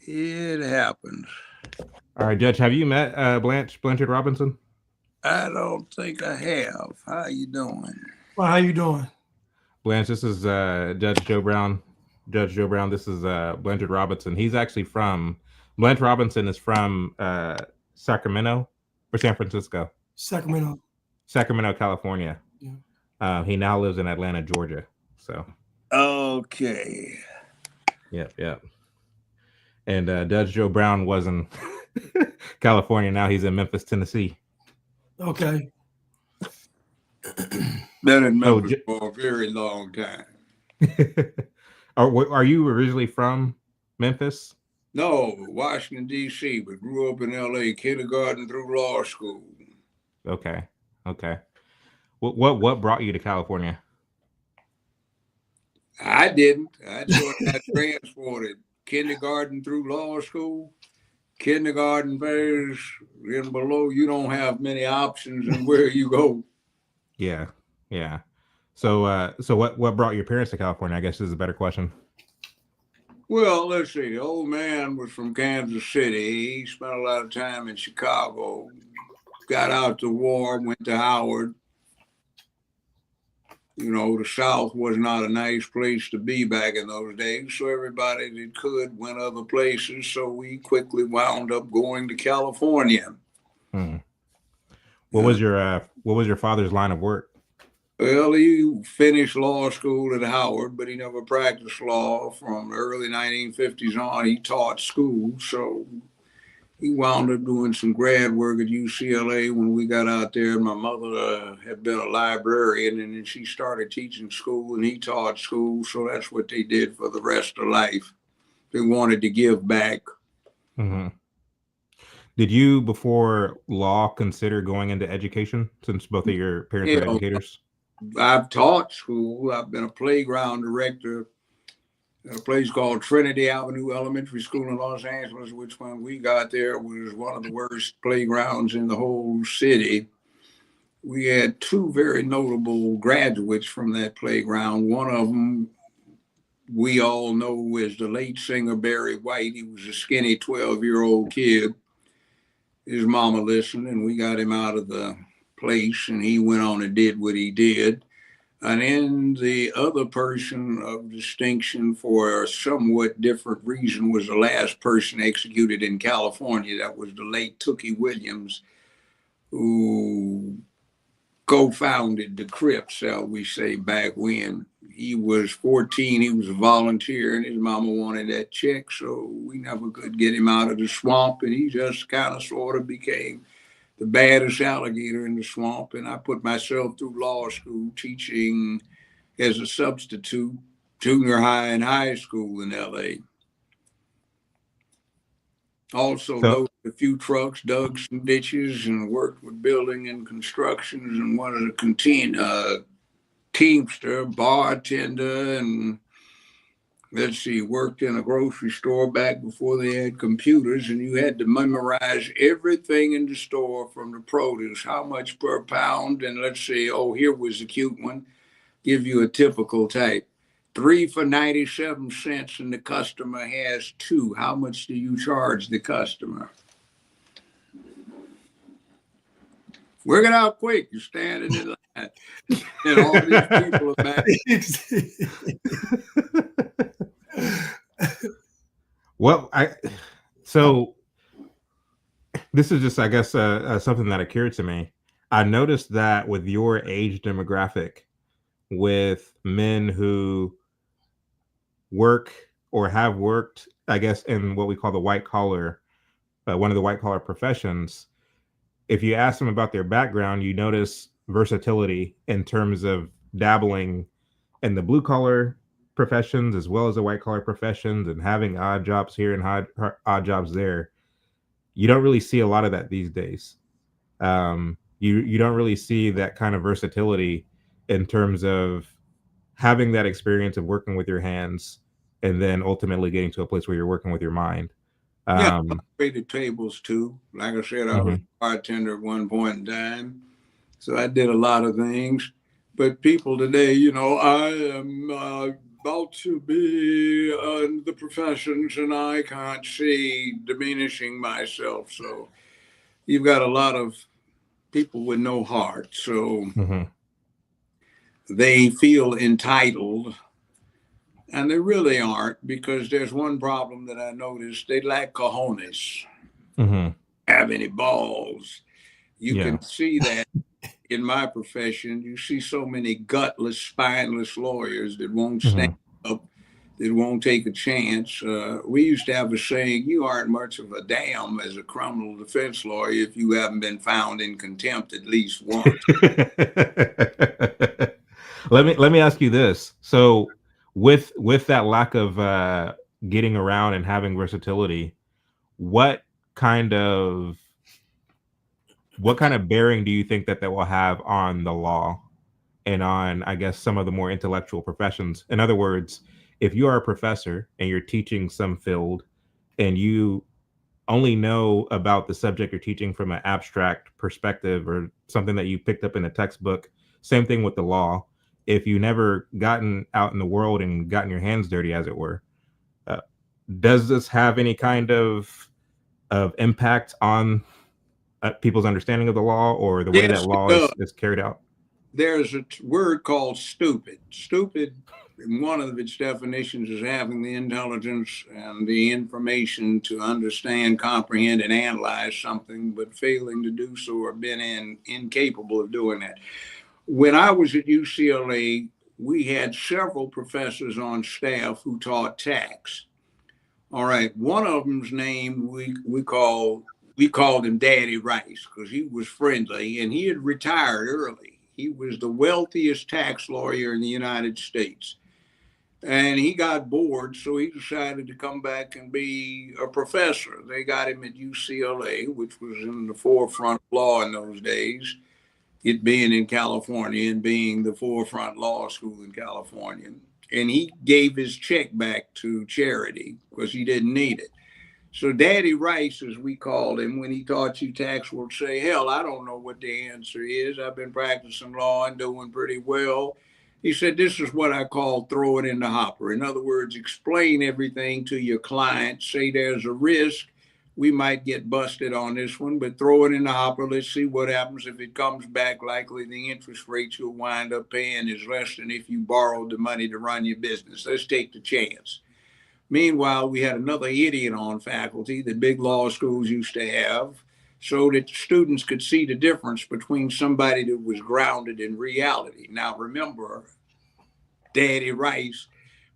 It happens. All right, Judge, have you met Blanchard Robinson? I don't think I have. How you doing? Well, how you doing? Blanche, this is Judge Joe Brown. Judge Joe Brown, this is Blanchard Robinson. He's actually Blanche Robinson is from Sacramento or San Francisco? Sacramento. Sacramento, California. Yeah. He now lives in Atlanta, Georgia. So. Okay. Yep. And Judge Joe Brown was in California. Now he's in Memphis, Tennessee. Okay. Been in Memphis for a very long time. Are you originally from Memphis? No, Washington, D.C., but grew up in L.A., kindergarten through law school. Okay. What brought you to California? I didn't. I just got transported. Kindergarten through law school. Kindergarten phase and below, you don't have many options in where you go. Yeah. So what brought your parents to California? I guess is a better question. Well, let's see. The old man was from Kansas City. He spent a lot of time in Chicago. Got out the war, went to Howard. You know, the South was not a nice place to be back in those days. So everybody that could went other places. So we quickly wound up going to California. What was your father's line of work? Well, he finished law school at Howard, but he never practiced law from the early 1950s on. He taught school. So he wound up doing some grad work at UCLA when we got out there. My mother had been a librarian, and then she started teaching school, and he taught school. So that's what they did for the rest of life. They wanted to give back. Mm-hmm. Did you, before law, consider going into education, since both of your parents are educators? I've taught school. I've been a playground director at a place called Trinity Avenue Elementary School in Los Angeles, which when we got there was one of the worst playgrounds in the whole city. We had two very notable graduates from that playground. One of them we all know as the late singer Barry White. He was a skinny 12-year-old kid. His mama listened, and we got him out of the place, and he went on and did what he did. And then the other person of distinction for a somewhat different reason was the last person executed in California. That was the late Tookie Williams, who co-founded the Crips, shall we say, back when. He was 14, he was a volunteer, and his mama wanted that check, so we never could get him out of the swamp, and he just kind of sort of became the baddest alligator in the swamp. And I put myself through law school teaching as a substitute, junior high and high school in LA. Also loaded a few trucks, dug some ditches, and worked with building and constructions, and wanted a teamster, bartender, and worked in a grocery store back before they had computers, and you had to memorize everything in the store from the produce, how much per pound, and here was a cute one, give you a typical type. 3 for 97 cents, and the customer has 2. How much do you charge the customer? Work it out quick. You're standing in line. And all these people are back. So this is just, I guess, something that occurred to me. I noticed that with your age demographic, with men who work or have worked, I guess, in what we call the white collar, one of the white collar professions, if you ask them about their background, you notice versatility in terms of dabbling in the blue collar professions as well as the white collar professions, and having odd jobs here and odd jobs there. You don't really see a lot of that these days. You don't really see that kind of versatility in terms of having that experience of working with your hands and then ultimately getting to a place where you're working with your mind. I operated tables too. Like I said, I was a bartender at one point in time. So I did a lot of things. But people today, I am about to be in the professions, and I can't see diminishing myself. So you've got a lot of people with no heart. So they feel entitled, and they really aren't, because there's one problem that I noticed: they lack cojones, have any balls. You can see that in my profession. You see so many gutless, spineless lawyers that won't stand up, that won't take a chance. We used to have a saying: you aren't much of a damn as a criminal defense lawyer if you haven't been found in contempt at least once. Let me ask you this. So with that lack of getting around and having versatility, what kind of bearing do you think that will have on the law and on, I guess, some of the more intellectual professions? In other words, if you are a professor and you're teaching some field and you only know about the subject you're teaching from an abstract perspective or something that you picked up in a textbook, same thing with the law. If you never gotten out in the world and gotten your hands dirty, as it were, does this have any kind of impact on people's understanding of the law or the way that law is carried out? There's a word called stupid. Stupid, one of its definitions is having the intelligence and the information to understand, comprehend, and analyze something, but failing to do so or been incapable of doing that. When I was at UCLA, we had several professors on staff who taught tax. All right, one of them's name we called him Daddy Rice because he was friendly and he had retired early. He was the wealthiest tax lawyer in the United States. And he got bored, so he decided to come back and be a professor. They got him at UCLA, which was in the forefront of law in those days, it being in California and being the forefront law school in California. And he gave his check back to charity because he didn't need it. So Daddy Rice, as we called him, when he taught you tax, would say, hell, I don't know what the answer is. I've been practicing law and doing pretty well. He said, this is what I call throw it in the hopper. In other words, explain everything to your client. Say there's a risk. We might get busted on this one, but throw it in the hopper. Let's see what happens. If it comes back, likely the interest rate you'll wind up paying is less than if you borrowed the money to run your business. Let's take the chance. Meanwhile, we had another idiot on faculty that big law schools used to have, so that students could see the difference between somebody that was grounded in reality. Now, remember, Daddy Rice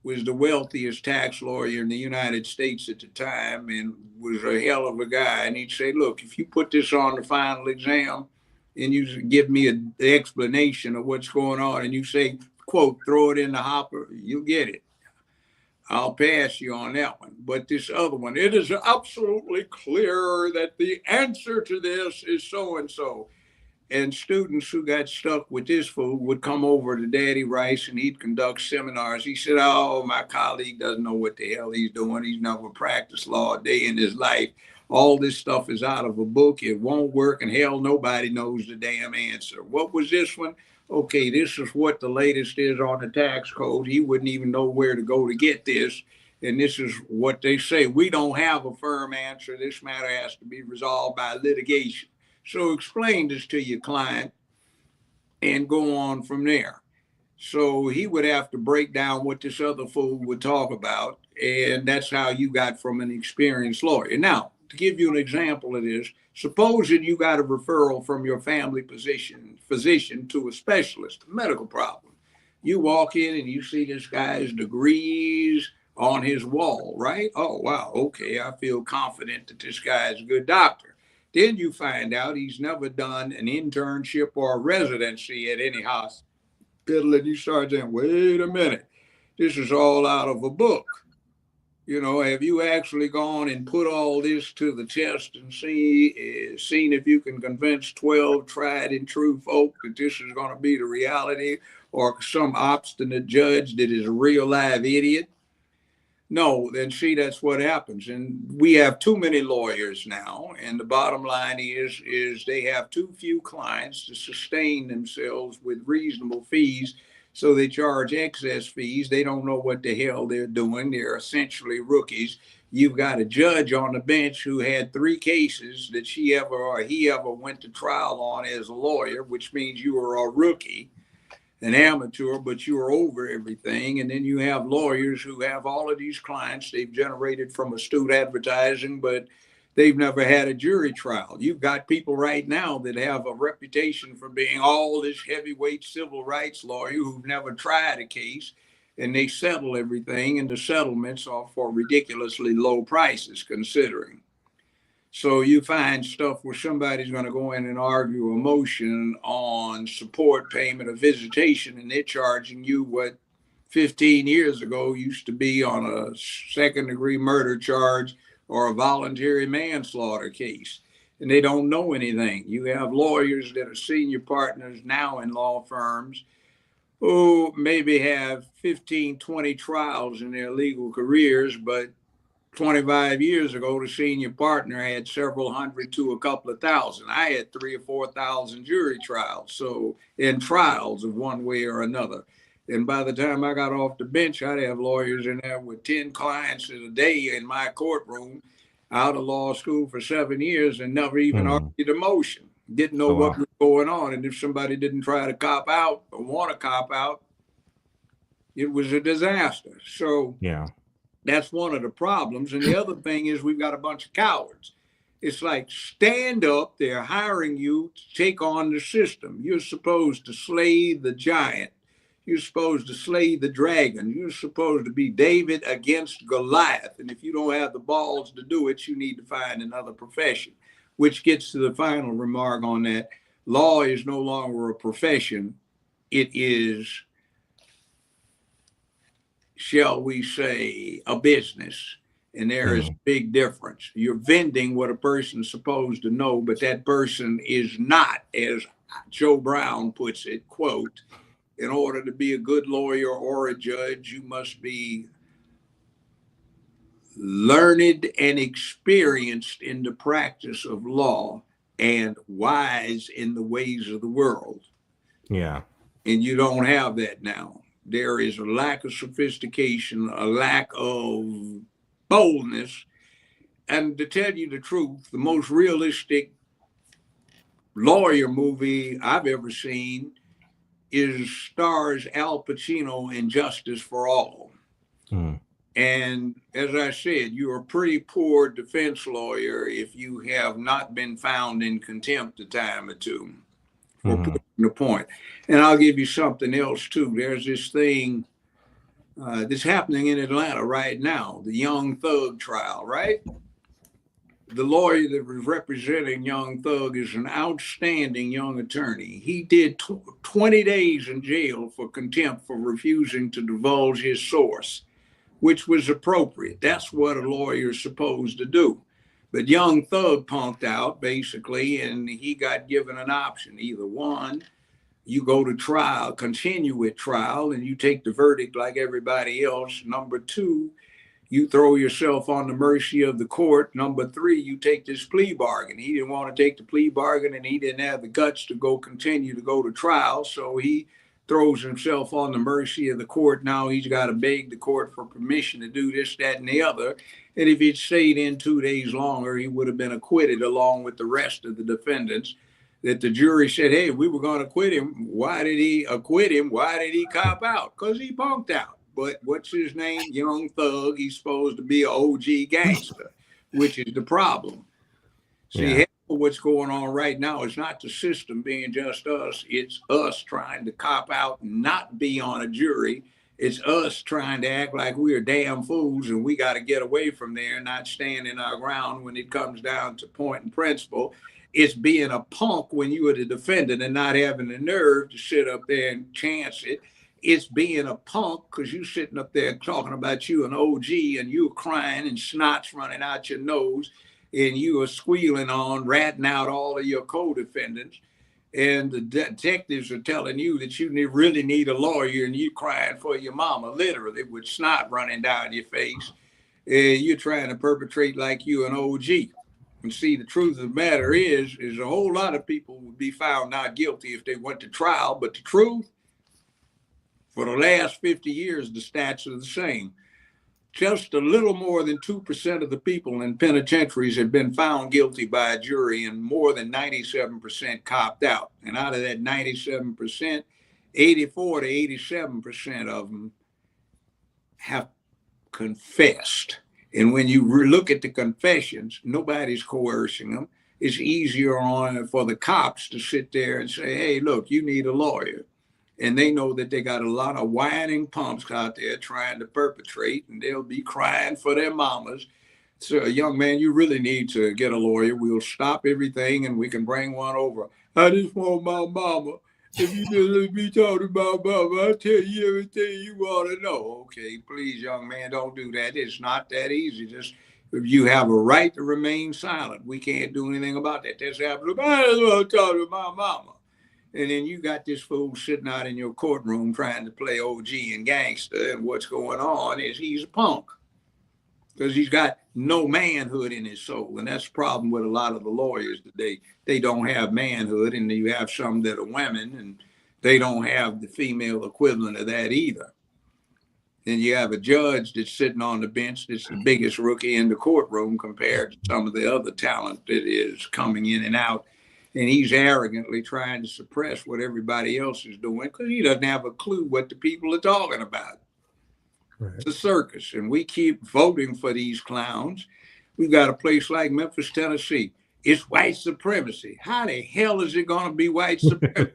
was the wealthiest tax lawyer in the United States at the time and was a hell of a guy. And he'd say, look, if you put this on the final exam and you give me an explanation of what's going on and you say, quote, throw it in the hopper, you'll get it. I'll pass you on that one. But this other one, it is absolutely clear that the answer to this is so-and-so. And students who got stuck with this fool would come over to Daddy Rice and he'd conduct seminars. He said, oh, my colleague doesn't know what the hell he's doing. He's never practiced law a day in his life. All this stuff is out of a book. It won't work. And hell, nobody knows the damn answer. What was this one? Okay, this is what the latest is on the tax code. He wouldn't even know where to go to get this. And this is what they say. We don't have a firm answer. This matter has to be resolved by litigation. So explain this to your client and go on from there. So he would have to break down what this other fool would talk about. And that's how you got from an experienced lawyer. Now, to give you an example of this, suppose that you got a referral from your family physician to a specialist, a medical problem. You walk in and you see this guy's degrees on his wall, right? Oh, wow, okay, I feel confident that this guy is a good doctor. Then you find out he's never done an internship or a residency at any hospital. And you start saying, wait a minute, this is all out of a book. You know, have you actually gone and put all this to the test and seen if you can convince 12 tried and true folk that this is going to be the reality, or some obstinate judge that is a real live idiot? No, then see, that's what happens. And we have too many lawyers now. And the bottom line is they have too few clients to sustain themselves with reasonable fees So they charge excess fees. They don't know what the hell they're doing. They're essentially rookies. You've got a judge on the bench who had 3 cases that she ever or he ever went to trial on as a lawyer, which means you were a rookie, an amateur, but you were over everything. And then you have lawyers who have all of these clients they've generated from astute advertising, but they've never had a jury trial. You've got people right now that have a reputation for being all this heavyweight civil rights lawyer who've never tried a case, and they settle everything, and the settlements are for ridiculously low prices considering. So you find stuff where somebody's going to go in and argue a motion on support payment or visitation, and they're charging you what 15 years ago used to be on a second-degree murder charge or a voluntary manslaughter case. And they don't know anything. You have lawyers that are senior partners now in law firms who maybe have 15, 20 trials in their legal careers, but 25 years ago, the senior partner had several hundred to a couple of thousand. I had 3,000 or 4,000 jury trials, so in trials of one way or another. And by the time I got off the bench, I'd have lawyers in there with 10 clients a day in my courtroom, out of law school for 7 years and never even argued a motion. Didn't know what was going on. And if somebody didn't try to cop out or want to cop out, it was a disaster. So Yeah. That's one of the problems. And the other thing is we've got a bunch of cowards. It's like, stand up. They're hiring you to take on the system. You're supposed to slay the giant. You're supposed to slay the dragon. You're supposed to be David against Goliath. And if you don't have the balls to do it, you need to find another profession, which gets to the final remark on that. Law is no longer a profession. It is, shall we say, a business. And there is a big difference. You're vending what a person's supposed to know, but that person is not, as Joe Brown puts it, quote, in order to be a good lawyer or a judge, you must be learned and experienced in the practice of law and wise in the ways of the world. Yeah. And you don't have that now. There is a lack of sophistication, a lack of boldness. And to tell you the truth, the most realistic lawyer movie I've ever seen stars Al Pacino in Justice for All. And as I said, you're a pretty poor defense lawyer if you have not been found in contempt a time or two for putting the point. And I'll give you something else too. There's this thing that's happening in Atlanta right now, the Young Thug trial, right? The lawyer that was representing Young Thug is an outstanding young attorney. He did 20 days in jail for contempt for refusing to divulge his source, which was appropriate. That's what a lawyer is supposed to do. But Young Thug punked out, basically, and he got given an option. Either one, you go to trial, continue with trial, and you take the verdict like everybody else. Number two, you throw yourself on the mercy of the court. Number three, you take this plea bargain. He didn't want to take the plea bargain, and he didn't have the guts to continue to go to trial. So he throws himself on the mercy of the court. Now he's got to beg the court for permission to do this, that, and the other. And if he'd stayed in 2 days longer, he would have been acquitted along with the rest of the defendants. That the jury said, hey, we were going to acquit him. Why did he acquit him? Why did he cop out? Because he punked out. But what's his name? Young Thug. He's supposed to be an OG gangster, which is the problem. See, what's going on right now is not the system being just us. It's us trying to cop out and not be on a jury. It's us trying to act like we're damn fools and we got to get away from there and not stand in our ground when it comes down to point and principle. It's being a punk when you are the defendant and not having the nerve to sit up there and chance it. It's being a punk because you sitting up there talking about you an OG and you're crying and snot's running out your nose and you are squealing on, ratting out all of your co-defendants. And the detectives are telling you that you really need a lawyer and you crying for your mama, literally, with snot running down your face. And you're trying to perpetrate like you an OG. And see, the truth of the matter is a whole lot of people would be found not guilty if they went to trial. But the truth, For the last 50 years, the stats are the same. Just a little more than 2% of the people in penitentiaries have been found guilty by a jury, and more than 97% copped out. And out of that 97%, 84 to 87% of them have confessed. And when you look at the confessions, nobody's coercing them. It's easier for the cops to sit there and say, hey, look, you need a lawyer. And they know that they got a lot of whining punks out there trying to perpetrate, and they'll be crying for their mamas. So, young man, you really need to get a lawyer. We'll stop everything and we can bring one over. I just want my mama. If you just let me talk about mama, I'll tell you everything you want to know. Okay, please, young man, don't do that. It's not that easy. Just if you have a right to remain silent, we can't do anything about that. That's absolutely. I just want to talk to my mama. And then you got this fool sitting out in your courtroom trying to play OG and gangster. And what's going on is he's a punk because he's got no manhood in his soul. And that's the problem with a lot of the lawyers today. They don't have manhood, and you have some that are women, and they don't have the female equivalent of that either. And you have a judge that's sitting on the bench that's the biggest rookie in the courtroom compared to some of the other talent that is coming in and out. And he's arrogantly trying to suppress what everybody else is doing because he doesn't have a clue what the people are talking about. Right. It's a circus, and we keep voting for these clowns. We've got a place like Memphis, Tennessee. It's white supremacy. How the hell is it going to be white supremacy?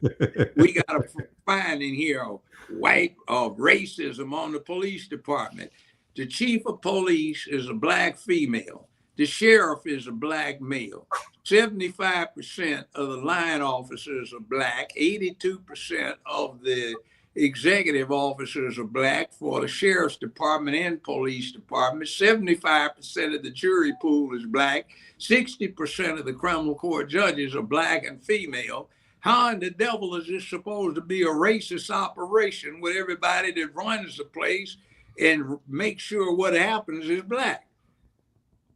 We got to find in here white racism on the police department. The chief of police is a black female. The sheriff is a black male. 75% of the line officers are black. 82% of the executive officers are black for the sheriff's department and police department. 75% of the jury pool is black. 60% of the criminal court judges are black and female. How in the devil is this supposed to be a racist operation with everybody that runs the place and makes sure what happens is black?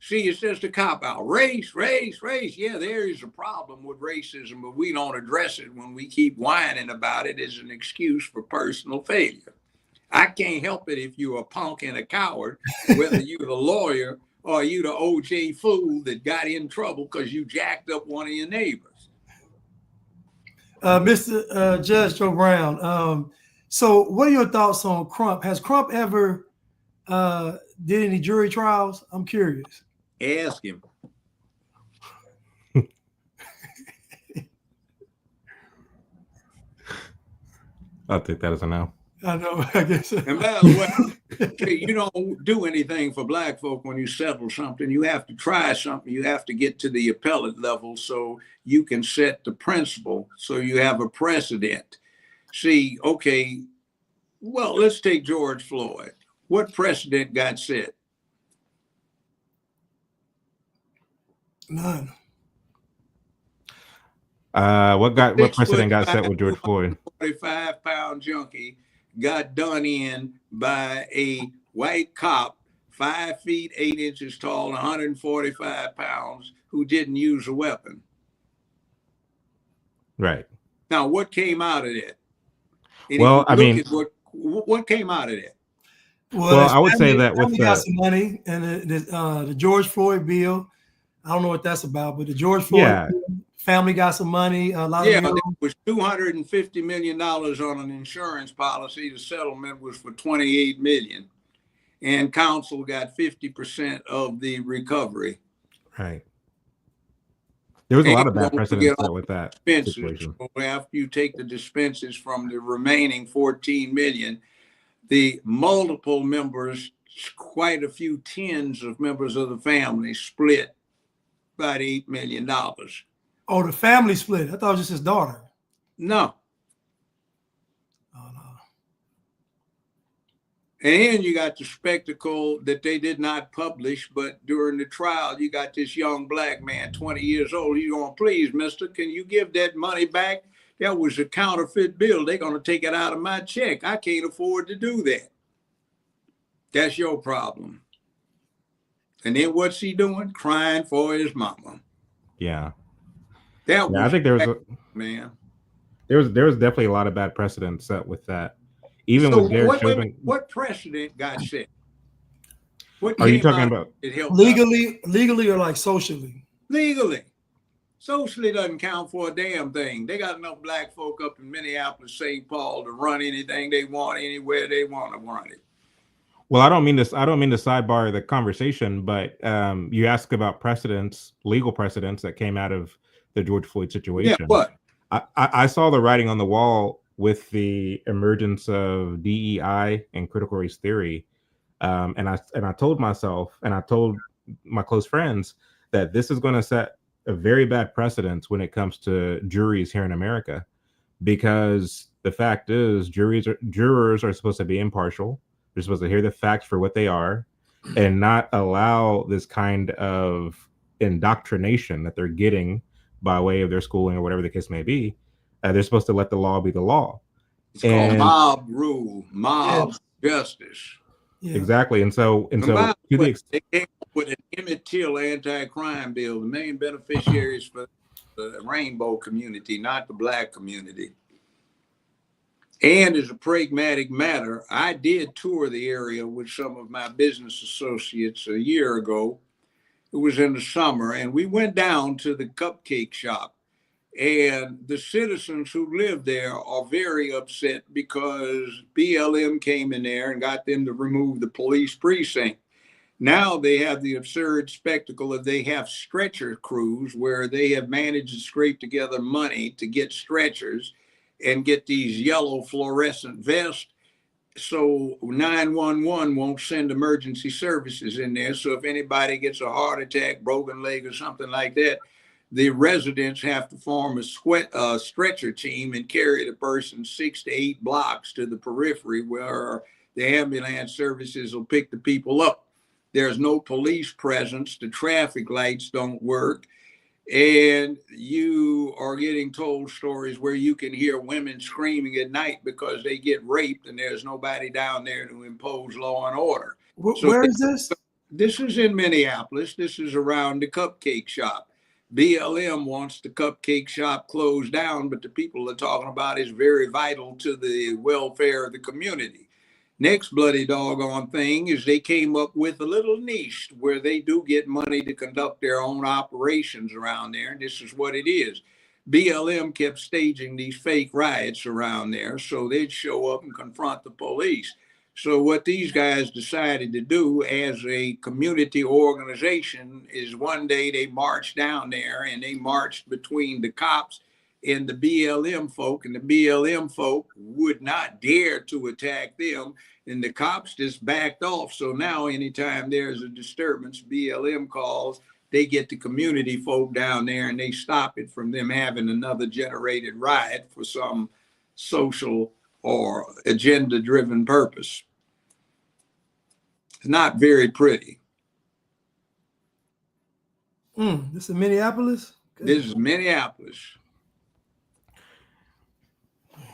See, it's just a cop-out. Race, race, race. Yeah, there is a problem with racism, but we don't address it when we keep whining about it as an excuse for personal failure. I can't help it if you're a punk and a coward, whether you're the lawyer or you the OJ fool that got in trouble because you jacked up one of your neighbors. Mr. Judge Joe Brown, so what are your thoughts on Crump? Has Crump ever did any jury trials? I'm curious. Ask him. I'll take that as a no. I know, I guess. And by the way, you don't do anything for black folk when you settle something. You have to try something. You have to get to the appellate level so you can set the principle, so you have a precedent. See, okay, well, let's take George Floyd. What precedent got set? None. What precedent got set with George Floyd? 45-pound junkie got done in by a white cop, 5 feet 8 inches tall, 145 pounds, who didn't use a weapon. Right. Now, what came out of that? And well, I mean, what came out of that? Well, I would say that with got some money and the George Floyd bill. I don't know what that's about, but the George Floyd bill, family got some money. A lot there was $250 million on an insurance policy. The settlement was for $28 million, and council got 50% of the recovery. Right. There was a lot of bad precedent with that situation. So after you take the dispenses from the remaining 14 million, the multiple members, quite a few tens of members of the family, split about $8 million. Oh, the family split. I thought it was just his daughter. No. Oh, no. And then you got the spectacle that they did not publish, but during the trial, you got this young black man, 20 years old. He's going, please, mister, can you give that money back? That was a counterfeit bill. They're going to take it out of my check. I can't afford to do that. That's your problem. And then what's he doing? Crying for his mama. Yeah. That was I think there was man. There was definitely a lot of bad precedent set with that. even So with Derek Chauvin. what precedent got set? What Are you came talking out about it helped legally or like socially? legally? Socially doesn't count for a damn thing. They got enough black folk up in Minneapolis, St. Paul to run anything they want anywhere they want to run it. Well, I don't mean to sidebar the conversation, but you ask about precedents, legal precedents that came out of the George Floyd situation. Yeah, what? I saw the writing on the wall with the emergence of DEI and critical race theory, and I told myself, and I told my close friends, that this is going to set a very bad precedent when it comes to juries here in America, because the fact is, jurors are supposed to be impartial. They're supposed to hear the facts for what they are, and not allow this kind of indoctrination that they're getting by way of their schooling or whatever the case may be. They're supposed to let the law be the law. It's called mob rule, mob justice. Yeah. Exactly. And so to the extent they came up with an Emmett Till anti-crime bill. The main beneficiaries for the rainbow community, not the black community. And as a pragmatic matter, I did tour the area with some of my business associates a year ago. It was in the summer, and we went down to the cupcake shop. And the citizens who live there are very upset because BLM came in there and got them to remove the police precinct. Now they have the absurd spectacle of they have stretcher crews where they have managed to scrape together money to get stretchers and get these yellow fluorescent vests. So 911 won't send emergency services in there. So if anybody gets a heart attack, broken leg, or something like that, the residents have to form a stretcher team and carry the person 6 to 8 blocks to the periphery where the ambulance services will pick the people up. There's no police presence. The traffic lights don't work. And you are getting told stories where you can hear women screaming at night because they get raped and there's nobody down there to impose law and order. Where is this? This is in Minneapolis. This is around the cupcake shop. BLM wants the cupcake shop closed down, but the people are talking about is very vital to the welfare of the community. Next bloody doggone thing is they came up with a little niche where they do get money to conduct their own operations around there. And this is what it is. BLM kept staging these fake riots around there so they'd show up and confront the police. So what these guys decided to do as a community organization is one day they marched down there and they marched between the cops and the BLM folk, and the BLM folk would not dare to attack them, and the cops just backed off. So now anytime there's a disturbance, BLM calls, they get the community folk down there and they stop it from them having another generated riot for some social or agenda-driven purpose. It's not very pretty. This is Minneapolis? This is Minneapolis.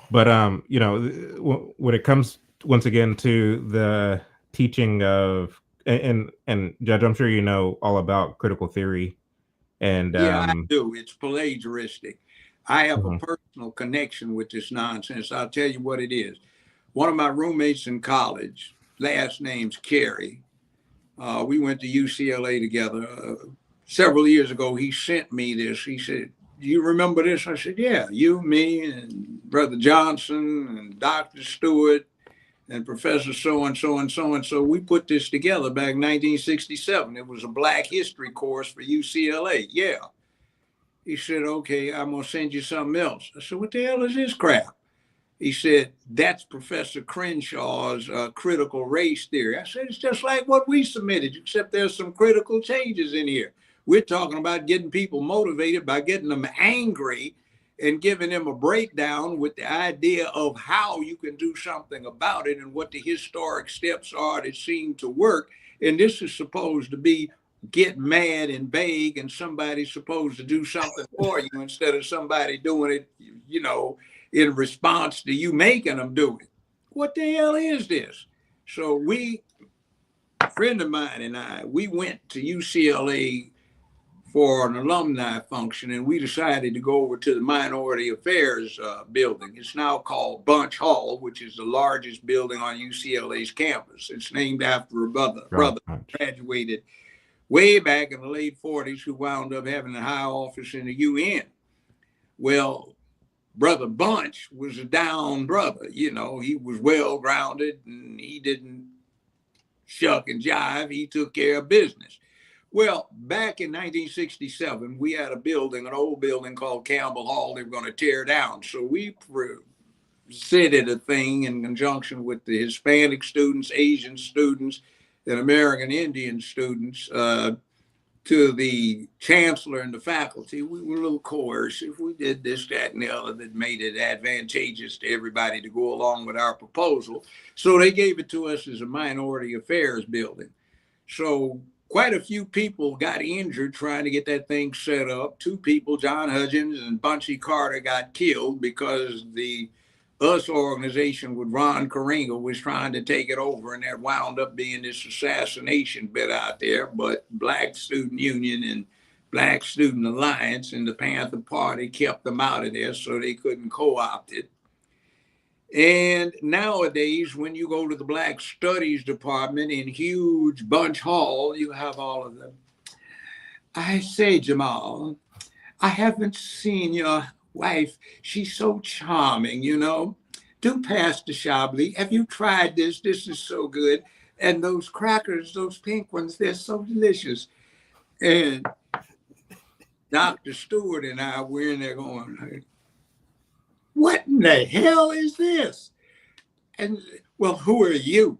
But when it comes once again to the teaching of and Judge, I'm sure you know all about critical theory. And yeah, I do. It's plagiaristic. I have a personal connection with this nonsense. I'll tell you what it is. One of my roommates in college, last name's Carey. We went to UCLA together. Several years ago, he sent me this. He said, "Do you remember this?" I said, "Yeah, you, me, and Brother Johnson, and Dr. Stewart, and Professor so-and-so and so-and-so. We put this together back in 1967. It was a Black History course for UCLA." Yeah. He said, "Okay, I'm going to send you something else." I said, "What the hell is this crap?" He said, "That's Professor Crenshaw's critical race theory." I said, "It's just like what we submitted, except there's some critical changes in here. We're talking about getting people motivated by getting them angry and giving them a breakdown with the idea of how you can do something about it and what the historic steps are that seem to work. And this is supposed to be get mad and beg, and somebody's supposed to do something for you instead of somebody doing it, in response to you making them do it. What the hell is this?" So a friend of mine and I, we went to UCLA for an alumni function, and we decided to go over to the Minority Affairs building. It's now called Bunch Hall, which is the largest building on UCLA's campus. It's named after a brother graduated way back in the late 40s who wound up having a high office in the UN. Well, Brother Bunch was a down brother. You know, he was well grounded and he didn't shuck and jive. He took care of business. Well, back in 1967, we had a building, an old building called Campbell Hall. They were going to tear down. So we presented a thing in conjunction with the Hispanic students, Asian students, and American Indian students to the chancellor and the faculty. We were a little coercive. We did this, that, and the other that made it advantageous to everybody to go along with our proposal. So they gave it to us as a Minority Affairs building. So quite a few people got injured trying to get that thing set up. 2 people, John Hudgens and Bunchy Carter, got killed because the US organization with Ron Karenga was trying to take it over, and that wound up being this assassination bit out there. But Black Student Union and Black Student Alliance and the Panther Party kept them out of there so they couldn't co-opt it. And nowadays, when you go to the Black Studies Department in huge Bunch Hall, you have all of them. I say, Jamal, I haven't seen your wife. She's so charming, you know. Do pass the Chablis. Have you tried this? This is so good. And those crackers, those pink ones, they're so delicious. And Dr. Stewart and I were in there going, what in the hell is this? And, well, who are you?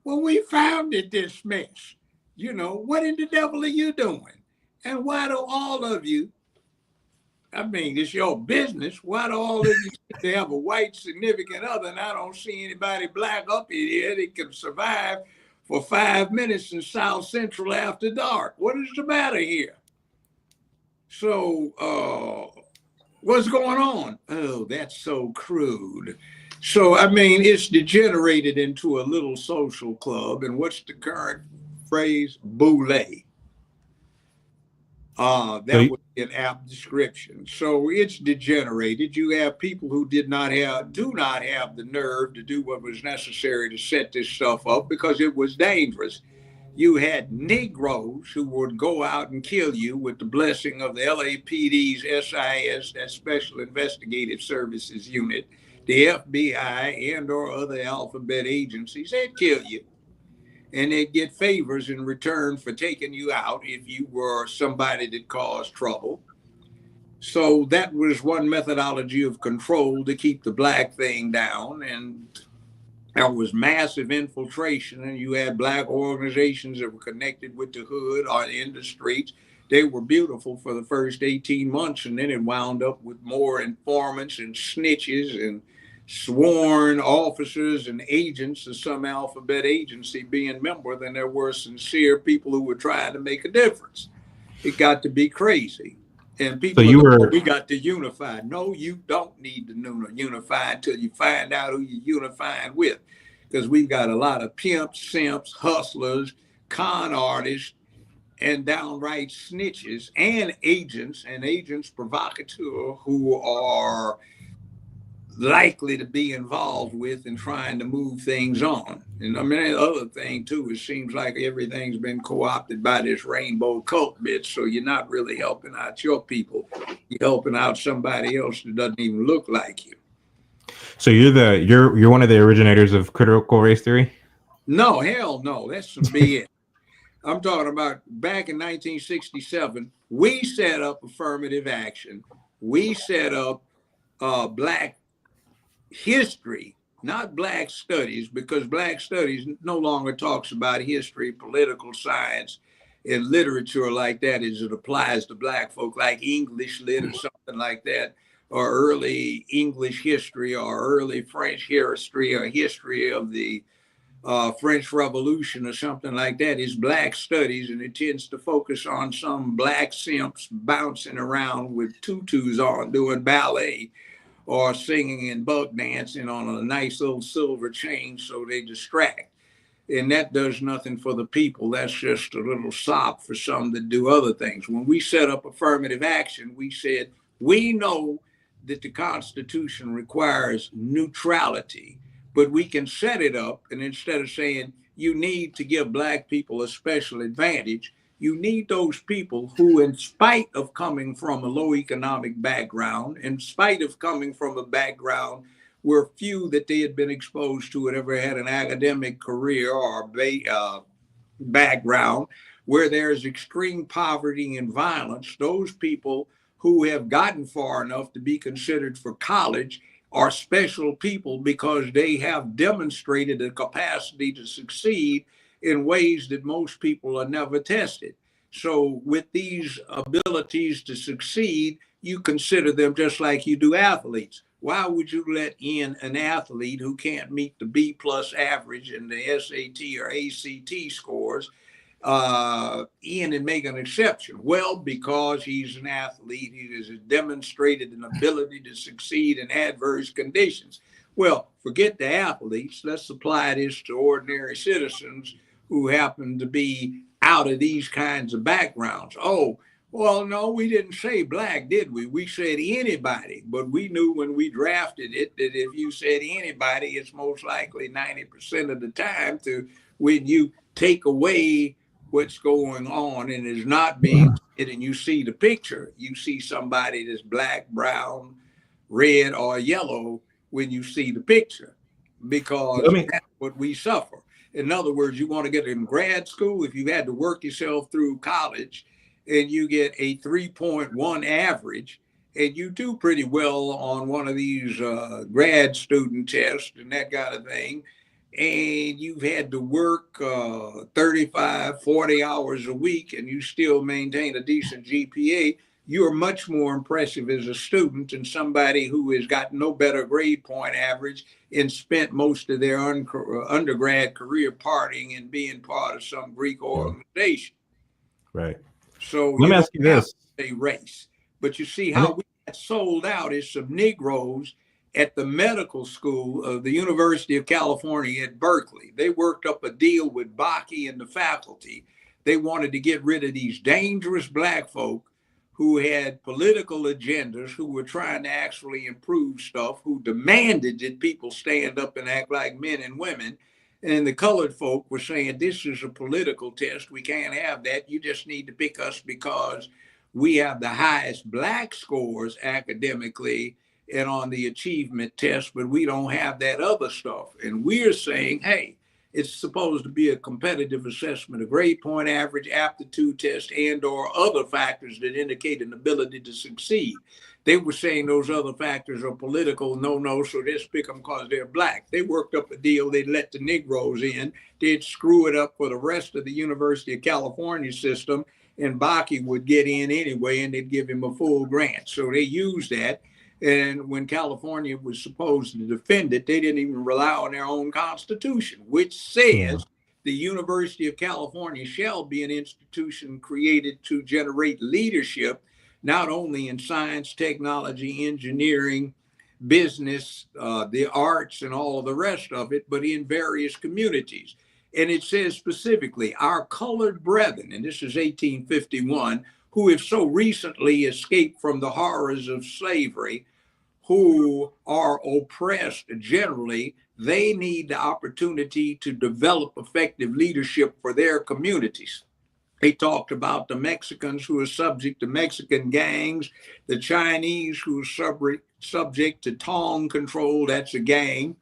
Well, we founded this mess. You know, what in the devil are you doing? And why do all of you, I mean, it's your business. Why do all of you they have a white significant other and I don't see anybody Black up in here that can survive for 5 minutes in South Central after dark? What is the matter here? So, what's going on? Oh, that's so crude. So, I mean, it's degenerated into a little social club. And what's the current phrase? Boule. That would be an apt description. So it's degenerated. You have people who do not have the nerve to do what was necessary to set this stuff up because it was dangerous. You had Negroes who would go out and kill you with the blessing of the LAPD's SIS, that Special Investigative Services Unit, the FBI and or other alphabet agencies. They'd kill you. And they'd get favors in return for taking you out if you were somebody that caused trouble. So that was one methodology of control to keep the Black thing down. And there was massive infiltration, and you had Black organizations that were connected with the hood or in the streets. They were beautiful for the first 18 months, and then it wound up with more informants and snitches and sworn officers and agents of some alphabet agency being member than there were sincere people who were trying to make a difference. It got to be crazy. And people, we got to unify. No, you don't need to unify until you find out who you're unifying with. Because we've got a lot of pimps, simps, hustlers, con artists, and downright snitches and agents provocateur who are likely to be involved with and trying to move things on. And I mean, the other thing too, it seems like everything's been co-opted by this rainbow cult bit. So you're not really helping out your people. You're helping out somebody else that doesn't even look like you. So you're one of the originators of critical race theory? No, hell no. That's some BS. I'm talking about back in 1967, we set up affirmative action. We set up Black history, not Black studies, because Black studies no longer talks about history, political science, and literature like that as it applies to Black folk, like English lit or something like that, or early English history, or early French history, or history of the French Revolution or something like that. Is Black studies, and it tends to focus on some Black simps bouncing around with tutus on doing ballet or singing and bug dancing on a nice little silver chain so they distract. And that does nothing for the people. That's just a little sop for some that do other things. When we set up affirmative action, we said, we know that the Constitution requires neutrality, but we can set it up. And instead of saying you need to give Black people a special advantage, you need those people who, in spite of coming from a low economic background, in spite of coming from a background where few that they had been exposed to had ever had an academic career or background, where there's extreme poverty and violence, those people who have gotten far enough to be considered for college are special people because they have demonstrated a capacity to succeed in ways that most people are never tested. So with these abilities to succeed, you consider them just like you do athletes. Why would you let in an athlete who can't meet the B+ average in the SAT or ACT scores in and make an exception? Well, because he's an athlete, he has demonstrated an ability to succeed in adverse conditions. Well, forget the athletes. Let's apply this to ordinary citizens who happen to be out of these kinds of backgrounds. Oh, well, no, we didn't say Black, did we? We said anybody, but we knew when we drafted it that if you said anybody, it's most likely 90% of the time to when you take away what's going on and is not being said and you see the picture, you see somebody that's Black, brown, red, or yellow when you see the picture, because that's what we suffer. In other words, you want to get in grad school, if you had to work yourself through college and you get a 3.1 average and you do pretty well on one of these grad student tests and that kind of thing, and you've had to work 35, 40 hours a week and you still maintain a decent GPA, you're much more impressive as a student than somebody who has got no better grade point average and spent most of their undergrad career partying and being part of some Greek organization. Right. So let me ask you this: a race, but you see how we got sold out is some Negroes at the medical school of the University of California at Berkeley. They worked up a deal with Bakke and the faculty. They wanted to get rid of these dangerous Black folk who had political agendas, who were trying to actually improve stuff, who demanded that people stand up and act like men and women. And the colored folk were saying, this is a political test. We can't have that. You just need to pick us because we have the highest Black scores academically and on the achievement test, but we don't have that other stuff. And we're saying, hey, it's supposed to be a competitive assessment, a grade point average, aptitude test, and or other factors that indicate an ability to succeed. They were saying those other factors are political, no, so let's pick them because they're Black. They worked up a deal, they'd let the Negroes in, they'd screw it up for the rest of the University of California system, and Bakke would get in anyway, and they'd give him a full grant. So they used that. And when California was supposed to defend it, they didn't even rely on their own constitution, which says the University of California shall be an institution created to generate leadership, not only in science, technology, engineering, business, the arts, and all of the rest of it, but in various communities. And it says specifically, our colored brethren, and this is 1851, who have so recently escaped from the horrors of slavery, who are oppressed generally, they need the opportunity to develop effective leadership for their communities. They talked about the Mexicans who are subject to Mexican gangs, the Chinese who are subject to Tong control, that's a gang.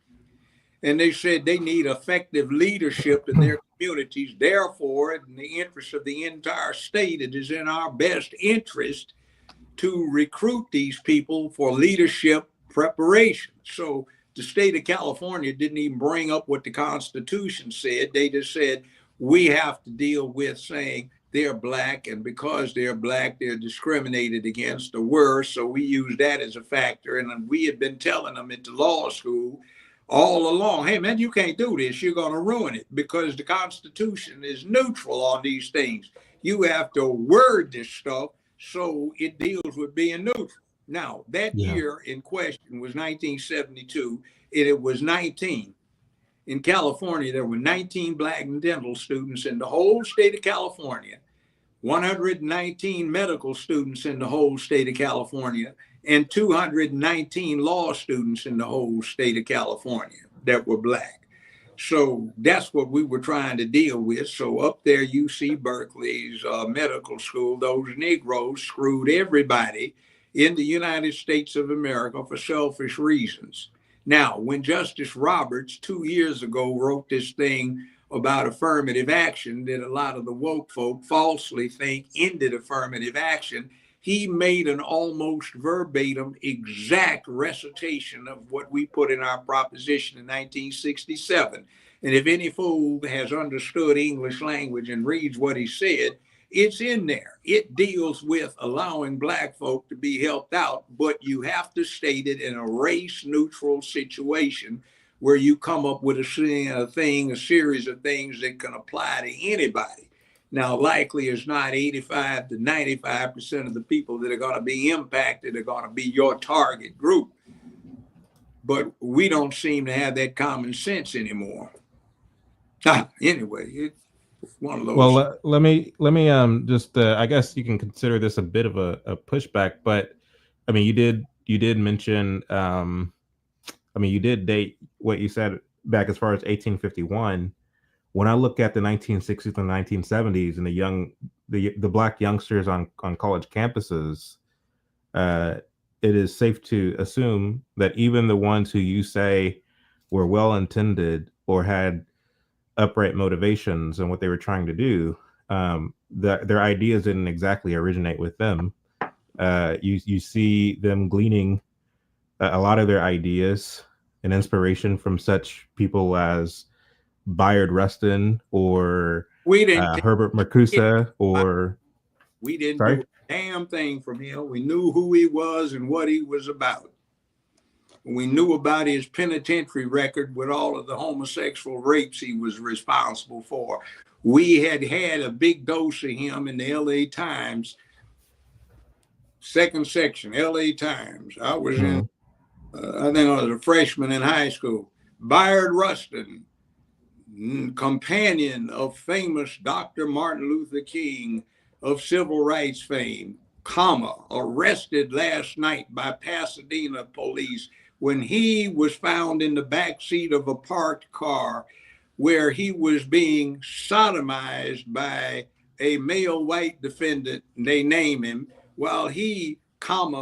And they said they need effective leadership in their communities. Therefore, in the interest of the entire state, it is in our best interest to recruit these people for leadership preparation. So the state of California didn't even bring up what the Constitution said. They just said, we have to deal with saying they're Black, and because they're Black, they're discriminated against or worse. So we use that as a factor. And we had been telling them at the law school all along, hey man, you can't do this. You're going to ruin it because the Constitution is neutral on these things. You have to word this stuff so it deals with being neutral. Now, that year in question was 1972, and it was 19. In California, there were 19 black dental students in the whole state of California, 119 medical students in the whole state of California, and 219 law students in the whole state of California that were black. So that's what we were trying to deal with. So up there, UC Berkeley's medical school, those Negroes screwed everybody in the United States of America for selfish reasons. Now, when Justice Roberts 2 years ago wrote this thing about affirmative action that a lot of the woke folk falsely think ended affirmative action, he made an almost verbatim exact recitation of what we put in our proposition in 1967. And if any fool has understood English language and reads what he said, it's in there. It deals with allowing black folk to be helped out, but you have to state it in a race neutral situation where you come up with a series of things that can apply to anybody. Now, likely it's not 85 to 95% of the people that are going to be impacted are going to be your target group. But we don't seem to have that common sense anymore. Anyway, it's one of those. Well, let me just I guess you can consider this a bit of a pushback, but I mean, you did mention you did date what you said back as far as 1851. When I look at the 1960s and 1970s and the black youngsters on college campuses, it is safe to assume that even the ones who you say were well-intended or had upright motivations and what they were trying to do, their ideas didn't exactly originate with them. You see them gleaning a lot of their ideas and inspiration from such people as Bayard Rustin or Herbert Marcuse, or we didn't do a damn thing from him. We knew who he was and what he was about. We knew about his penitentiary record with all of the homosexual rapes he was responsible for. We had a big dose of him in the LA Times, second section, LA Times. I was in, I think I was a freshman in high school. Bayard Rustin, companion of famous Dr. Martin Luther King of civil rights fame, arrested last night by Pasadena police when he was found in the back seat of a parked car where he was being sodomized by a male white defendant, they name him, while he,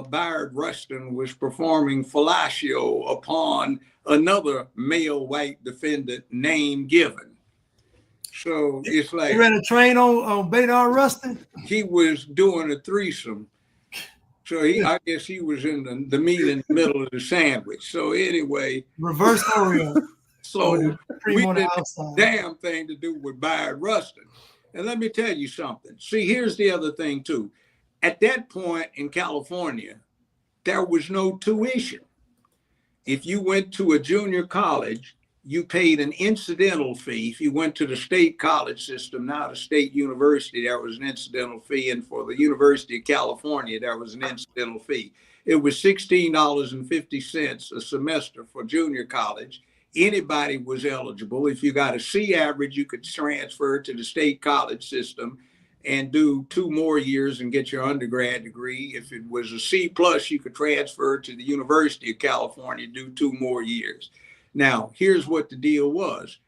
Bayard Rustin, was performing fellatio upon another male white defendant name given. So it's like... You ran a train on Bayard Rustin? He was doing a threesome. So I guess he was in the meat in the middle of the sandwich. So anyway... Reverse Oreo. So we did a damn thing to do with Bayard Rustin. And let me tell you something. See, here's the other thing too. At that point in California, there was no tuition. If you went to a junior college, you paid an incidental fee. If you went to the state college system, now the state university, there was an incidental fee. And for the University of California, there was an incidental fee. It was $16.50 a semester for junior college. Anybody was eligible. If you got a C average, you could transfer to the state college system and do 2 more years and get your undergrad degree. If it was a C plus, you could transfer to the University of California, do 2 more years. Now, here's what the deal was.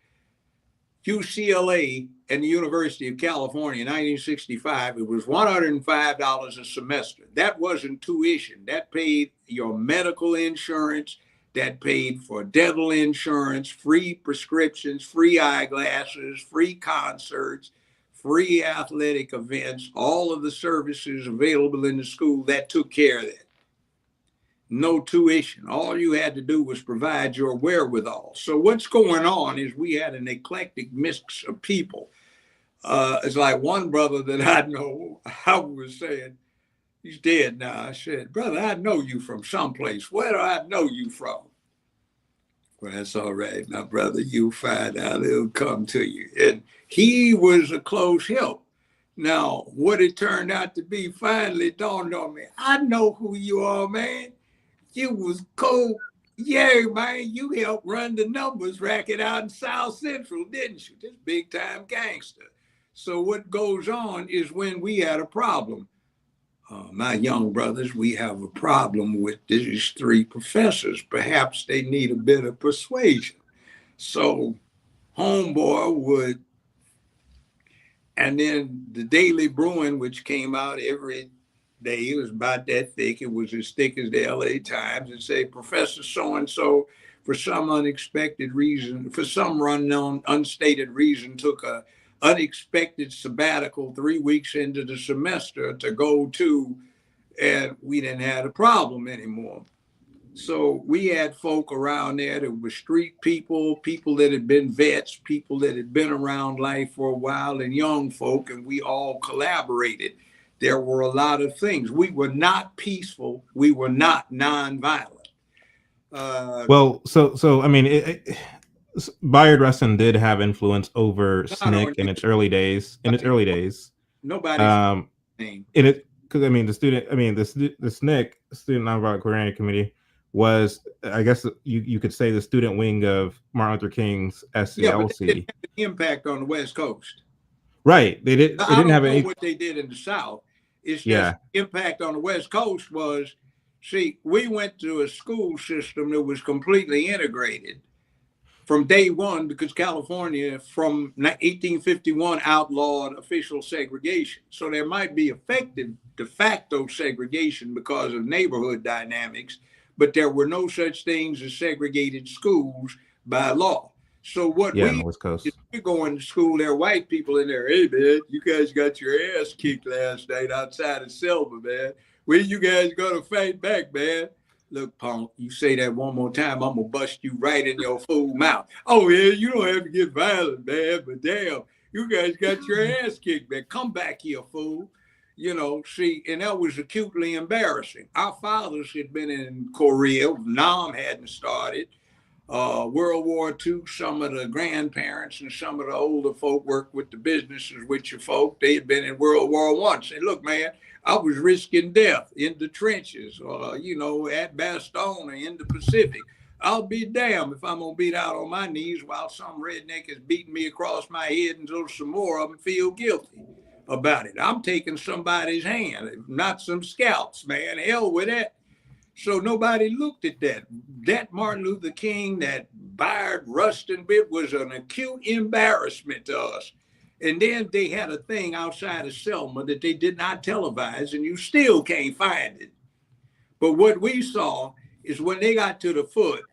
UCLA and the University of California in 1965, it was $105 a semester. That wasn't tuition. That paid your medical insurance, that paid for dental insurance, free prescriptions, free eyeglasses, free concerts, free athletic events, all of the services available in the school. That took care of that. No tuition. All you had to do was provide your wherewithal. So what's going on is we had an eclectic mix of people. It's like one brother that I know, I was saying, he's dead now. I said, brother, I know you from someplace. Where do I know you from? Well, that's all right. Now, brother, you'll find out, it'll come to you. And he was a close help. Now, what it turned out to be finally dawned on me. I know who you are, man. You was cold. Yeah, man, you helped run the numbers racket out in South Central, didn't you? This big time gangster. So what goes on is when we had a problem, my young brothers, we have a problem with these three professors. Perhaps they need a bit of persuasion. So homeboy would, and then the Daily Bruin, which came out every day, it was about that thick. It was as thick as the LA Times, and say Professor so-and-so, for some unexpected reason, for some unknown, unstated reason, took a unexpected sabbatical 3 weeks into the semester to go to, and we didn't have a problem anymore. So we had folk around there that were street people, people that had been vets, people that had been around life for a while, and young folk, and we all collaborated. There were a lot of things. We were not peaceful. We were not nonviolent. Well, so I mean, Bayard Rustin did have influence over SNCC in its early days. Nobody's name. In it, because I mean, the SNCC, Student Nonviolent Coordinating Committee, was, I guess you could say, the student wing of Martin Luther King's SCLC. Yeah, but they didn't have an impact on the West Coast. Right. They didn't have any. What they did in the South. It's just impact on the West Coast was, see, we went to a school system that was completely integrated from day one, because California from 1851 outlawed official segregation. So there might be effective de facto segregation because of neighborhood dynamics, but there were no such things as segregated schools by law. So what on the West Coast, we're going to school, there are white people in there. Hey man, you guys got your ass kicked last night outside of Selma, man. When you guys gonna fight back, man? Look, punk, you say that one more time, I'm gonna bust you right in your fool mouth. Oh yeah, you don't have to get violent, man, but damn, you guys got your ass kicked, man. Come back here, fool. You know, see, and that was acutely embarrassing. Our fathers had been in Korea, Nam hadn't started. World War II, some of the grandparents and some of the older folk worked with the businesses with your folk. They had been in World War I. Say, look, man, I was risking death in the trenches, at Bastogne or in the Pacific. I'll be damned if I'm going to be out on my knees while some redneck is beating me across my head until some more of them feel guilty about it. I'm taking somebody's hand, not some scalps, man. Hell with that. So nobody looked at that. That Martin Luther King, that Bayard Rustin bit was an acute embarrassment to us. And then they had a thing outside of Selma that they did not televise, and you still can't find it. But what we saw is when they got to the foot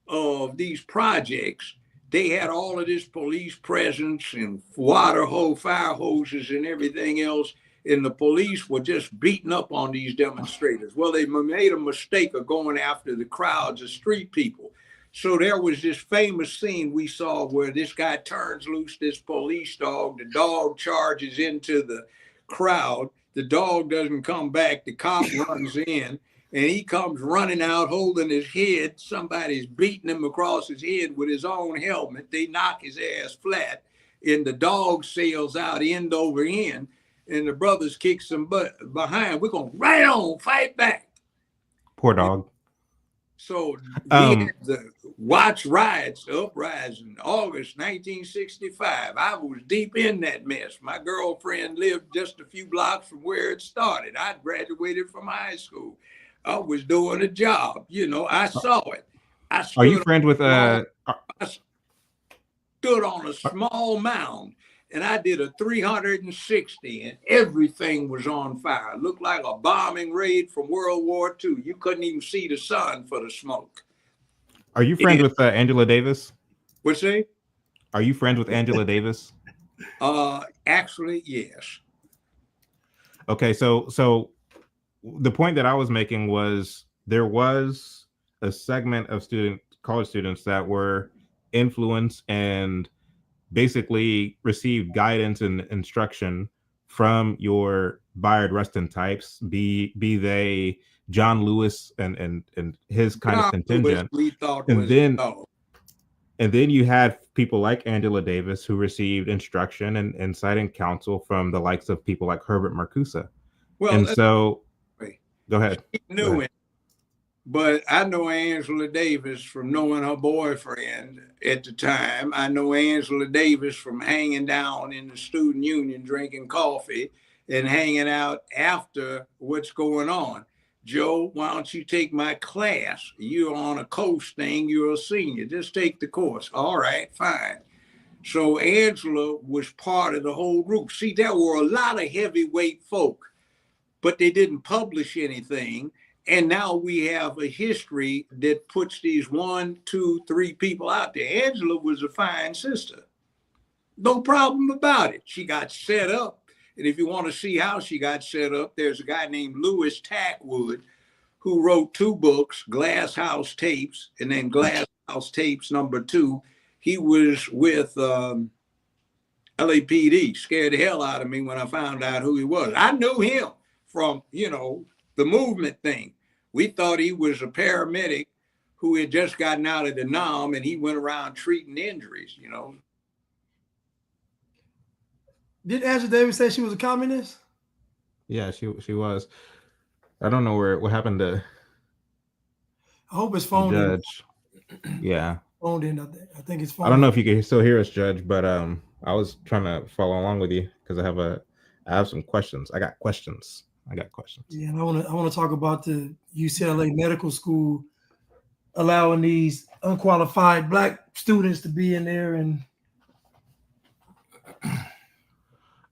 of these projects, they had all of this police presence and fire hoses and everything else. And the police were just beating up on these demonstrators. Well, they made a mistake of going after the crowds of street people. So there was this famous scene we saw where this guy turns loose this police dog. The dog charges into the crowd. The dog doesn't come back. The cop runs in, and he comes running out holding his head. Somebody's beating him across his head with his own helmet. They knock his ass flat, and the dog sails out end over end. And the brothers kick some butt behind. We're going right on, fight back. Poor dog. So we had the Watch Riots, the uprising, August 1965. I was deep in that mess. My girlfriend lived just a few blocks from where it started. I graduated from high school. I was doing a job. I saw it. Are you friends with... I stood on a small mound. And I did a 360 and everything was on fire. It looked like a bombing raid from World War II. You couldn't even see the sun for the smoke. Are you friends with Angela Davis? What's that? Are you friends with Angela Davis? Actually, yes. Okay, so the point that I was making was there was a segment of college students that were influenced and basically received guidance and instruction from your Bayard Rustin types, be they John Lewis and his kind of contingent. And then you had people like Angela Davis who received instruction and insight and counsel from the likes of people like Herbert Marcuse. Well, and so go ahead. But I know Angela Davis from knowing her boyfriend at the time. I know Angela Davis from hanging down in the student union, drinking coffee and hanging out after what's going on. Joe, why don't you take my class? You're on a coast thing. You're a senior. Just take the course. All right, fine. So Angela was part of the whole group. See, there were a lot of heavyweight folk, but they didn't publish anything. And now we have a history that puts these 1, 2, 3 people out there. Angela was a fine sister. No problem about it. She got set up. And if you want to see how she got set up, there's a guy named Louis Tackwood who wrote 2 books, Glass House Tapes, and then Glass House Tapes #2. He was with LAPD. Scared the hell out of me when I found out who he was. I knew him from, the movement thing. We thought he was a paramedic who had just gotten out of the NOM, and he went around treating injuries, Did Angela Davis say she was a communist? Yeah, she was. I don't know what happened to I hope it's the phoned in. judge. Yeah. Phoned in, I think it's phoned I don't know in. if you can still hear us, Judge, but I was trying to follow along with you because I have some questions. I got questions. Yeah, and I want to talk about the UCLA Medical School allowing these unqualified Black students to be in there. And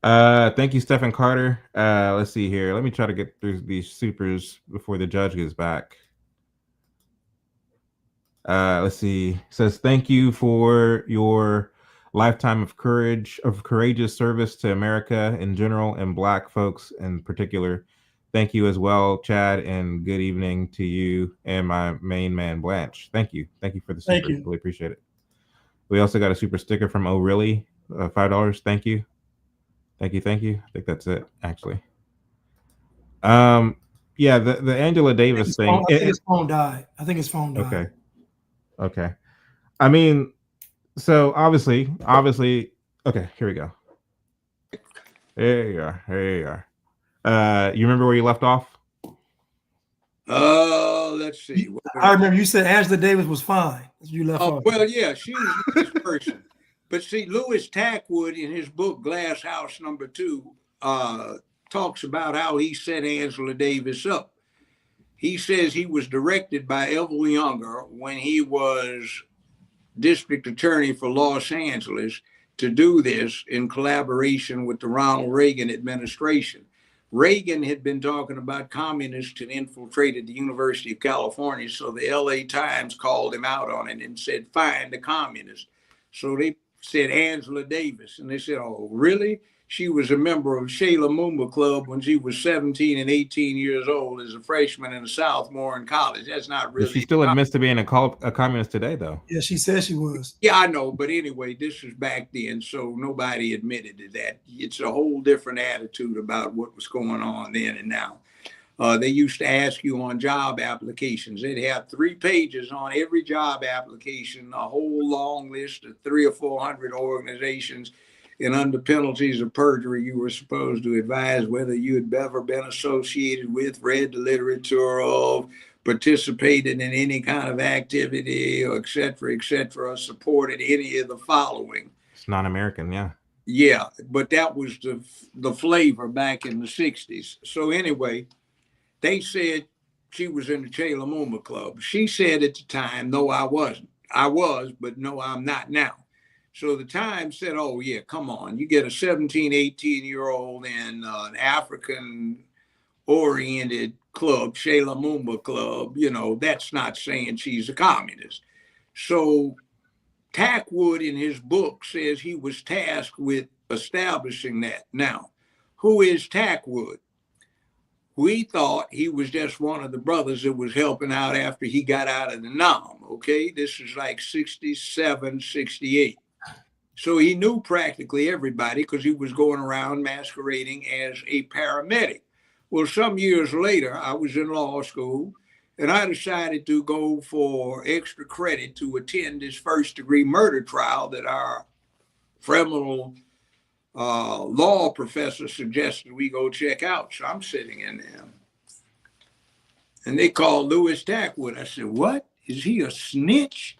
thank you, Stephen Carter. Let's see here. Let me try to get through these supers before the judge gets back. Let's see. It says, thank you for your lifetime of courageous service to America in general and Black folks in particular. Thank you as well, Chad, and good evening to you and my main man, Blanche. Thank you. Thank you for the super. Thank you. Really appreciate it. We also got a super sticker from Oh Really, $5. Thank you. Thank you. I think that's it, actually. Yeah, the Angela Davis thing. I think his phone died. Okay. I mean, so obviously, okay, here we go. There you are. You remember where you left off? Let's see. I remember you said Angela Davis was fine. You left off. Well, yeah, she was a nice person. But see, Louis Tackwood in his book Glass House #2 talks about how he set Angela Davis up. He says he was directed by Evel Younger when he was district attorney for Los Angeles to do this in collaboration with the Ronald Reagan administration. Reagan had been talking about communists and infiltrated the University of California, so the LA Times called him out on it and said, find the communists. So they said Angela Davis, and they said, oh, really? She was a member of Shayla Mumba Club when she was 17 and 18 years old as a freshman in a sophomore in college. That's not really. But she still admits to being a communist today, though. Yeah, she said she was. Yeah, I know. But anyway, this was back then, so nobody admitted to that. It's a whole different attitude about what was going on then and now. They used to ask you on job applications. They'd have 3 pages on every job application, a whole long list of 300 or 400 organizations. And under penalties of perjury, you were supposed to advise whether you had ever been associated with, read the literature of, participated in any kind of activity, or et cetera, or supported any of the following. It's non-American, yeah. Yeah, but that was the flavor back in the 60s. So anyway, they said she was in the Shayla Mumba Club. She said at the time, no, I wasn't. I was, but no, I'm not now. So the Times said, oh, yeah, come on. You get a 17, 18-year-old in an African-oriented club, Shayla Mumba Club, that's not saying she's a communist. So Tackwood in his book says he was tasked with establishing that. Now, who is Tackwood? We thought he was just one of the brothers that was helping out after he got out of the NOM, okay? This is like 67, 68. So he knew practically everybody because he was going around masquerading as a paramedic. Well, some years later, I was in law school and I decided to go for extra credit to attend this first-degree murder trial that our criminal law professor suggested we go check out. So I'm sitting in there. And they called Louis Tackwood. I said, what? Is he a snitch?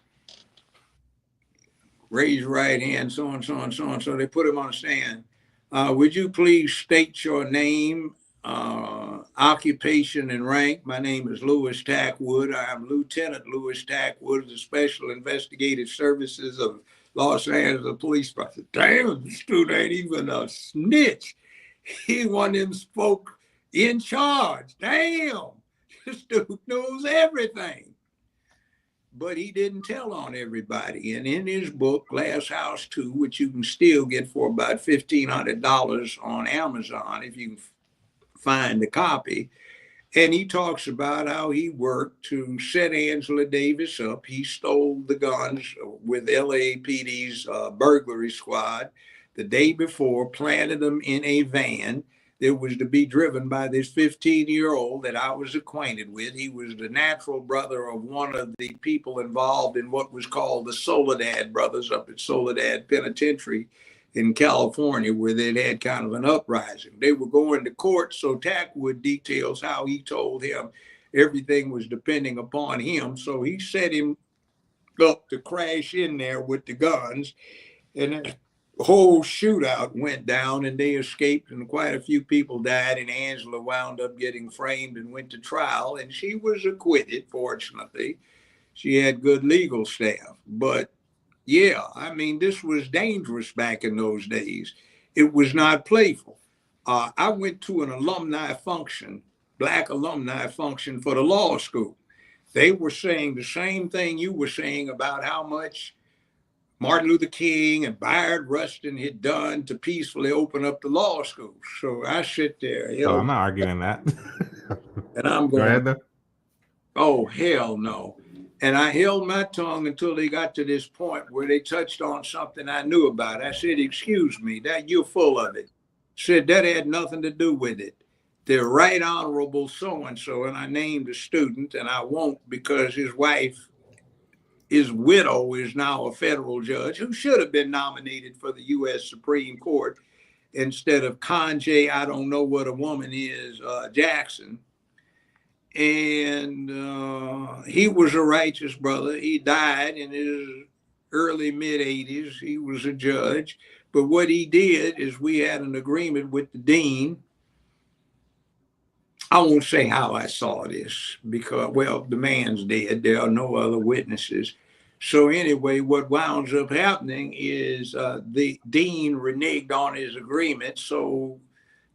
Raise your right hand, so and so and so and so. They put him on the stand. Would you please state your name, occupation, and rank? My name is Louis Tackwood. I am Lieutenant Louis Tackwood of the Special Investigative Services of Los Angeles Police. I said, damn, this dude ain't even a snitch. He one of them spoke in charge. Damn, this dude knows everything. But he didn't tell on everybody. And in his book, Glass House 2, which you can still get for about $1,500 on Amazon if you can find the copy, and he talks about how he worked to set Angela Davis up. He stole the guns with LAPD's burglary squad the day before, planted them in a van that was to be driven by this 15-year-old that I was acquainted with. He was the natural brother of one of the people involved in what was called the Soledad brothers up at Soledad Penitentiary in California, where they'd had kind of an uprising. They were going to court, so Tackwood details how he told him everything was depending upon him. So he set him up to crash in there with the guns, and the whole shootout went down, and they escaped, and quite a few people died, and Angela wound up getting framed and went to trial, and she was acquitted, fortunately. She had good legal staff, but yeah, I mean, this was dangerous back in those days. It was not playful. I went to an alumni function, Black alumni function for the law school. They were saying the same thing you were saying about how much Martin Luther King and Bayard Rustin had done to peacefully open up the law school. So I sit there, Oh, I'm not arguing that. and I'm Go going, ahead, though. oh, hell no. And I held my tongue until they got to this point where they touched on something I knew about. I said, excuse me, that you're full of it. Said that had nothing to do with it. The Right Honorable so-and-so, and I named a student, and I won't because his wife, his widow, is now a federal judge who should have been nominated for the U.S. Supreme Court instead of Conjay, I don't know what a woman is, Jackson. And he was a righteous brother. He died in his early mid-80s. He was a judge. But what he did is we had an agreement with the dean. I won't say how I saw this because, well, the man's dead. There are no other witnesses. So anyway, what wounds up happening is the dean reneged on his agreement. So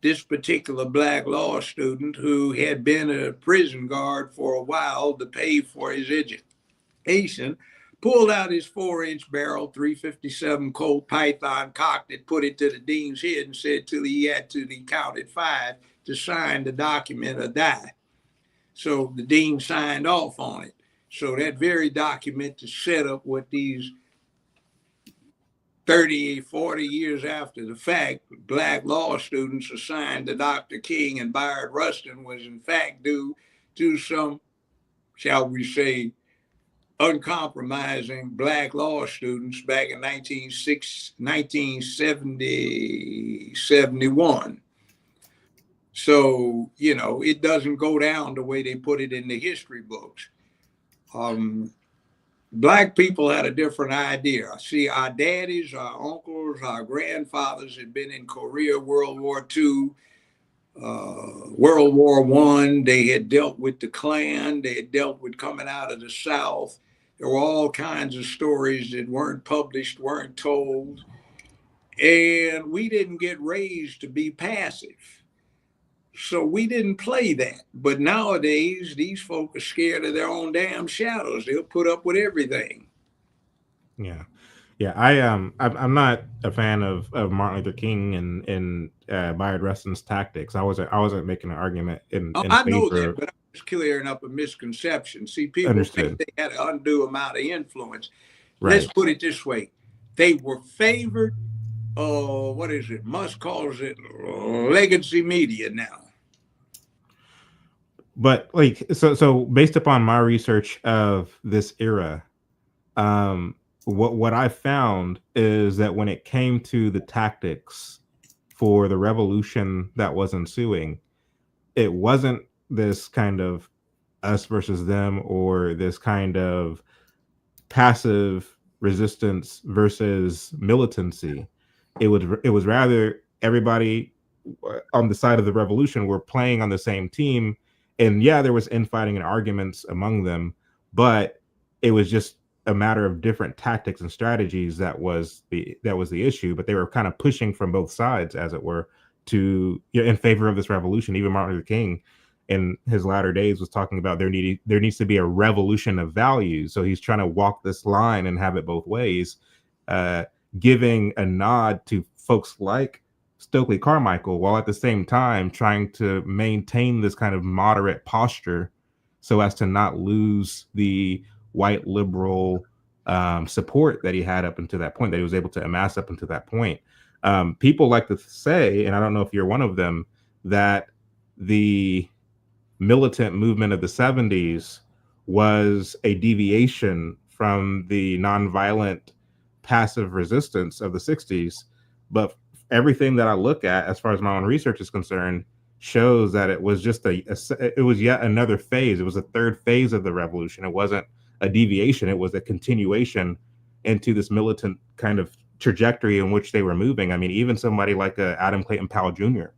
this particular Black law student who had been a prison guard for a while to pay for his education pulled out his 4-inch barrel 357 Colt Python, cocked it, put it to the dean's head, and said till he had to, he counted 5 to sign the document or die. So the dean signed off on it. So that very document to set up what these 30, 40 years after the fact, Black law students assigned to Dr. King and Bayard Rustin was in fact due to some, shall we say, uncompromising Black law students back in 1970, 71. So, you know, it doesn't go down the way they put it in the history books. Black people had a different idea. See, our daddies, our uncles, our grandfathers had been in Korea, World War II, World War I. They had dealt with the Klan. They had dealt with coming out of the South. There were all kinds of stories that weren't published, weren't told. And we didn't get raised to be passive. So we didn't play that. But nowadays, these folk are scared of their own damn shadows. They'll put up with everything. Yeah. Yeah, I'm not a fan of Martin Luther King and Bayard Rustin's tactics. I wasn't making an argument in I know favor that, of, but I'm just clearing up a misconception. See, people Understood. think they had an undue amount of influence. Right. Let's put it this way: they were favored. What is it? Musk calls it legacy media now. But like, so based upon my research of this era, what I found is that when it came to the tactics for the revolution that was ensuing, it wasn't this kind of us versus them, or this kind of passive resistance versus militancy. It was rather everybody on the side of the revolution were playing on the same team, and yeah, there was infighting and arguments among them, but it was just a matter of different tactics and strategies that was the issue. But they were kind of pushing from both sides, as it were, to, in favor of this revolution. Even Martin Luther King in his latter days was talking about there needs to be a revolution of values. So he's trying to walk this line and have it both ways, giving a nod to folks like Stokely Carmichael, while at the same time trying to maintain this kind of moderate posture so as to not lose the white liberal support that he had up until that point, that he was able to amass up until that point. People like to say, and I don't know if you're one of them, that the militant movement of the 70s was a deviation from the nonviolent passive resistance of the 60s. But everything that I look at, as far as my own research is concerned, shows that it was just it was yet another phase. It was a third phase of the revolution. It wasn't a deviation. It was a continuation into this militant kind of trajectory in which they were moving. I mean, even somebody like Adam Clayton Powell Jr.,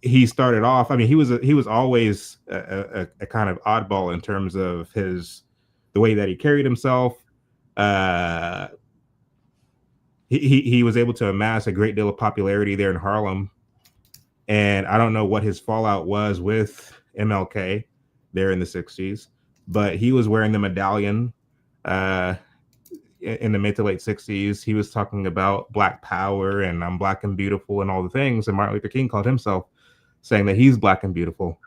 he started off, I mean, he was always a kind of oddball in terms of the way that he carried himself. He was able to amass a great deal of popularity there in Harlem, and I don't know what his fallout was with MLK there in the 60s, but he was wearing the medallion in the mid to late 60s. He was talking about Black power and I'm Black and beautiful and all the things, and Martin Luther King called himself, saying that he's Black and beautiful,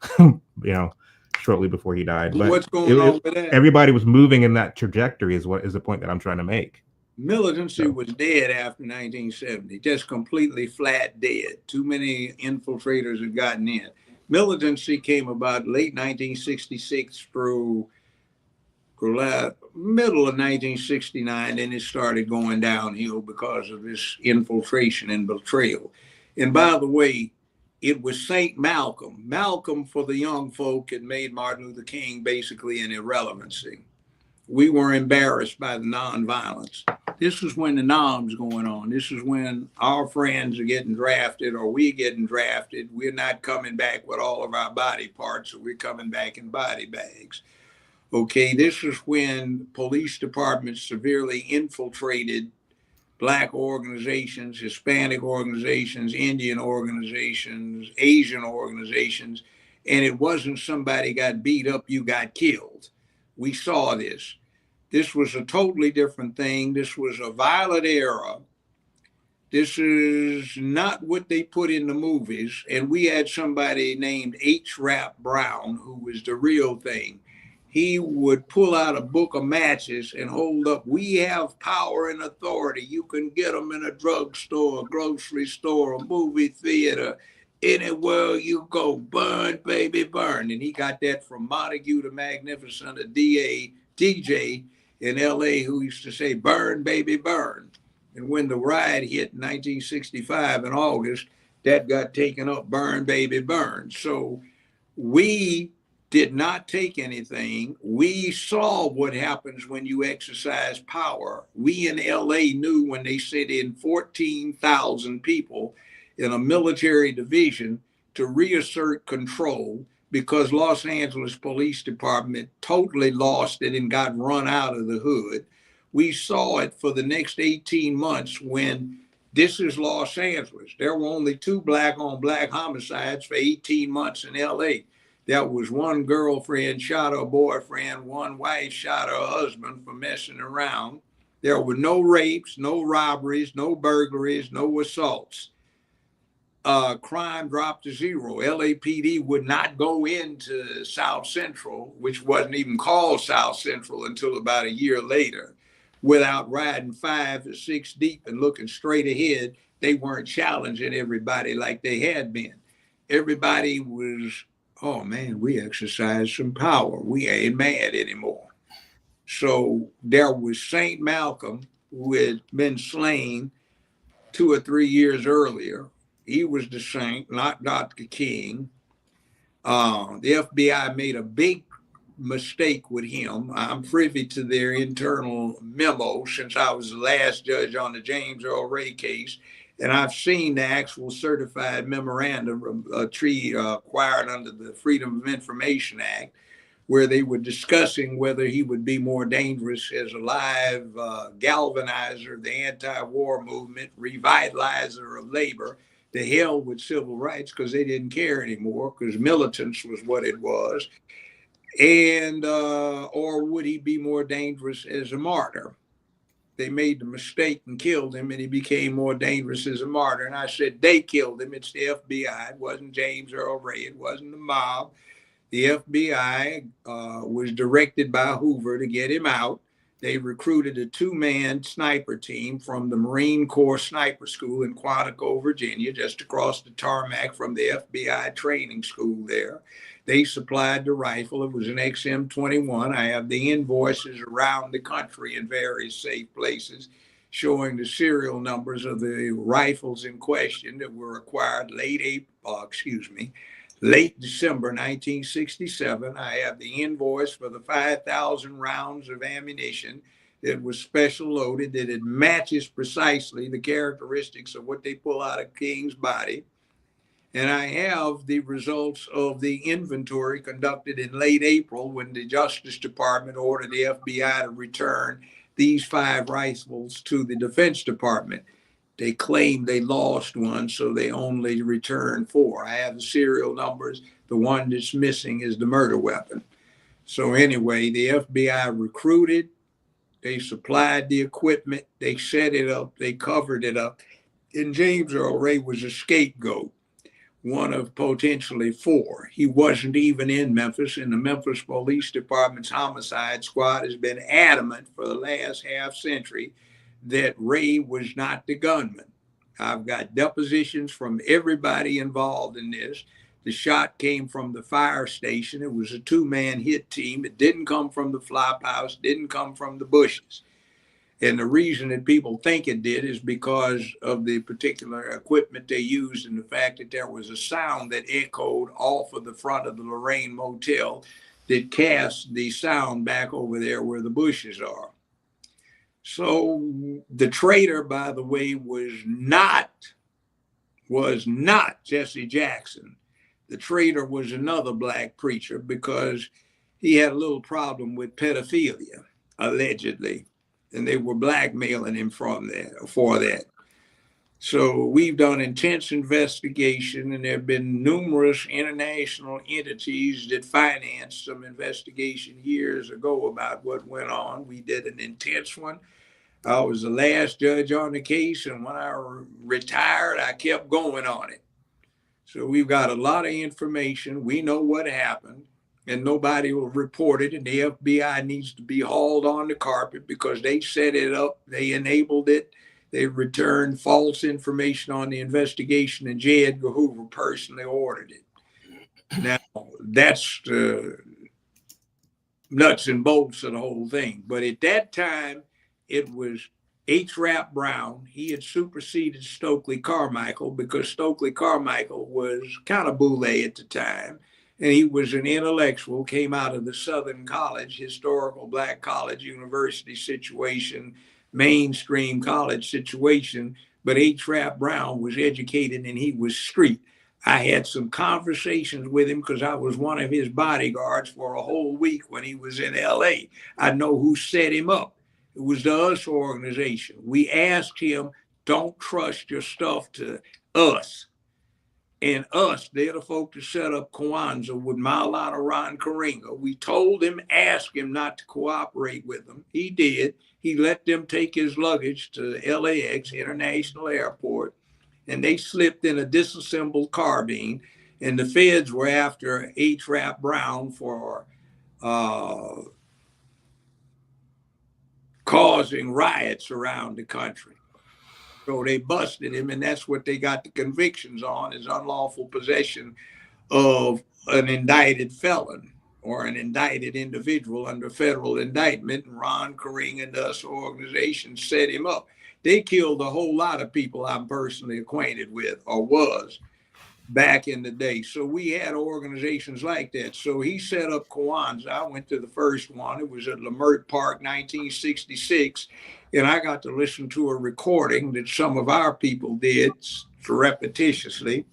shortly before he died. But what's going on with that? Everybody was moving in that trajectory is the point that I'm trying to make. Militancy was dead after 1970, just completely flat dead. Too many infiltrators had gotten in. Militancy came about late 1966 through middle of 1969, and it started going downhill because of this infiltration and betrayal. And by the way, it was St. Malcolm. Malcolm, for the young folk, had made Martin Luther King basically an irrelevancy. We were embarrassed by the nonviolence. This is when the nom's going on. This is when our friends are getting drafted, or we're getting drafted. We're not coming back with all of our body parts, or we're coming back in body bags. Okay, this is when police departments severely infiltrated Black organizations, Hispanic organizations, Indian organizations, Asian organizations, and it wasn't somebody got beat up, you got killed. We saw this. This was a totally different thing. This was a violent era. This is not what they put in the movies. And we had somebody named H. Rap Brown, who was the real thing. He would pull out a book of matches and hold up, we have power and authority. You can get them in a drugstore, a grocery store, a movie theater, anywhere you go. Burn, baby, burn. And he got that from Montague the Magnificent, a DJ in LA, who used to say, burn, baby, burn. And when the riot hit in 1965 in August, that got taken up, burn, baby, burn. So we did not take anything. We saw what happens when you exercise power. We in LA knew when they sent in 14,000 people in a military division to reassert control, because Los Angeles Police Department totally lost it and got run out of the hood. We saw it for the next 18 months when this is Los Angeles. There were only 2 Black on Black homicides for 18 months in LA. There was 1 girlfriend shot her boyfriend, 1 wife shot her husband for messing around. There were no rapes, no robberies, no burglaries, no assaults. Crime dropped to 0. LAPD would not go into South Central, which wasn't even called South Central until about a year later, without riding 5 or 6 deep and looking straight ahead. They weren't challenging everybody like they had been. Everybody was, oh man, we exercised some power. We ain't mad anymore. So there was St. Malcolm, who had been slain 2 or 3 years earlier. He was the saint, not Dr. King. The FBI made a big mistake with him. I'm privy to their internal memo since I was the last judge on the James Earl Ray case. And I've seen the actual certified memorandum acquired under the Freedom of Information Act, where they were discussing whether he would be more dangerous as a live galvanizer of the anti-war movement, revitalizer of labor, to hell with civil rights, because they didn't care anymore, because militance was what it was. And or would he be more dangerous as a martyr? They made the mistake and killed him, and he became more dangerous as a martyr. And I said, they killed him. It's the FBI. It wasn't James Earl Ray. It wasn't the mob. The FBI was directed by Hoover to get him out. They recruited a 2-man sniper team from the Marine Corps Sniper School in Quantico, Virginia, just across the tarmac from the FBI training school there. They supplied the rifle. It was an XM21. I have the invoices around the country in various safe places showing the serial numbers of the rifles in question that were acquired late December 1967. I have the invoice for the 5,000 rounds of ammunition that was special loaded, that it matches precisely the characteristics of what they pull out of King's body. And I have the results of the inventory conducted in late April when the Justice Department ordered the FBI to return these 5 rifles to the Defense Department. They claimed they lost one, so they only returned 4. I have the serial numbers. The one that's missing is the murder weapon. So anyway, the FBI recruited, they supplied the equipment, they set it up, they covered it up. And James Earl Ray was a scapegoat, one of potentially 4. He wasn't even in Memphis, and the Memphis Police Department's homicide squad has been adamant for the last half century that Ray was not the gunman. I've got depositions from everybody involved in this. The shot came from the fire station. It was a 2-man hit team. It didn't come from the flop house, didn't come from the bushes. And the reason that people think it did is because of the particular equipment they used and the fact that there was a sound that echoed off of the front of the Lorraine Motel that cast the sound back over there where the bushes are. So the traitor, by the way, was not Jesse Jackson. The traitor was another black preacher because he had a little problem with pedophilia, allegedly. And they were blackmailing him for that. So we've done intense investigation, and there have been numerous international entities that financed some investigation years ago about what went on. We did an intense one. I was the last judge on the case, and when I retired, I kept going on it. So we've got a lot of information. We know what happened, and nobody will report it, and the FBI needs to be hauled on the carpet because they set it up, they enabled it, they returned false information on the investigation, and J. Edgar Hoover personally ordered it. Now, that's the nuts and bolts of the whole thing. But at that time, it was H. Rap Brown. He had superseded Stokely Carmichael because Stokely Carmichael was kind of boule at the time. And he was an intellectual, came out of the Southern College, historical black college, university situation, mainstream college situation. But H. Rap Brown was educated and he was street. I had some conversations with him because I was one of his bodyguards for a whole week when he was in LA. I know who set him up. It was the US organization. We asked him, don't trust your stuff to us. And us, they're the folk that set up Kwanzaa with Maulana Ron Karenga. We told him, ask him not to cooperate with them. He did. He let them take his luggage to LAX, International Airport, and they slipped in a disassembled carbine. And the feds were after H. Rap Brown for causing riots around the country. So they busted him, and that's what they got the convictions on, is unlawful possession of an indicted felon or an indicted individual under federal indictment. And Ron Karing and us organization set him up. They killed a whole lot of people I'm personally acquainted with, or was. back in the day. So we had organizations like that. So he set up Kwanzaa. I went to the first one. It was at Lamert Park, 1966. And I got to listen to a recording that some of our people did repetitiously.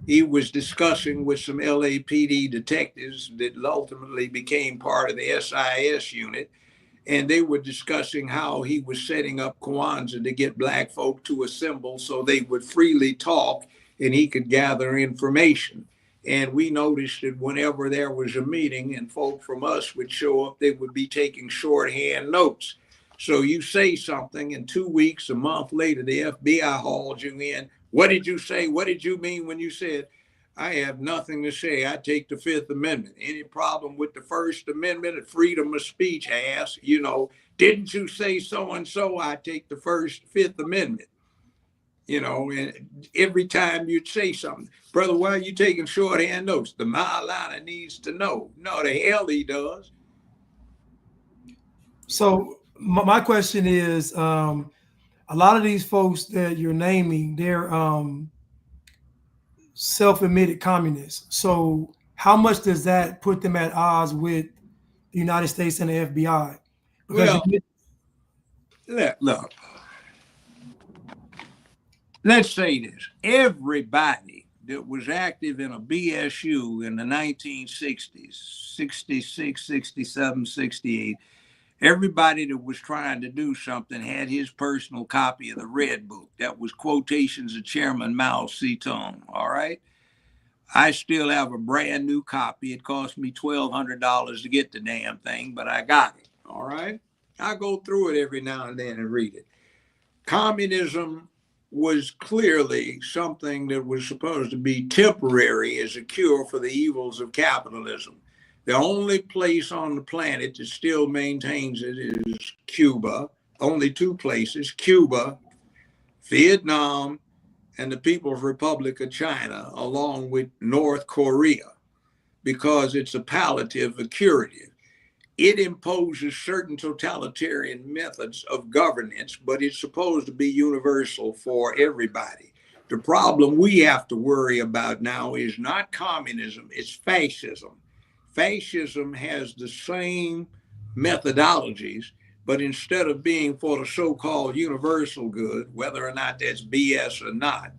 He was discussing with some LAPD detectives that ultimately became part of the SIS unit. And they were discussing how he was setting up Kwanzaa to get Black folk to assemble so they would freely talk and he could gather information. And we noticed that whenever there was a meeting and folk from us would show up, they would be taking shorthand notes. So you say something, and 2 weeks, a month later, the FBI hauls you in. What did you say? What did you mean when you said, I have nothing to say. I take the Fifth Amendment. Any problem with the First Amendment, freedom of speech? Ask, didn't you say so and so? I take the Fifth Amendment. And every time you'd say something, brother, why are you taking shorthand notes? The Mayoral needs to know. No, the hell he does. So my question is, a lot of these folks that you're naming, they're self-admitted communists. So how much does that put them at odds with the United States and the FBI? Because look, let's say this. Everybody that was active in a BSU in the 1960s, 66, 67, 68, everybody that was trying to do something had his personal copy of the Red Book. That was quotations of Chairman Mao Zedong, all right? I still have a brand new copy. It cost me $1,200 to get the damn thing, but I got it, all right? I go through it every now and then and read it. Communism was clearly something that was supposed to be temporary as a cure for the evils of capitalism. The only place on the planet that still maintains it is Cuba. Only two places, Cuba, Vietnam, and the People's Republic of China, along with North Korea, because it's a palliative, a curative. It imposes certain totalitarian methods of governance, but it's supposed to be universal for everybody. The problem we have to worry about now is not communism, it's fascism. Fascism has the same methodologies, but instead of being for the so-called universal good, whether or not that's BS or not,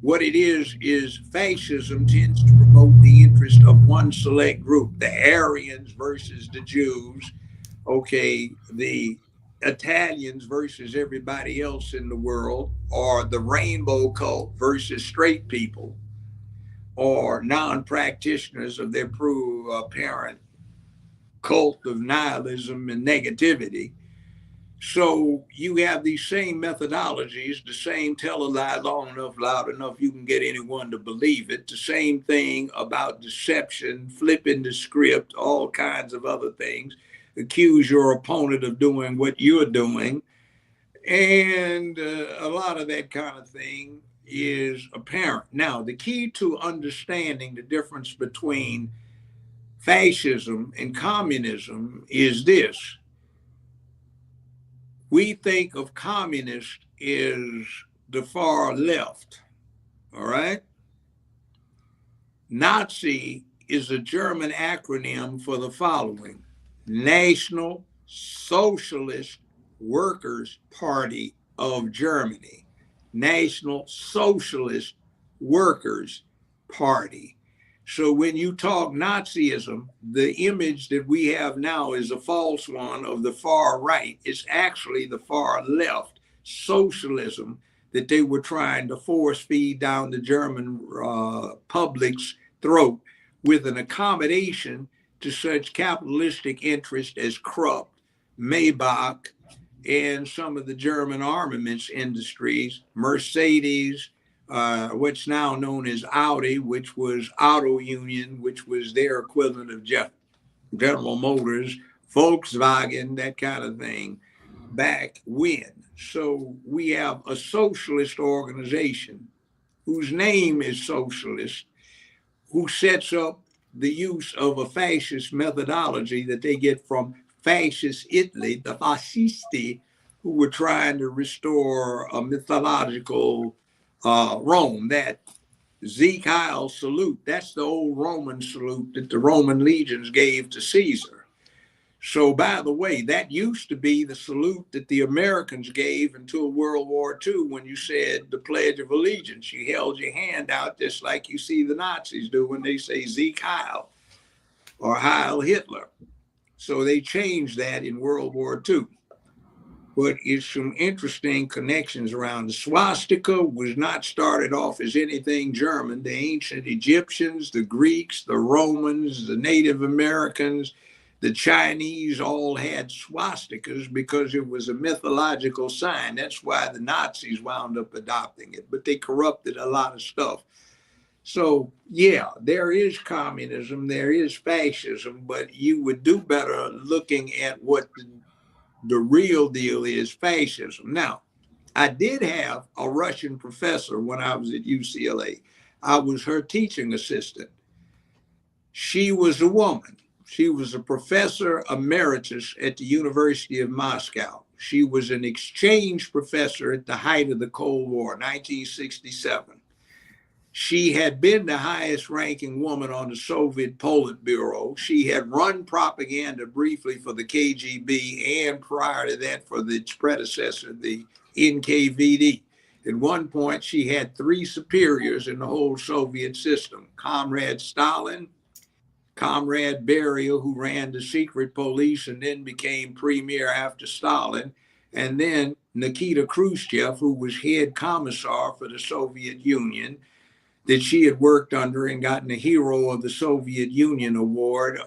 what it is fascism tends to promote the interest of one select group, the Aryans versus the Jews, the Italians versus everybody else in the world, or the rainbow cult versus straight people, or non-practitioners of their apparent cult of nihilism and negativity. So you have these same methodologies, the same tell a lie long enough, loud enough, you can get anyone to believe it. The same thing about deception, flipping the script, all kinds of other things. Accuse your opponent of doing what you're doing. And a lot of that kind of thing is apparent. Now, the key to understanding the difference between fascism and communism is this. We think of communist as the far left, all right? Nazi is a German acronym for the following: National Socialist Workers' Party of Germany. National Socialist Workers' Party. So when you talk Nazism, the image that we have now is a false one of the far right. It's actually the far left, socialism, that they were trying to force feed down the German public's throat with an accommodation to such capitalistic interests as Krupp, Maybach, and some of the German armaments industries, Mercedes, what's now known as Audi, which was Auto Union, which was their equivalent of General Motors, Volkswagen, that kind of thing, back when. So we have a socialist organization whose name is socialist, who sets up the use of a fascist methodology that they get from fascist Italy, the fascisti, who were trying to restore a mythological Rome, that Sieg Heil salute. That's the old Roman salute that the Roman legions gave to Caesar. So, by the way, that used to be the salute that the Americans gave until World War II when you said the Pledge of Allegiance. You held your hand out just like you see the Nazis do when they say Sieg Heil or Heil Hitler. So they changed that in World War II. But it's some interesting connections around. The swastika was not started off as anything German. The ancient Egyptians, the Greeks, the Romans, the Native Americans, the Chinese all had swastikas because it was a mythological sign. That's why the Nazis wound up adopting it, but they corrupted a lot of stuff. So, yeah, there is communism, there is fascism, but you would do better looking at what the real deal is fascism. Now, I did have a Russian professor when I was at UCLA. I was her teaching assistant. She was a woman. She was a professor emeritus at the University of Moscow. She was an exchange professor at the height of the Cold War, 1967. She had been the highest ranking woman on the Soviet Politburo. She had run propaganda briefly for the KGB and prior to that for its predecessor, the NKVD. At one point, she had 3 superiors in the whole Soviet system: Comrade Stalin, Comrade Beria, who ran the secret police and then became premier after Stalin, and then Nikita Khrushchev, who was head commissar for the Soviet Union, that she had worked under and gotten a Hero of the Soviet Union award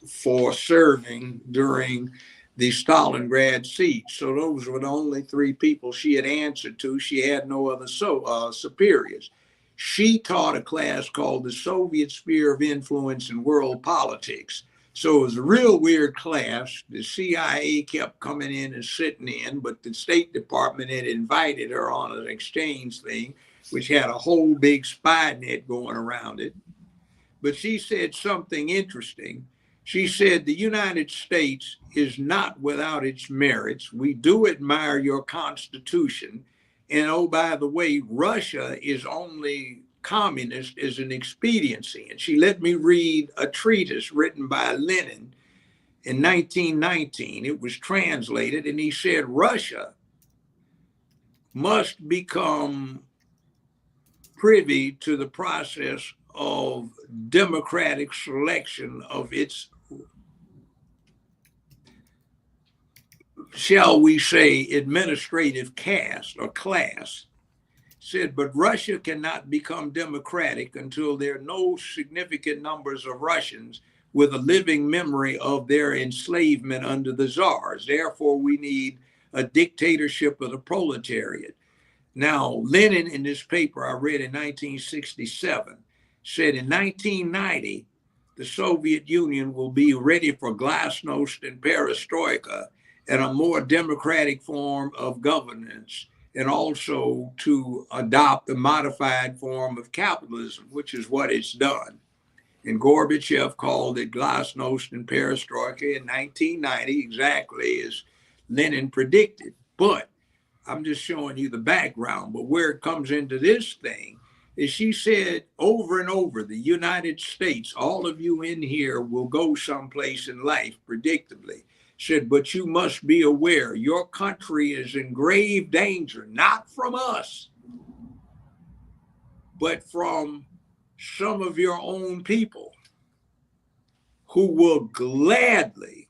for serving during the Stalingrad siege. So those were the only 3 people she had answered to. She had no other superiors. She taught a class called the Soviet Sphere of Influence in World Politics. So it was a real weird class. The CIA kept coming in and sitting in, but the State Department had invited her on an exchange thing, which had a whole big spy net going around it. But she said something interesting. She said the United States is not without its merits. We do admire your Constitution. And oh, by the way, Russia is only communist as an expediency. And she let me read a treatise written by Lenin in 1919. It was translated, and he said Russia must become privy to the process of democratic selection of its, shall we say, administrative caste or class. Said, but Russia cannot become democratic until there are no significant numbers of Russians with a living memory of their enslavement under the czars. Therefore, we need a dictatorship of the proletariat. Now, Lenin, in this paper I read in 1967, said in 1990, the Soviet Union will be ready for glasnost and perestroika and a more democratic form of governance, and also to adopt a modified form of capitalism, which is what it's done. And Gorbachev called it glasnost and perestroika in 1990, exactly as Lenin predicted. But I'm just showing you the background. But where it comes into this thing is she said over and over, the United States, all of you in here will go someplace in life, predictably. Said, but you must be aware your country is in grave danger, not from us, but from some of your own people who will gladly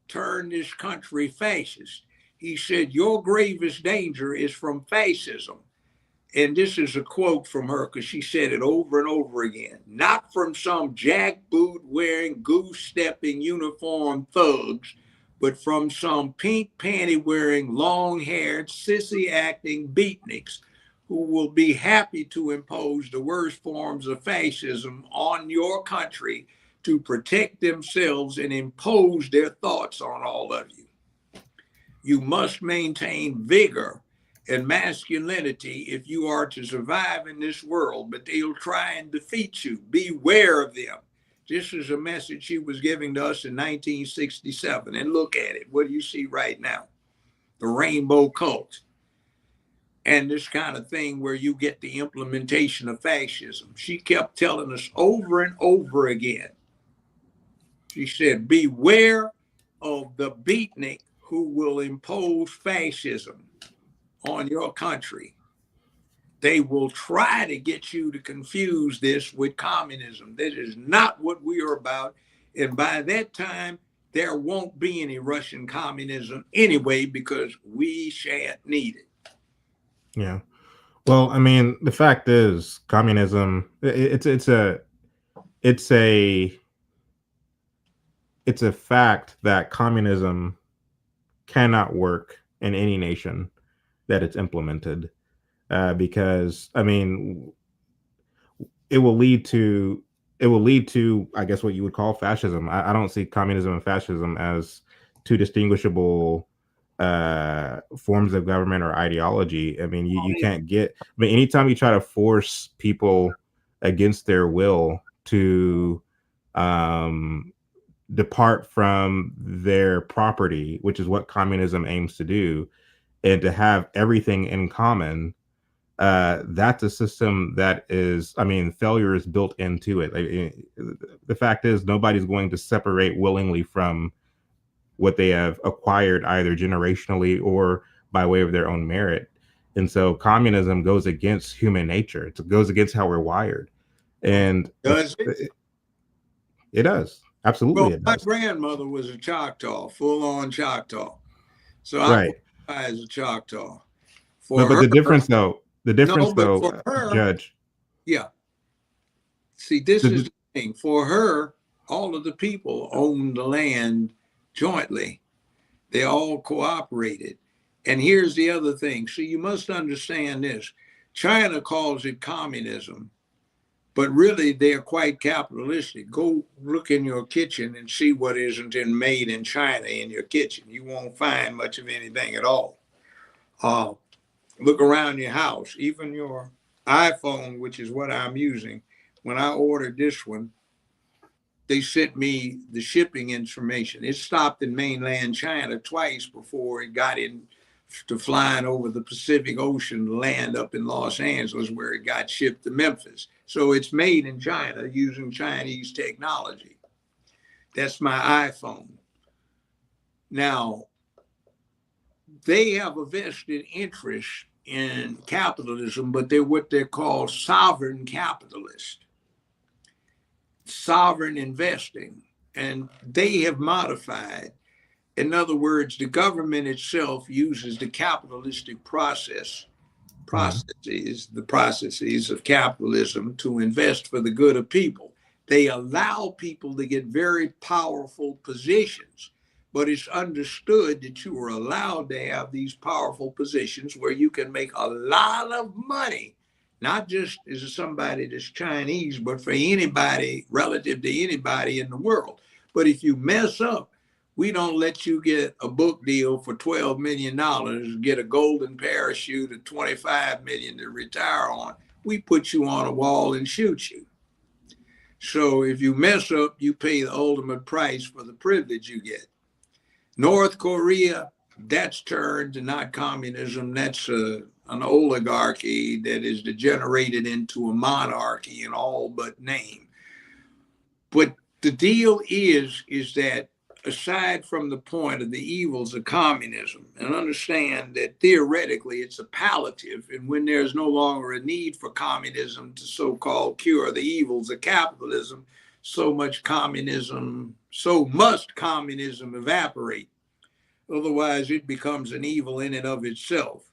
turn this country fascist. He said, your gravest danger is from fascism. And this is a quote from her because she said it over and over again. Not from some jackboot wearing, goose stepping uniformed thugs, but from some pink panty wearing, long haired, sissy acting beatniks who will be happy to impose the worst forms of fascism on your country to protect themselves and impose their thoughts on all of you. You must maintain vigor and masculinity if you are to survive in this world, but they'll try and defeat you. Beware of them. This is a message she was giving to us in 1967. And look at it. What do you see right now? The rainbow cult. and this kind of thing where you get the implementation of fascism. She kept telling us over and over again. She said, beware of the beatnik who will impose fascism on your country. They will try to get you to confuse this with communism. That is not what we are about. And by that time, there won't be any Russian communism anyway, because we shan't need it. Yeah. Well, I mean, the fact is, communism. It's a fact that communism cannot work in any nation that it's implemented, because I mean, it will lead to I guess what you would call fascism. I don't see communism and fascism as two distinguishable forms of government or ideology. I mean, you can't get. I mean, anytime you try to force people against their will to depart from their property, which is what communism aims to do, and to have everything in common, that's a system that is, I mean, failure is built into it. The fact is, nobody's going to separate willingly from what they have acquired, either generationally or by way of their own merit. And so communism goes against human nature. It goes against how we're wired. And Does it? It does. Absolutely, Well, it my does. grandmother was a Choctaw, full-on Choctaw. So I Right. qualify as a Choctaw. For But her, the difference though, for her, Judge. yeah. See, this is The, the thing. For her, all of the people owned the land jointly. They all cooperated. And here's the other thing. So you must understand this. China calls it communism, but really they're quite capitalistic. Go look in your kitchen and see what isn't made in China in your kitchen. You won't find much of anything at all. Look around your house, even your iPhone, which is what I'm using. When I ordered this one, they sent me the shipping information. It stopped in mainland China twice before it got in to flying over the Pacific Ocean to land up in Los Angeles, where it got shipped to Memphis. So it's made in China using Chinese technology. That's my iPhone. Now, they have a vested interest in capitalism, but they're what they call sovereign capitalists, sovereign investing. And they have modified. In other words, the government itself uses the capitalistic processes, the processes of capitalism to invest for the good of people. They allow people to get very powerful positions, but it's understood that you are allowed to have these powerful positions where you can make a lot of money, not just as somebody that's Chinese, but for anybody, relative to anybody in the world. But if you mess up, we don't let you get a book deal for $12 million, get a golden parachute of $25 million to retire on. We put you on a wall and shoot you. So if you mess up, you pay the ultimate price for the privilege you get. North Korea, that's turned to not communism. That's an oligarchy that is degenerated into a monarchy in all but name. But the deal is that aside from the point of the evils of communism, and understand that theoretically it's a palliative, and when there's no longer a need for communism to so-called cure the evils of capitalism, so must communism evaporate. Otherwise, it becomes an evil in and of itself.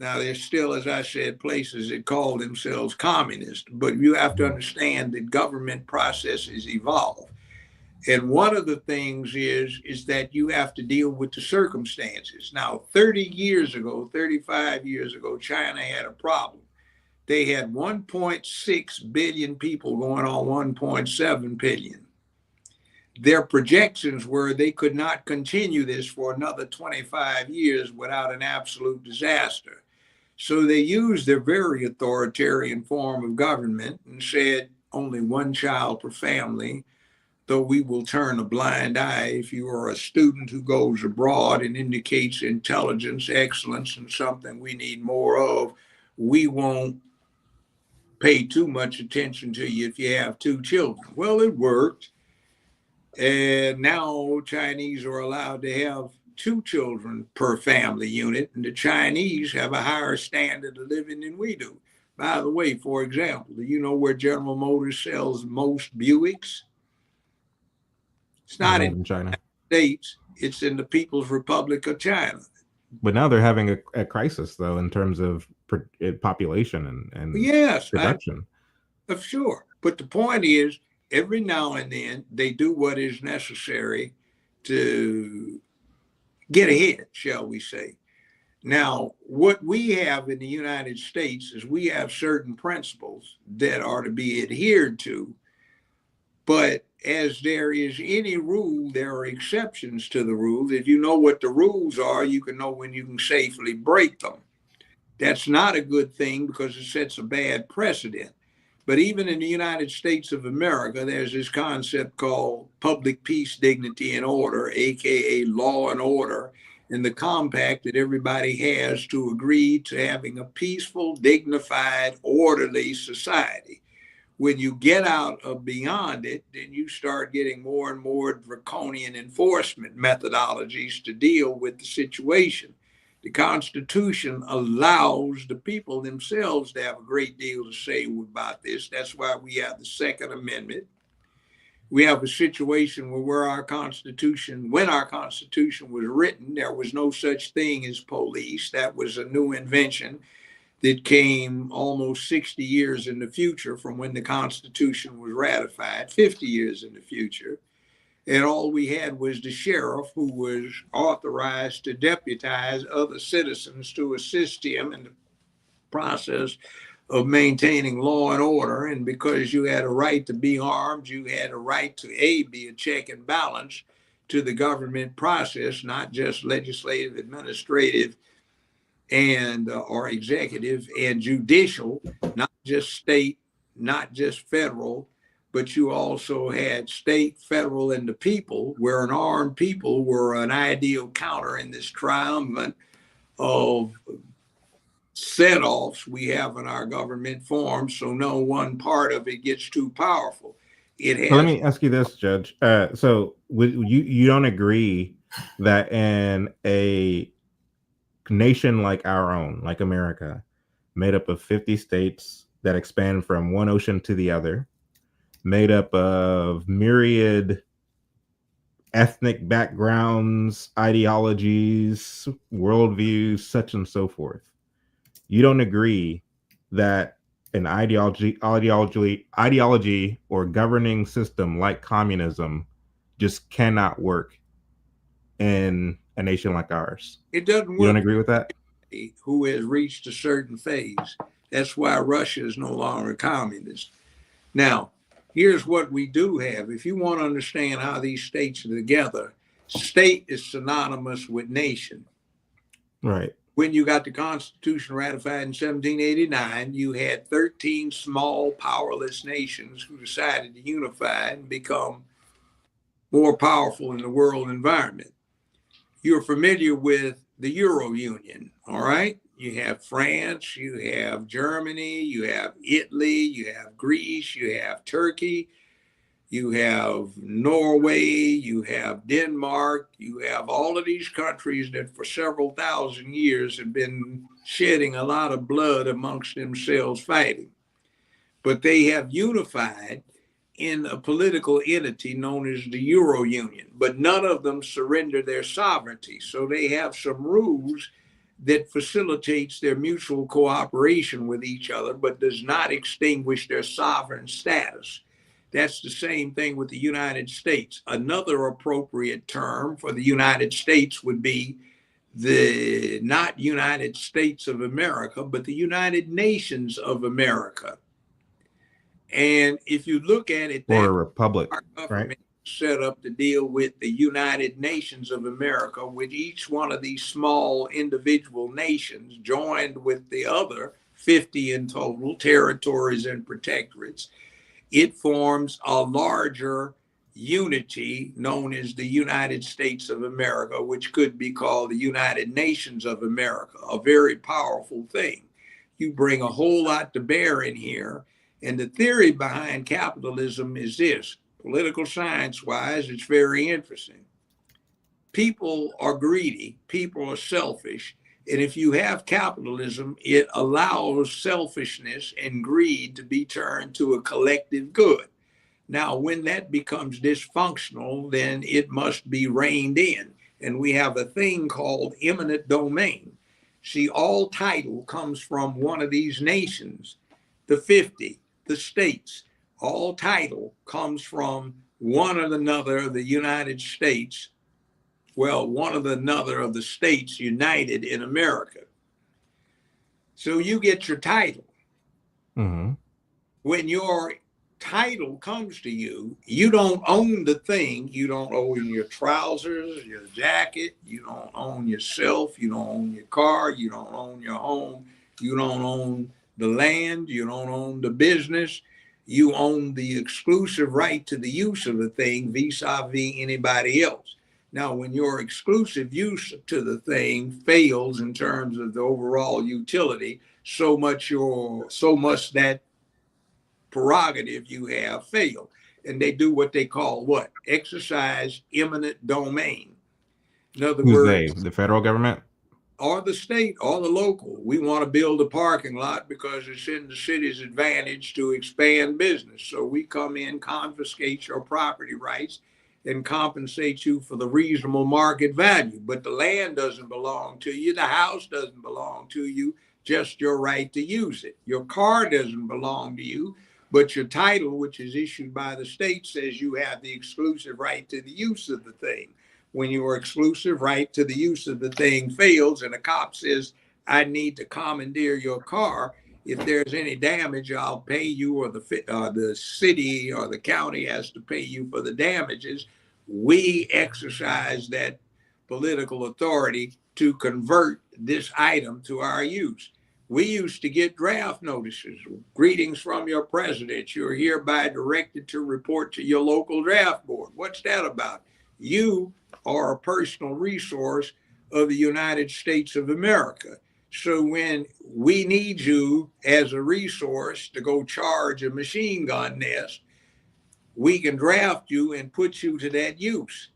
Now, there's still, as I said, places that call themselves communist, but you have to understand that government processes evolve. And one of the things is that you have to deal with the circumstances. Now, 35 years ago, China had a problem. They had 1.6 billion people going on 1.7 billion. Their projections were they could not continue this for another 25 years without an absolute disaster. So they used their very authoritarian form of government and said only one child per family, though we will turn a blind eye if you are a student who goes abroad and indicates intelligence, excellence, and something we need more of, we won't pay too much attention to you if you have 2 children. Well, it worked. And now Chinese are allowed to have 2 children per family unit, and the Chinese have a higher standard of living than we do. By the way, for example, do you know where General Motors sells most Buicks? It's not in China. the States, it's in the People's Republic of China. But now they're having a crisis, though, in terms of population and yes, production. Sure. But the point is, every now and then, they do what is necessary to get ahead, shall we say. Now, what we have in the United States is we have certain principles that are to be adhered to, but as there is any rule, there are exceptions to the rules. If you know what the rules are, you can know when you can safely break them. That's not a good thing because it sets a bad precedent. But even in the United States of America, there's this concept called public peace, dignity, and order, aka law and order, and the compact that everybody has to agree to having a peaceful, dignified, orderly society. When you get out of beyond it, then you start getting more and more draconian enforcement methodologies to deal with the situation. The Constitution allows the people themselves to have a great deal to say about this. That's why we have the Second Amendment. We have a situation where when our Constitution was written, there was no such thing as police. That was a new invention that came almost 60 years in the future from when the Constitution was ratified, 50 years in the future. And all we had was the sheriff, who was authorized to deputize other citizens to assist him in the process of maintaining law and order. And because you had a right to be armed, you had a right to be a check and balance to the government process, not just legislative, administrative, and or executive and judicial, not just state, not just federal, but you also had state, federal, and the people, where an armed people were an ideal counter in this triumvirate of set-offs we have in our government form, so no one part of it gets too powerful. Let me ask you this, Judge. So you don't agree that in a nation like our own, like America, made up of 50 states that expand from one ocean to the other, made up of myriad ethnic backgrounds, ideologies, worldviews, such and so forth. You don't agree that an ideology or governing system like communism just cannot work in a nation like ours? It doesn't work. You don't agree with that? Who has reached a certain phase. That's why Russia is no longer communist. Now, here's what we do have. If you want to understand how these states are together, state is synonymous with nation. Right. When you got the Constitution ratified in 1789, you had 13 small, powerless nations who decided to unify and become more powerful in the world environment. You're familiar with the Euro Union, all right? You have France, you have Germany, you have Italy, you have Greece, you have Turkey, you have Norway, you have Denmark, you have all of these countries that for several thousand years have been shedding a lot of blood amongst themselves fighting. But they have unified in a political entity known as the Euro Union, but none of them surrender their sovereignty. So they have some rules that facilitates their mutual cooperation with each other, but does not extinguish their sovereign status. That's the same thing with the United States. Another appropriate term for the United States would be the not United States of America, but the United Nations of America. And if you look at it, or a republic, our government right? Set up to deal with the United Nations of America, with each one of these small individual nations joined with the other 50 in total territories and protectorates. It forms a larger unity known as the United States of America, which could be called the United Nations of America, a very powerful thing. You bring a whole lot to bear in here. And the theory behind capitalism is this: political science wise, it's very interesting. People are greedy, people are selfish. And if you have capitalism, it allows selfishness and greed to be turned to a collective good. Now, when that becomes dysfunctional, then it must be reined in. And we have a thing called eminent domain. See, all title comes from one of these nations, the 50, the states. All title comes from one or another of the United States. Well, one or another of the states united in America. So you get your title. Mm-hmm. When your title comes to you, you don't own the thing. You don't own your trousers, your jacket. You don't own yourself. You don't own your car. You don't own your home. You don't own the land. You don't own the business. You own the exclusive right to the use of the thing vis-a-vis anybody else. Now, when your exclusive use to the thing fails in terms of the overall utility, so much that prerogative you have failed. And they do what they call what? Exercise eminent domain. In other Who's words, they? The federal government? Or the state or the local. We want to build a parking lot because it's in the city's advantage to expand business. So we come in, confiscate your property rights, and compensate you for the reasonable market value. But the land doesn't belong to you. The house doesn't belong to you, just your right to use it. Your car doesn't belong to you, but your title, which is issued by the state, says you have the exclusive right to the use of the thing. When your exclusive right to the use of the thing fails and a cop says, I need to commandeer your car, if there's any damage, I'll pay you, or the city or the county has to pay you for the damages. We exercise that political authority to convert this item to our use. We used to get draft notices. Greetings from your president. You're hereby directed to report to your local draft board. What's that about? You are a personal resource of the United States of America. So when we need you as a resource to go charge a machine gun nest, we can draft you and put you to that use.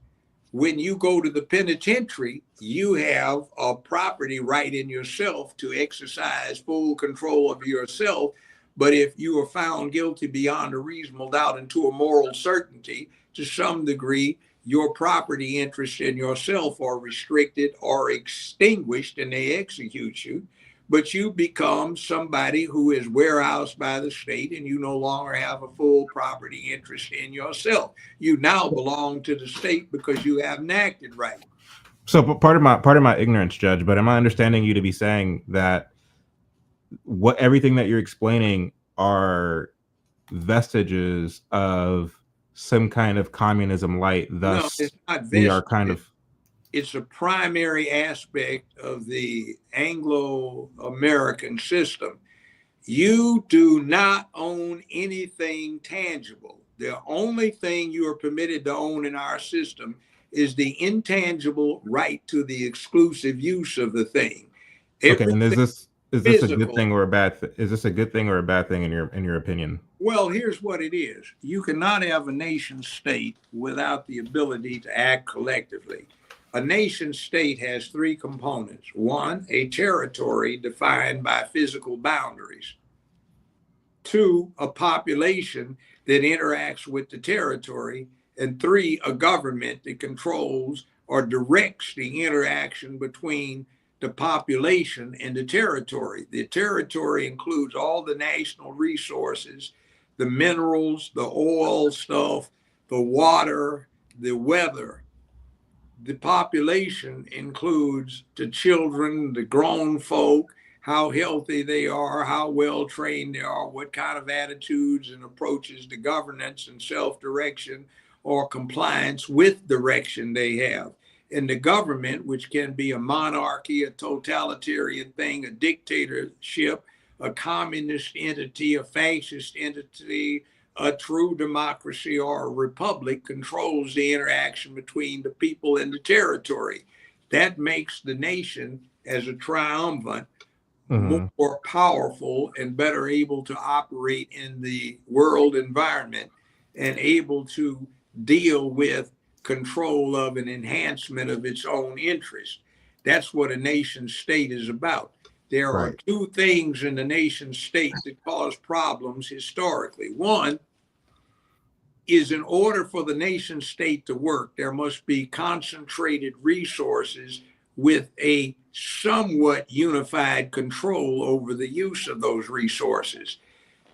When you go to the penitentiary, you have a property right in yourself to exercise full control of yourself. But if you are found guilty beyond a reasonable doubt and to a moral certainty, to some degree, your property interests in yourself are restricted or extinguished and they execute you. But you become somebody who is warehoused by the state and you no longer have a full property interest in yourself. You now belong to the state because you haven't acted right. So part of my ignorance, Judge, but am I understanding you to be saying that everything that you're explaining are vestiges of some kind of communism light, thus no, it's not we are kind of... It's a primary aspect of the Anglo-American system. You do not own anything tangible. The only thing you are permitted to own in our system is the intangible right to the exclusive use of the thing. Okay, and is this physical, a good thing or a bad thing? Is this a good thing or a bad thing in your opinion? Well, here's what it is. You cannot have a nation state without the ability to act collectively. A nation state has three components. One, a territory defined by physical boundaries. Two, a population that interacts with the territory. And three, a government that controls or directs the interaction between the population and the territory. The territory includes all the national resources, the minerals, the oil stuff, the water, the weather. The population includes the children, the grown folk, how healthy they are, how well trained they are, what kind of attitudes and approaches to governance and self-direction or compliance with direction they have. And the government, which can be a monarchy, a totalitarian thing, a dictatorship, a communist entity, a fascist entity, A true democracy or a republic controls the interaction between the people and the territory. That makes the nation as a triumvirate Mhm. more powerful and better able to operate in the world environment and able to deal with control of and enhancement of its own interest. That's what a nation state is about. There are Right. two things in the nation state that cause problems historically. One is, in order for the nation state to work, there must be concentrated resources with a somewhat unified control over the use of those resources.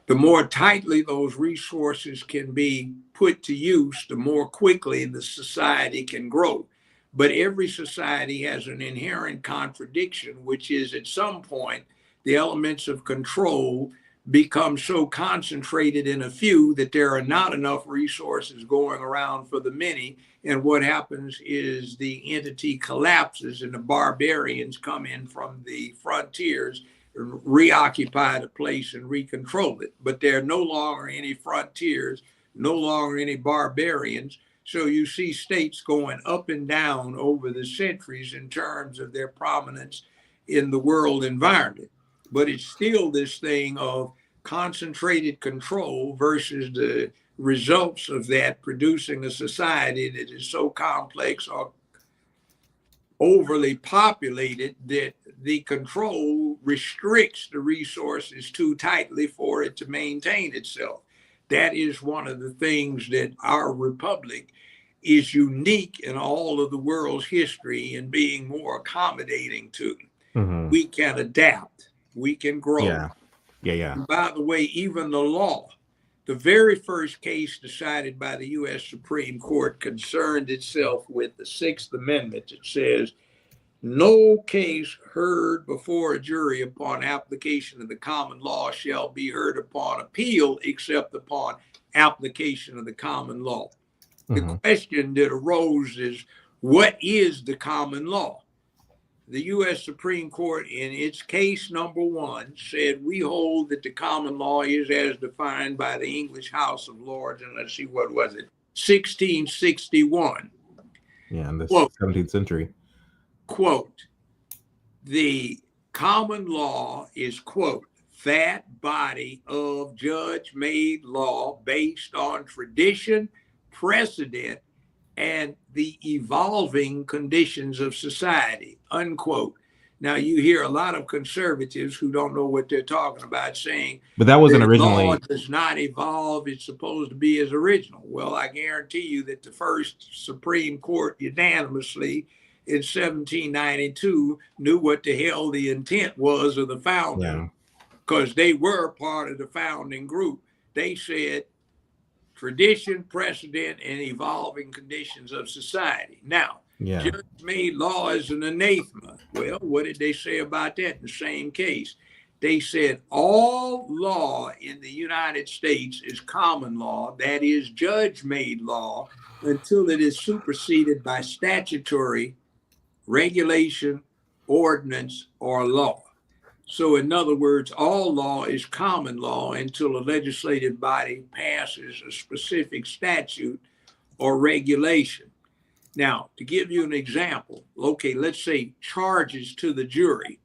The more tightly those resources can be put to use, the more quickly the society can grow. But every society has an inherent contradiction, which is at some point, the elements of control become so concentrated in a few that there are not enough resources going around for the many. And what happens is the entity collapses and the barbarians come in from the frontiers, reoccupy the place and recontrol it. But there are no longer any frontiers, no longer any barbarians. So you see states going up and down over the centuries in terms of their prominence in the world environment. But it's still this thing of concentrated control versus the results of that producing a society that is so complex or overly populated that the control restricts the resources too tightly for it to maintain itself. That is one of the things that our republic is unique in all of the world's history in being more accommodating to. Mhm. We can adapt, we can grow. Yeah. Yeah. And by the way, even the law, the very first case decided by the U.S. Supreme Court concerned itself with the Sixth Amendment. It says, no case heard before a jury upon application of the common law shall be heard upon appeal except upon application of the common law. The Mhm. question that arose is, what is the common law? The U.S. Supreme Court, in its case number one, said, we hold that the common law is as defined by the English House of Lords, and let's see, what was it? 1661. Yeah, in the Quote, 17th century. quote, the common law is, quote, that body of judge-made law based on tradition, precedent, and the evolving conditions of society, unquote. Now, you hear a lot of conservatives who don't know what they're talking about saying, But that wasn't the law originally. does not evolve, it's supposed to be as original. Well, I guarantee you that the first Supreme Court unanimously in 1792 knew what the hell the intent was of the founders, Yeah. because they were part of the founding group. They said tradition, precedent, and evolving conditions of society. Now, Yeah. judge-made law is an anathema. Well, what did they say about that in the same case? They said all law in the United States is common law, that is judge-made law, until it is superseded by statutory regulation, ordinance, or law. So, in other words, all law is common law until a legislative body passes a specific statute or regulation. Now, to give you an example, okay, let's say charges to the jury.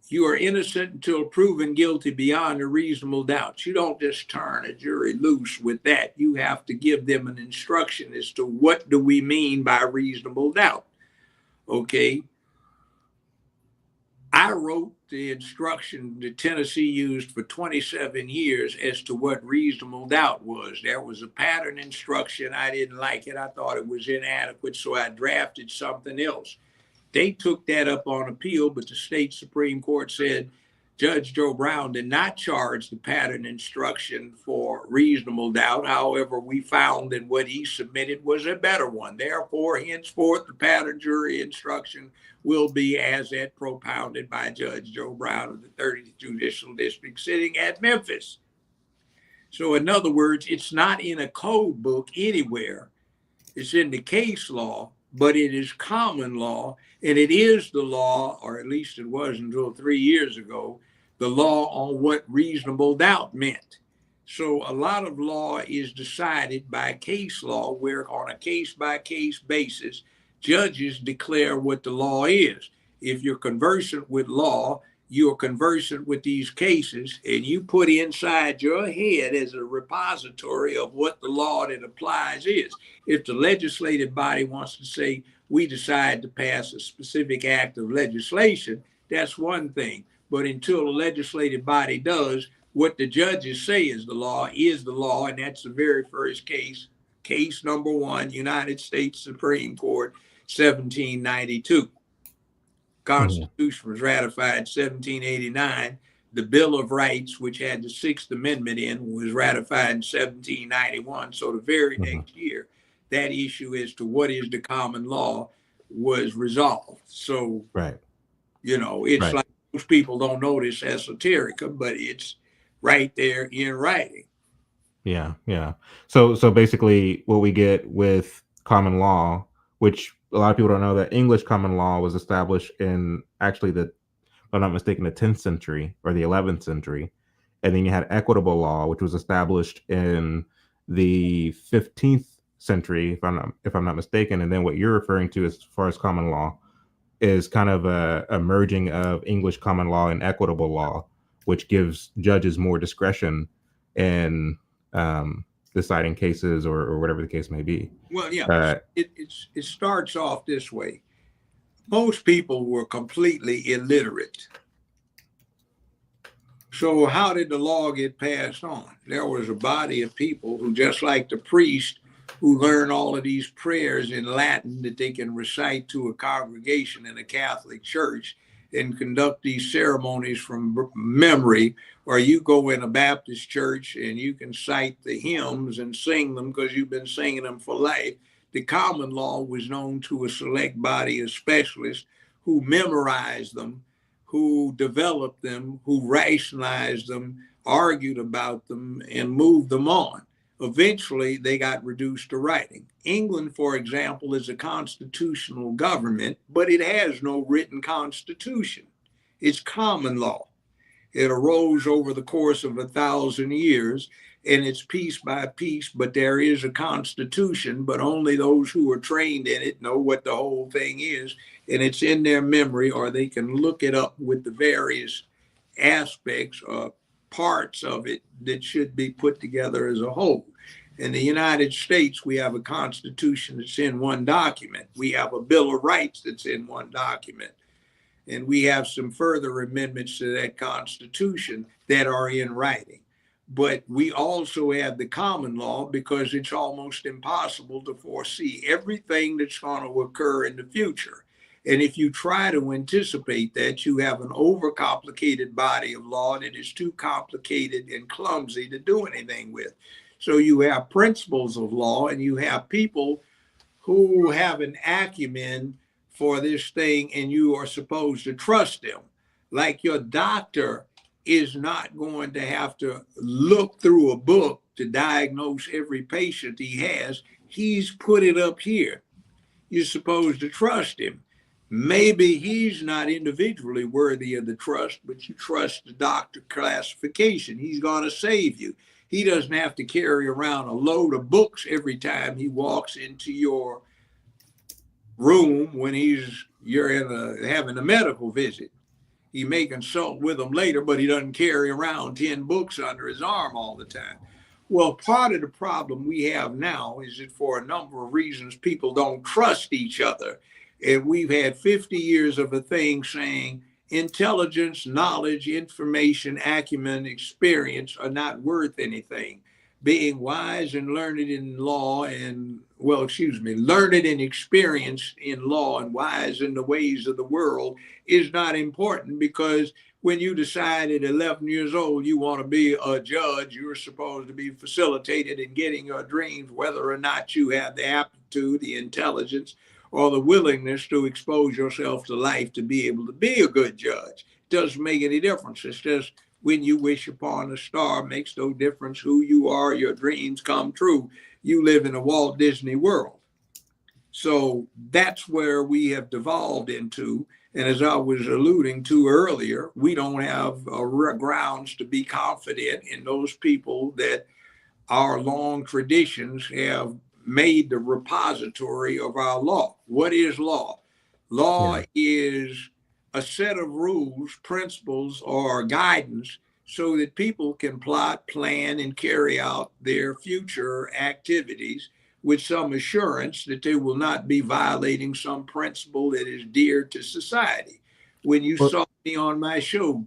You are innocent until proven guilty beyond a reasonable doubt. You don't just turn a jury loose with that. You have to give them an instruction as to what do we mean by reasonable doubt. Okay. I wrote the instruction that Tennessee used for 27 years as to what reasonable doubt was. There was a pattern instruction. I didn't like it. I thought it was inadequate, so I drafted something else. They took that up on appeal, but the state Supreme Court said Judge Joe Brown did not charge the pattern instruction for reasonable doubt. However, we found that what he submitted was a better one. Therefore, henceforth, the pattern jury instruction will be as that propounded by Judge Joe Brown of the 30th Judicial District sitting at Memphis. So in other words, it's not in a code book anywhere. It's in the case law, but it is common law, and it is the law, or at least it was until 3 years ago, the law on what reasonable doubt meant. So a lot of law is decided by case law, where on a case-by-case basis, judges declare what the law is. If you're conversant with law, you're conversant with these cases, and you put inside your head as a repository of what the law that applies is. If the legislative body wants to say, we decide to pass a specific act of legislation, that's one thing. But until the legislative body does, what the judges say is the law, and that's the very first case, case number 1, United States Supreme Court, 1792. Constitution was ratified in 1789. The Bill of Rights, which had the 6th Amendment in, was ratified in 1791. So the very next year, that issue as to what is the common law was resolved. So, you know, it's like most people don't know this esoterica, but it's right there in writing. Yeah, yeah. So basically what we get with common law, which a lot of people don't know, that English common law was established in actually if I'm not mistaken, the 10th century or the 11th century. And then you had equitable law, which was established in the 15th century, if I'm not mistaken. And then what you're referring to as far as common law is kind of a merging of English common law and equitable law, which gives judges more discretion in deciding cases or whatever the case may be. Well, yeah, it starts off this way. Most people were completely illiterate. So how did the law get passed on? There was a body of people who, just like the priest, who learn all of these prayers in Latin that they can recite to a congregation in a Catholic church and conduct these ceremonies from memory, or you go in a Baptist church and you can cite the hymns and sing them because you've been singing them for life. The common law was known to a select body of specialists who memorized them, who developed them, who rationalized them, argued about them, and moved them on. Eventually, they got reduced to writing. England, for example, is a constitutional government, but it has no written constitution. It's common law. It arose over the course of 1,000 years, and it's piece by piece, but there is a constitution, but only those who are trained in it know what the whole thing is, and it's in their memory, or they can look it up with the various aspects or parts of it that should be put together as a whole. In the United States, we have a constitution that's in one document. We have a Bill of Rights that's in one document. And we have some further amendments to that constitution that are in writing. But we also have the common law because it's almost impossible to foresee everything that's going to occur in the future. And if you try to anticipate that, you have an overcomplicated body of law that is too complicated and clumsy to do anything with. So you have principles of law, and you have people who have an acumen for this thing, and you are supposed to trust them. Like your doctor is not going to have to look through a book to diagnose every patient he has. He's put it up here. You're supposed to trust him. Maybe he's not individually worthy of the trust, but you trust the doctor classification. He's going to save you. He doesn't have to carry around a load of books every time he walks into your room when you're having a medical visit. He may consult with them later, but he doesn't carry around 10 books under his arm all the time. Well, part of the problem we have now is that for a number of reasons, people don't trust each other. And we've had 50 years of a thing saying intelligence, knowledge, information, acumen, experience are not worth anything. Being wise and learned in law learned and experienced in law and wise in the ways of the world is not important, because when you decide at 11 years old you want to be a judge, you're supposed to be facilitated in getting your dreams, whether or not you have the aptitude, the intelligence, or the willingness to expose yourself to life to be able to be a good judge. It doesn't make any difference. It's just when you wish upon a star, makes no difference who you are, your dreams come true. You live in a Walt Disney world. So that's where we have devolved into. And as I was alluding to earlier, we don't have grounds to be confident in those people that our long traditions have made the repository of our law. What is law? Law is a set of rules, principles, or guidance so that people can plot, plan, and carry out their future activities with some assurance that they will not be violating some principle that is dear to society. When you saw me on my show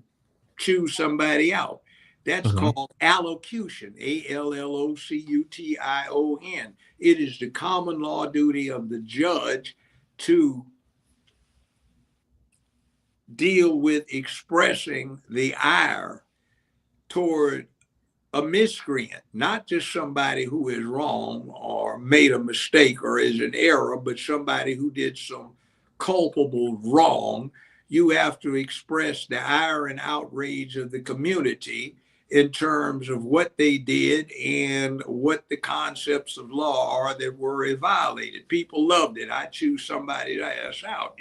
choose somebody out, that's called allocution, ALLOCUTION. It is the common law duty of the judge to deal with expressing the ire toward a miscreant, not just somebody who is wrong or made a mistake or is an error, but somebody who did some culpable wrong. You have to express the ire and outrage of the community in terms of what they did and what the concepts of law are that were violated. People loved it. I choose somebody to ass out,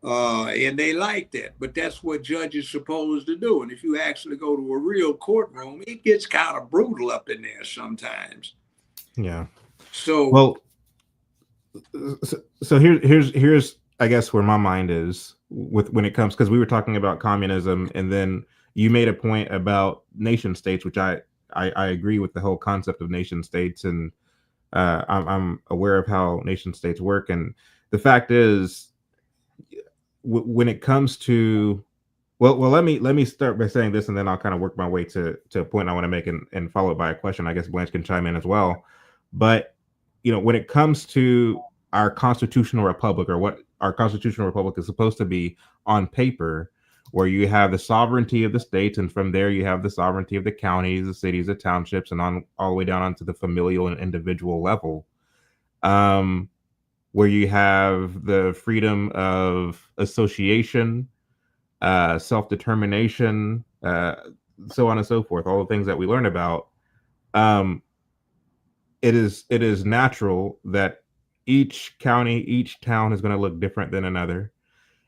and they liked it. But that's what judges supposed to do. And if you actually go to a real courtroom, it gets kind of brutal up in there sometimes. Yeah. So well, so here's I guess where my mind is with when it comes, because we were talking about communism, and then you made a point about nation states, which I agree with the whole concept of nation states, and I'm aware of how nation states work. And the fact is, when it comes to well, let me start by saying this, and then I'll kind of work my way to a point I want to make, and follow it by a question. I guess Blanche can chime in as well. But when it comes to our constitutional republic, or what our constitutional republic is supposed to be on paper, where you have the sovereignty of the states, and from there you have the sovereignty of the counties, the cities, the townships, and on all the way down onto the familial and individual level, where you have the freedom of association, self-determination, so on and so forth, all the things that we learn about. It is natural that each county, each town is going to look different than another.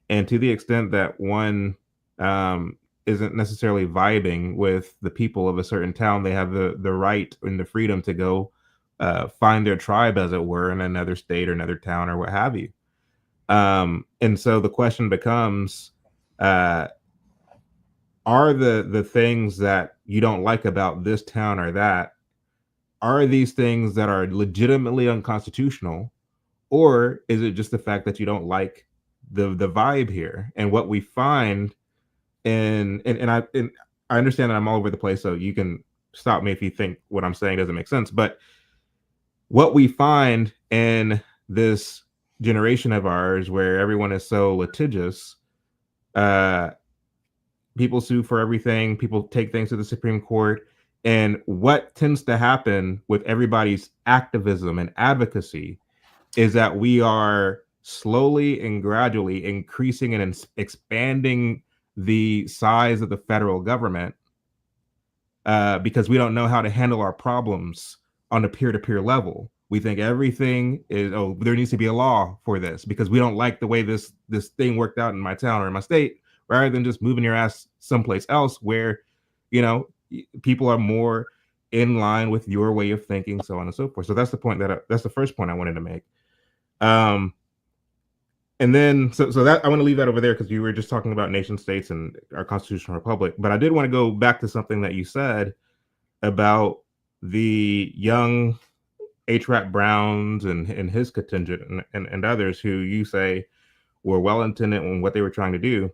And to the extent that one isn't necessarily vibing with the people of a certain town, they have the right and the freedom to go find their tribe, as it were, in another state or another town or what have you. And so the question becomes, are the things that you don't like about this town or that, are these things that are legitimately unconstitutional, or is it just the fact that you don't like the vibe here? And what we find, and I understand that I'm all over the place, so you can stop me if you think what I'm saying doesn't make sense. But what we find in this generation of ours, where everyone is so litigious, people sue for everything, people take things to the Supreme Court. And what tends to happen with everybody's activism and advocacy is that we are slowly and gradually increasing and expanding the size of the federal government, because we don't know how to handle our problems on a peer-to-peer level. We think everything is, oh, there needs to be a law for this because we don't like the way this thing worked out in my town or in my state, rather than just moving your ass someplace else where, people are more in line with your way of thinking, so on and so forth. So that's the point that's the first point I wanted to make. And then, so that I want to leave that over there because you were just talking about nation states and our constitutional republic. But I did want to go back to something that you said about the young H. Browns and his contingent and others who you say were well-intended in what they were trying to do.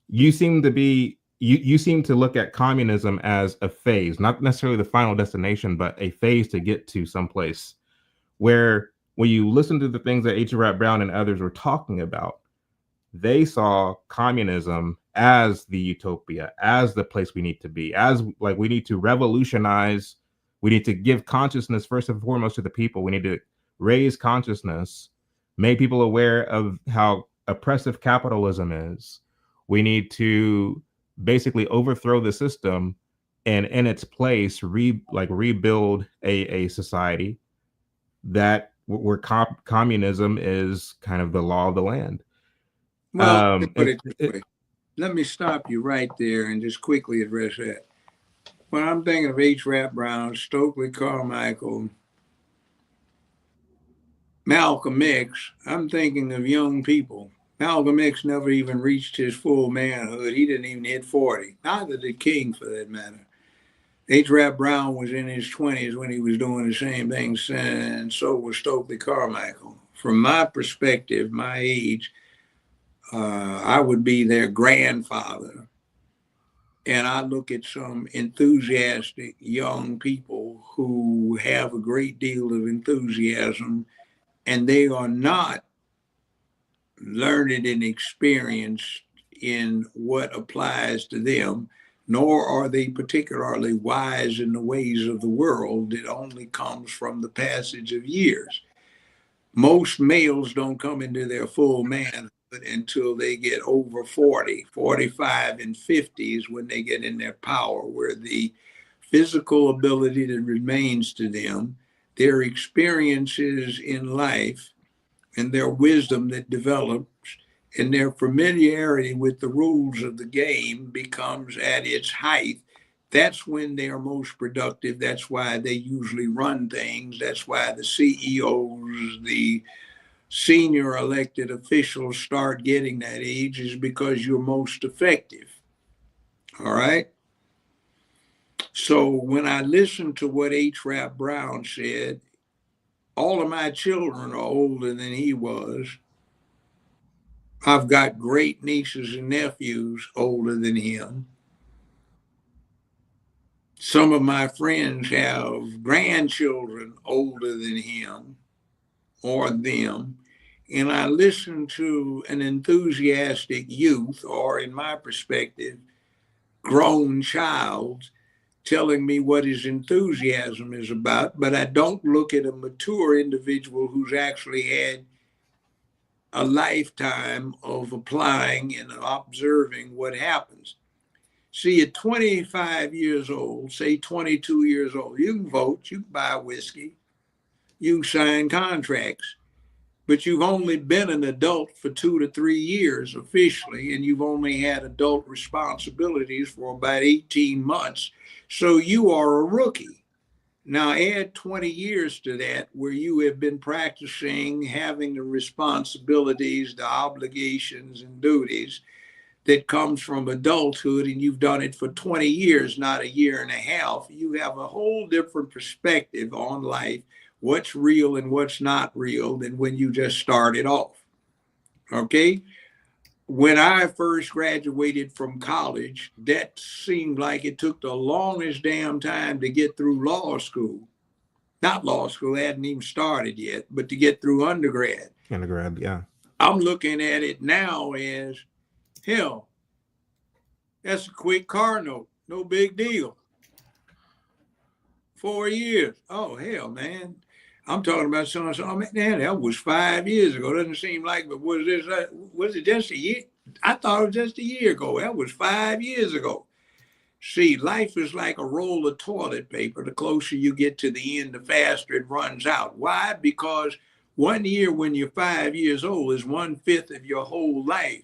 You seem to look at communism as a phase, not necessarily the final destination, but a phase to get to someplace where, when you listen to the things that H. Brown and others were talking about, they saw communism as the utopia, as the place we need to be, as like we need to revolutionize. We need to give consciousness first and foremost to the people. We need to raise consciousness, make people aware of how oppressive capitalism is. We need to basically overthrow the system and in its place rebuild a society that where communism is kind of the law of the land. Well, let me put it this way. Let me stop you right there and just quickly address that. When I'm thinking of H. Rap Brown, Stokely Carmichael, Malcolm X, I'm thinking of young people. Malcolm X never even reached his full manhood. He didn't even hit 40. Neither did King, for that matter. H. Rap Brown was in his 20s when he was doing the same things, and so was Stokely Carmichael. From my perspective, my age, I would be their grandfather. And I look at some enthusiastic young people who have a great deal of enthusiasm, and they are not learned and experienced in what applies to them, nor are they particularly wise in the ways of the world. It only comes from the passage of years. Most males don't come into their full manhood until they get over 40, 45, and 50s when they get in their power, where the physical ability that remains to them, their experiences in life, and their wisdom that develops, and their familiarity with the rules of the game becomes at its height. That's when they are most productive. That's why they usually run things. That's why the CEOs, the senior elected officials start getting that age, is because you're most effective. All right. So when I listen to what H. Rap Brown said, all of my children are older than he was. I've got great nieces and nephews older than him. Some of my friends have grandchildren older than him or them. And I listen to an enthusiastic youth, or in my perspective, grown child, telling me what his enthusiasm is about, but I don't look at a mature individual who's actually had a lifetime of applying and observing what happens. See, at 25 years old, say 22 years old, you can vote, you can buy whiskey, you can sign contracts, but you've only been an adult for 2 to 3 years officially, and you've only had adult responsibilities for about 18 months. So you are a rookie. Now add 20 years to that where you have been practicing having the responsibilities, the obligations and duties that comes from adulthood, and you've done it for 20 years, not a year and a half. You have a whole different perspective on life, what's real and what's not real, than when you just started off. Okay? When I first graduated from college, that seemed like it took the longest damn time to get through law school. Not law school, I hadn't even started yet, but to get through undergrad. Undergrad, yeah. I'm looking at it now as, hell, that's a quick car note, no big deal. 4 years, oh hell, man. I'm talking about something. Oh man, that was 5 years ago. Doesn't seem like, but was it just a year? I thought it was just a year ago. That was 5 years ago. See, life is like a roll of toilet paper. The closer you get to the end, the faster it runs out. Why? Because 1 year when you're 5 years old is 1/5 of your whole life.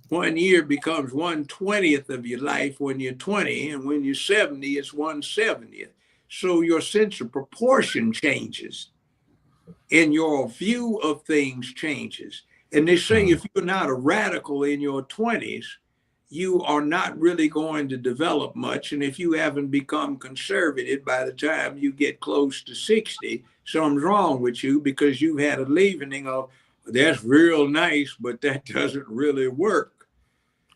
1 year becomes 1/20th of your life when you're 20, and when you're 70, it's 1/70th. So your sense of proportion changes, and your view of things changes. And they say if you're not a radical in your 20s, you are not really going to develop much. And if you haven't become conservative by the time you get close to 60, something's wrong with you, because you've had a leavening of, that's real nice, but that doesn't really work.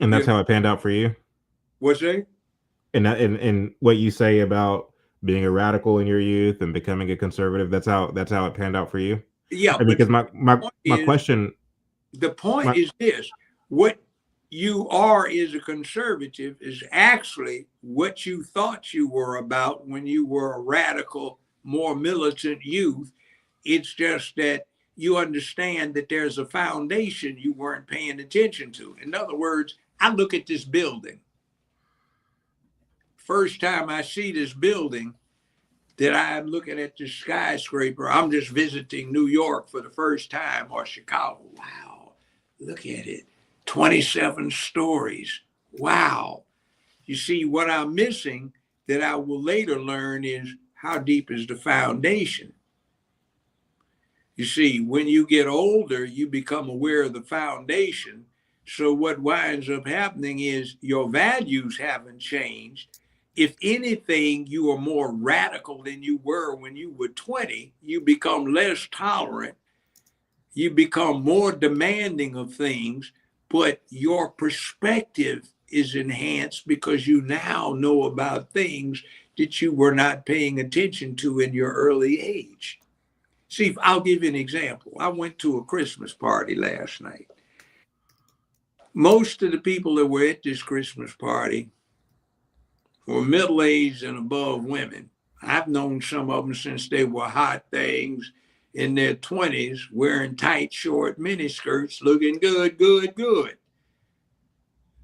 And that's how it panned out for you? What's that? And what you say about being a radical in your youth and becoming a conservative, that's how it panned out for you? Yeah. Because my question. The point is this: what you are as a conservative is actually what you thought you were about when you were a radical, more militant youth. It's just that you understand that there's a foundation you weren't paying attention to. In other words, I look at this building. First time I see this building, that I'm looking at the skyscraper. I'm just visiting New York for the first time, or Chicago. Wow, look at it. 27 stories. Wow. You see, what I'm missing that I will later learn is how deep is the foundation. You see, when you get older, you become aware of the foundation. So what winds up happening is your values haven't changed. If anything, you are more radical than you were when you were 20. You become less tolerant. You become more demanding of things, but your perspective is enhanced because you now know about things that you were not paying attention to in your early age. See, I'll give you an example. I went to a Christmas party last night. Most of the people that were at this Christmas party were middle-aged and above women. I've known some of them since they were hot things in their 20s, wearing tight, short miniskirts, looking good, good, good.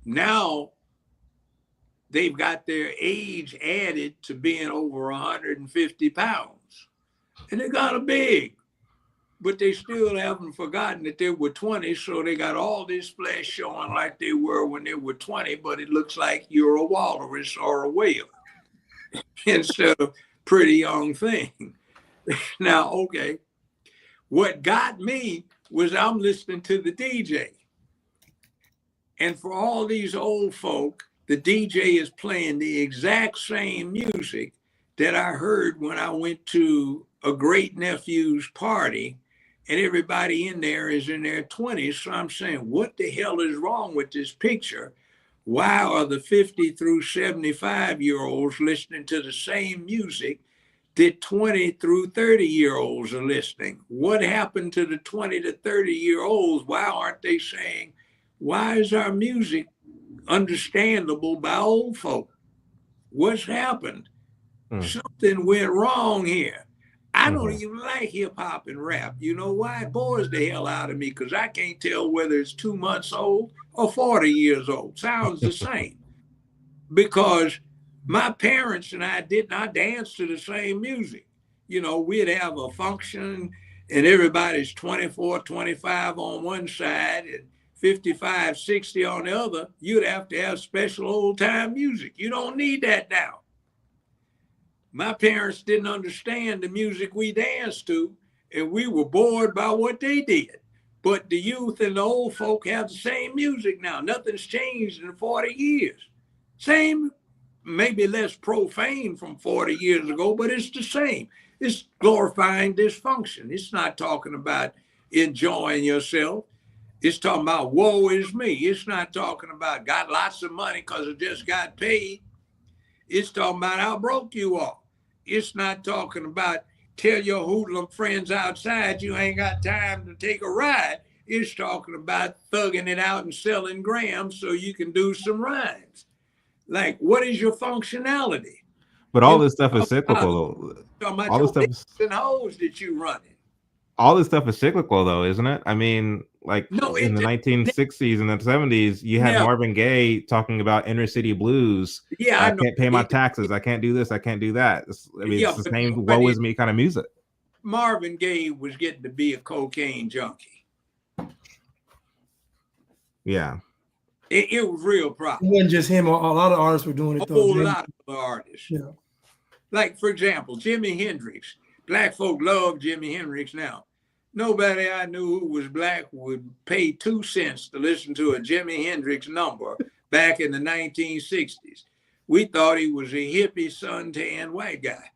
Now, they've got their age added to being over 150 pounds. And they're kind of big, but they still haven't forgotten that they were 20. So they got all this flesh showing like they were when they were 20, but it looks like you're a walrus or a whale instead of pretty young thing. Now, okay, what got me was I'm listening to the DJ. And for all these old folk, the DJ is playing the exact same music that I heard when I went to a great nephew's party, and everybody in there is in their 20s. So I'm saying, what the hell is wrong with this picture? Why are the 50 through 75-year-olds listening to the same music that 20 through 30-year-olds are listening? What happened to the 20 to 30-year-olds? Why aren't they saying, why is our music understandable by old folk? What's happened? Something went wrong here. I don't even like hip hop and rap. You know why? It bores the hell out of me because I can't tell whether it's 2 months old or 40 years old. Sounds the same. Because my parents and I did not dance to the same music. You know, we'd have a function and everybody's 24, 25 on one side and 55, 60 on the other. You'd have to have special old time music. You don't need that now. My parents didn't understand the music we danced to, and we were bored by what they did. But the youth and the old folk have the same music now. Nothing's changed in 40 years. Same, maybe less profane from 40 years ago, but it's the same. It's glorifying dysfunction. It's not talking about enjoying yourself. It's talking about woe is me. It's not talking about got lots of money because I just got paid. It's talking about how broke you are. It's not talking about tell your hoodlum friends outside you ain't got time to take a ride. It's talking about thugging it out and selling grams so you can do some rhymes. Like, what is your functionality? But all this stuff is cyclical. Talking about your bitches and hoes that you running. All this stuff is cyclical, though, isn't it? I mean, like in the 1960s and the 70s, you had Marvin Gaye talking about inner city blues. Yeah, I can't pay my taxes. I can't do this. I can't do that. It's the same woe is me kind of music. Marvin Gaye was getting to be a cocaine junkie. Yeah. It was real problem. It wasn't just him. A lot of artists were doing it. A whole lot of artists. Yeah. Like, for example, Jimi Hendrix. Black folk love Jimi Hendrix now. Nobody I knew who was black would pay 2 cents to listen to a Jimi Hendrix number back in the 1960s. We thought he was a hippie suntan white guy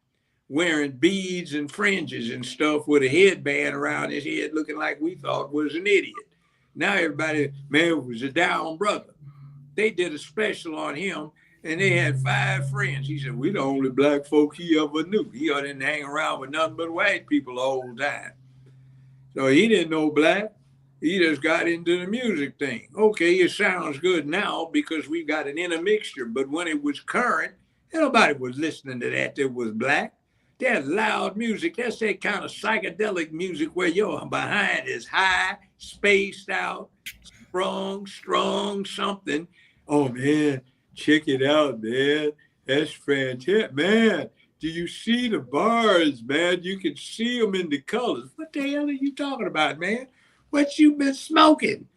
wearing beads and fringes and stuff with a headband around his head looking like we thought was an idiot. Now everybody, man, it was a down brother. They did a special on him and they had 5 friends. He said, we the only black folk he ever knew. He didn't hang around with nothing but white people the whole time. So he didn't know black. He just got into the music thing. Okay, it sounds good now because we got an intermixture, but when it was current, nobody was listening to that was black. That loud music, that's that kind of psychedelic music where your behind is high, spaced out, strong, something. Oh man, check it out, man. That's fantastic. Man, do you see the bars, man? You can see them in the colors. What the hell are you talking about, man? What you been smoking?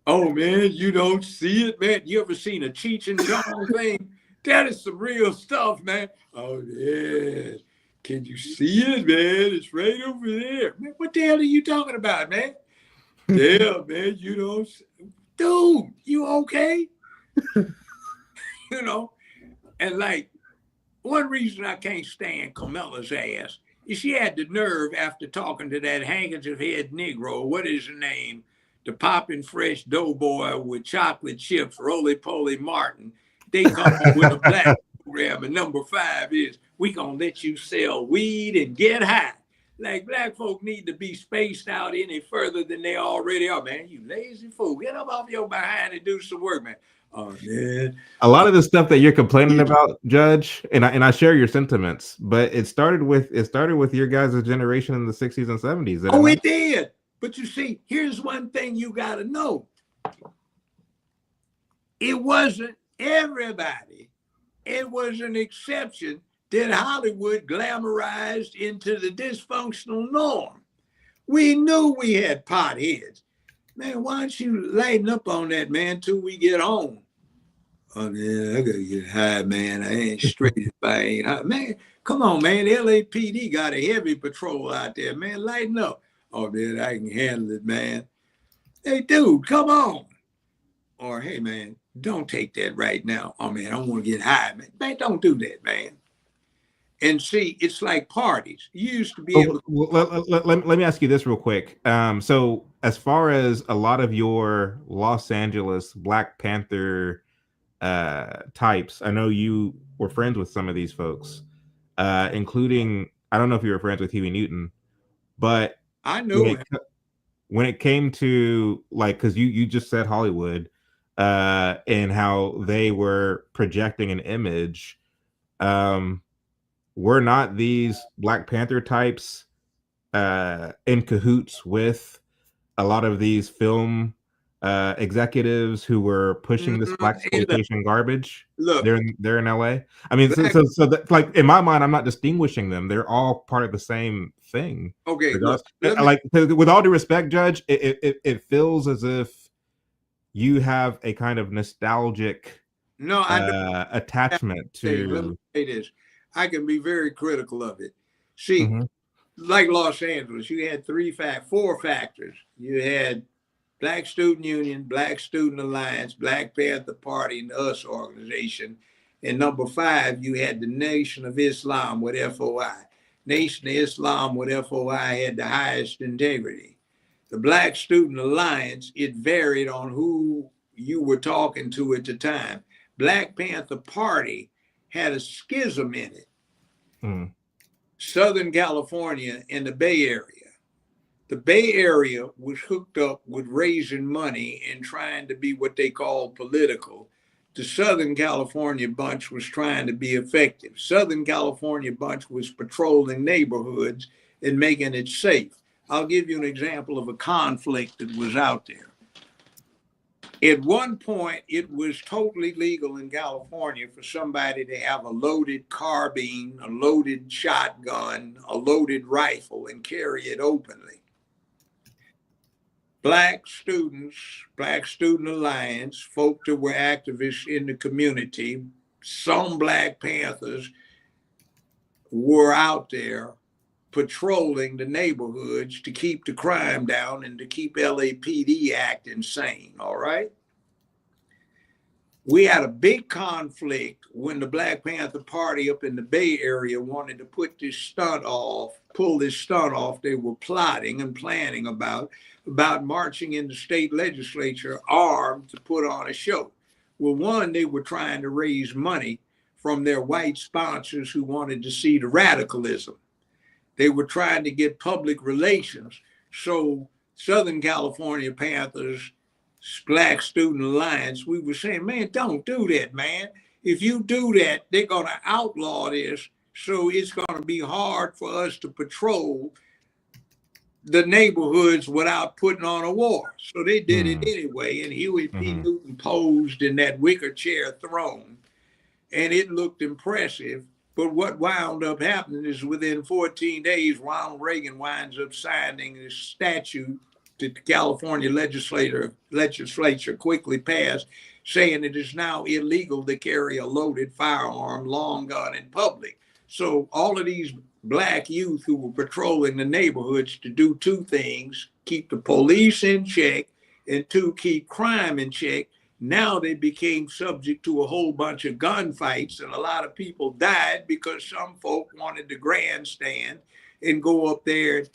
Oh, man, you don't see it, man. You ever seen a Cheech and Chong thing? That is some real stuff, man. Oh, yeah. Can you see it, man? It's right over there. Man, what the hell are you talking about, man? Yeah, man, you don't. Dude, you okay? You know? And like, one reason I can't stand Camilla's ass is she had the nerve after talking to that handkerchief head Negro, what is her name? The popping fresh doughboy with chocolate chips, roly poly Martin. They come up with a black program, and number 5 is we gonna let you sell weed and get high. Like, black folk need to be spaced out any further than they already are, man. You lazy fool. Get up off your behind and do some work, man. Oh, man. A lot of the stuff that you're complaining about, Judge, and I share your sentiments, but it started with your guys' generation in the 60s and 70s. Oh, it did. But you see, here's one thing you got to know. It wasn't everybody. It was an exception that Hollywood glamorized into the dysfunctional norm. We knew we had potheads. Man, why don't you lighten up on that, man, till we get home? Oh, man, I got to get high, man. I ain't straight if I ain't high. Man, come on, man. LAPD got a heavy patrol out there, man. Lighten up. Oh, man, I can handle it, man. Hey, dude, come on. Or, hey, man, don't take that right now. Oh, man, I want to get high, man. Man, don't do that, man. And see, it's like parties. You used to be able to... Let me ask you this real quick. So as far as a lot of your Los Angeles Black Panther types, I know you were friends with some of these folks, including, I don't know if you were friends with Huey Newton, but I knew him. When it came to, like, because you just said Hollywood and how they were projecting an image, were not these Black Panther types in cahoots with a lot of these film executives who were pushing this blaxploitation garbage? Look, they're in LA. I mean, so that, like, in my mind, I'm not distinguishing them. They're all part of the same thing. Okay, look, like, with all due respect, Judge, it feels as if you have a kind of nostalgic attachment to. Let me say this. I can be very critical of it. See, like Los Angeles, you had 4 factors. You had Black Student Union, Black Student Alliance, Black Panther Party, and US organization. And number 5, you had the Nation of Islam with FOI. Nation of Islam with FOI had the highest integrity. The Black Student Alliance, it varied on who you were talking to at the time. Black Panther Party had a schism in it. Southern California and the Bay Area. The Bay Area was hooked up with raising money and trying to be what they call political. The Southern California bunch was trying to be effective. Southern California bunch was patrolling neighborhoods and making it safe. I'll give you an example of a conflict that was out there. At one point, it was totally legal in California for somebody to have a loaded carbine, a loaded shotgun, a loaded rifle, and carry it openly. Black students, Black Student Alliance, folk that were activists in the community, some Black Panthers were out there patrolling the neighborhoods to keep the crime down and to keep LAPD acting sane, all right? We had a big conflict when the Black Panther Party up in the Bay Area wanted to pull this stunt off they were plotting and planning about marching in the state legislature armed to put on a show. Well, one, they were trying to raise money from their white sponsors who wanted to see the radicalism. They were trying to get public relations. So Southern California Panthers, Black Student Alliance, we were saying, man, don't do that, man. If you do that, they're going to outlaw this. So it's going to be hard for us to patrol the neighborhoods without putting on a war. So they did it anyway. And Huey P. Newton posed in that wicker chair throne. And it looked impressive. But what wound up happening is within 14 days, Ronald Reagan winds up signing a statute that the California legislature quickly passed, saying it is now illegal to carry a loaded firearm, long gun in public. So all of these black youth who were patrolling the neighborhoods to do two things: keep the police in check, and two, keep crime in check. Now they became subject to a whole bunch of gunfights, and a lot of people died because some folk wanted to grandstand and go up there and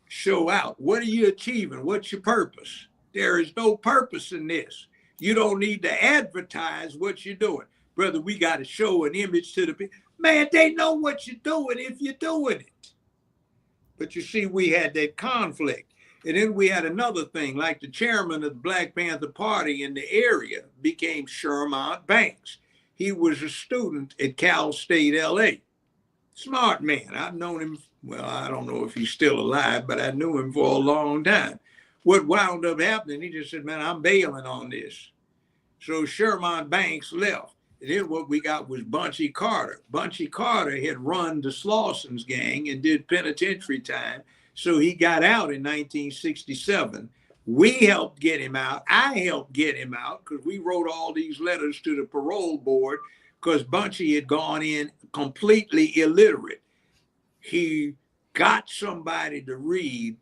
show out. What are you achieving? What's your purpose? There is no purpose in this. You don't need to advertise what you're doing. Brother, we got to show an image to the people. Man, they know what you're doing if you're doing it. But you see, we had that conflict. And then we had another thing, like the chairman of the Black Panther Party in the area became Shermont Banks. He was a student at Cal State, LA. Smart man. I've known him, well, I don't know if he's still alive, but I knew him for a long time. What wound up happening, he just said, man, I'm bailing on this. So Shermont Banks left. And then what we got was Bunchy Carter. Bunchy Carter had run the Slauson's gang and did penitentiary time. So he got out in 1967. We helped get him out. I helped get him out because we wrote all these letters to the parole board because Bunchy had gone in completely illiterate. He got somebody to read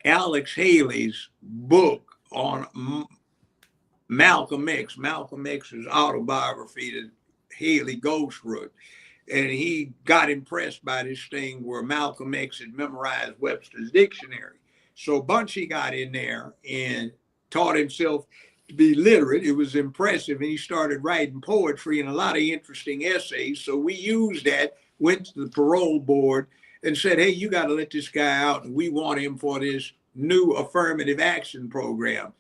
Alex Haley's book on Malcolm X. Malcolm X's autobiography that Haley ghostwrote. And he got impressed by this thing where Malcolm X had memorized Webster's dictionary. So Bunchy got in there and taught himself to be literate. It was impressive. And he started writing poetry and a lot of interesting essays. So we used that, went to the parole board and said, hey, you got to let this guy out. And we want him for this new affirmative action program,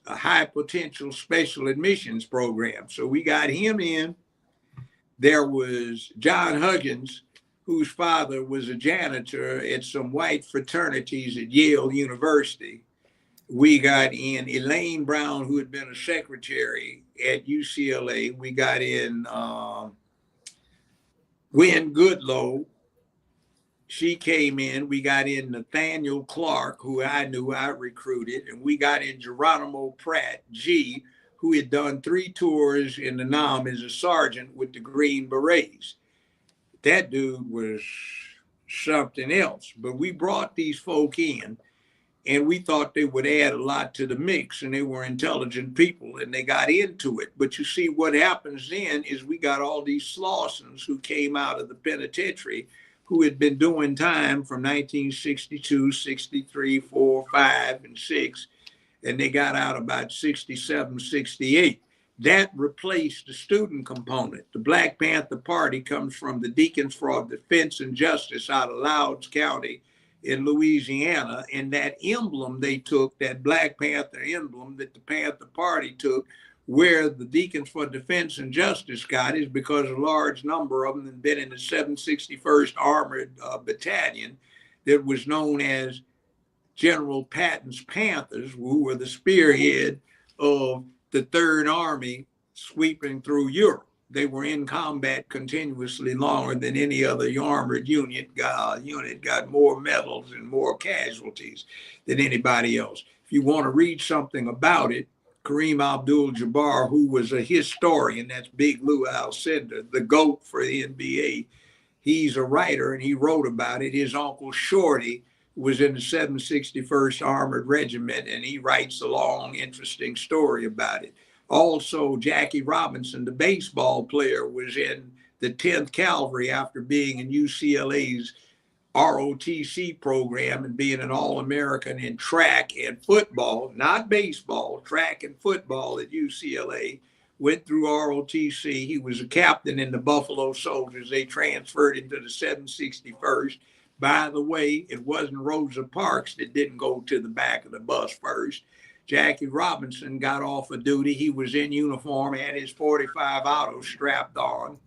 a high potential special admissions program. So we got him in. There was John Huggins, whose father was a janitor at some white fraternities at Yale University. We got in Elaine Brown, who had been a secretary at UCLA. We got in Gwen Goodlow. She came in. We got in Nathaniel Clark, who I knew, I recruited. And we got in Geronimo Pratt, G., who had done 3 tours in the Nam as a sergeant with the Green Berets. That dude was something else. But we brought these folk in, and we thought they would add a lot to the mix, and they were intelligent people, and they got into it. But you see, what happens then is we got all these Slausons who came out of the penitentiary who had been doing time from 1962, 63, 4, 5, and 6, and they got out about 67, 68. That replaced the student component. The Black Panther Party comes from the Deacons for Defense and Justice out of Loudoun County in Louisiana, and that emblem they took, that Black Panther emblem that the Panther Party took, where the Deacons for Defense and Justice got is because a large number of them had been in the 761st Armored Battalion that was known as General Patton's Panthers, who were the spearhead of the Third Army sweeping through Europe. They were in combat continuously longer than any other armored unit, got more medals and more casualties than anybody else. If you want to read something about it, Kareem Abdul-Jabbar, who was a historian, that's Big Lou Alcindor, the GOAT for the NBA, he's a writer and he wrote about it. His uncle Shorty was in the 761st Armored Regiment, and he writes a long, interesting story about it. Also, Jackie Robinson, the baseball player, was in the 10th Cavalry after being in UCLA's ROTC program and being an All-American in track and football, not baseball, track and football at UCLA. Went through ROTC. He was a captain in the Buffalo Soldiers. They transferred him to the 761st. By the way, it wasn't Rosa Parks that didn't go to the back of the bus first. Jackie Robinson got off of duty. He was in uniform, had his 45 auto strapped on,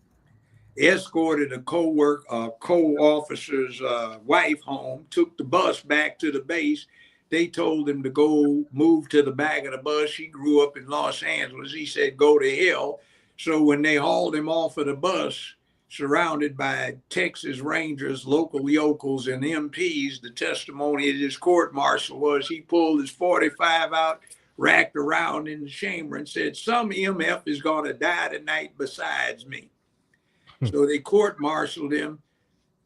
escorted a co-officer's wife home, took the bus back to the base. They told him to go move to the back of the bus. He grew up in Los Angeles. He said, go to hell. So when they hauled him off of the bus, surrounded by Texas Rangers, local yokels, and MPs. The testimony of this court martial was he pulled his 45 out, racked around in the chamber, and said, "Some MF is going to die tonight besides me." So they court-martialed him.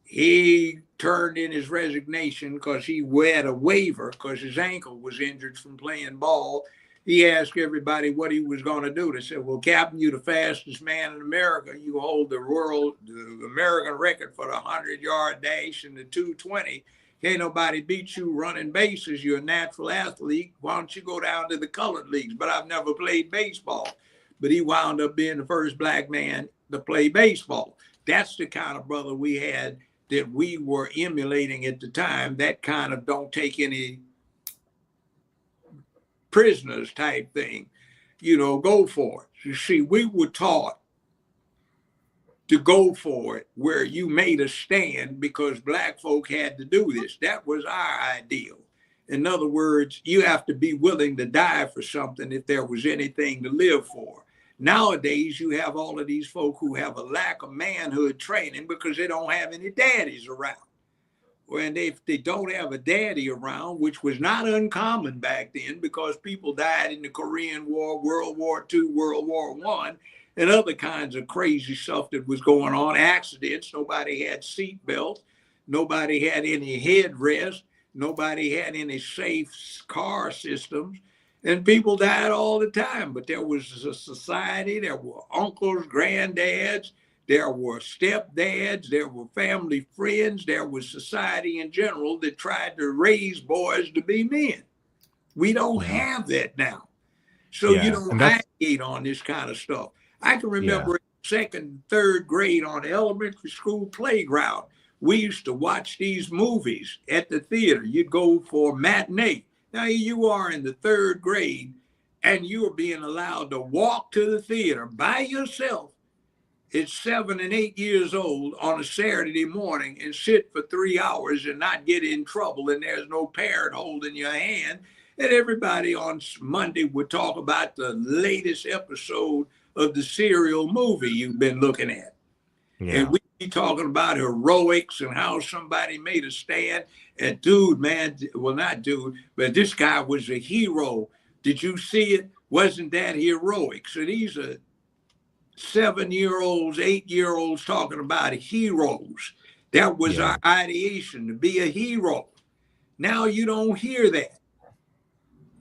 He turned in his resignation because he had a waiver because his ankle was injured from playing ball. He asked everybody what he was going to do. They said, "Well, Captain, you're the fastest man in America. You hold the American record for the 100-yard dash and the 220. Can't nobody beat you running bases. You're a natural athlete. Why don't you go down to the colored leagues?" But I've never played baseball. But he wound up being the first black man to play baseball. That's the kind of brother we had that we were emulating at the time. That kind of don't take any prisoners type thing, go for it. You see, we were taught to go for it where you made a stand because black folk had to do this. That was our ideal. In other words, you have to be willing to die for something if there was anything to live for. Nowadays, you have all of these folk who have a lack of manhood training because they don't have any daddies around. And if they don't have a daddy around, which was not uncommon back then because people died in the Korean War, World War II, World War I, and other kinds of crazy stuff that was going on, accidents. Nobody had seat belts. Nobody had any headrest. Nobody had any safe car systems. And people died all the time. But there was a society, there were uncles, granddads, there were stepdads, there were family friends, there was society in general that tried to raise boys to be men. We don't have that now. So you don't ideate on this kind of stuff. I can remember in second, third grade on the elementary school playground, we used to watch these movies at the theater. You'd go for matinee. Now here you are in the third grade and you are being allowed to walk to the theater by yourself at 7 and 8 years old on a Saturday morning and sit for 3 hours and not get in trouble, and there's no parent holding your hand. And everybody on Monday would talk about the latest episode of the serial movie you've been looking at. And we'd be talking about heroics and how somebody made a stand. And dude, man, well, not dude, but this guy was a hero. Did you see it? Wasn't that heroic? So these are 7-year-olds, 8-year-olds talking about heroes. That was our ideation, to be a hero. Now you don't hear that.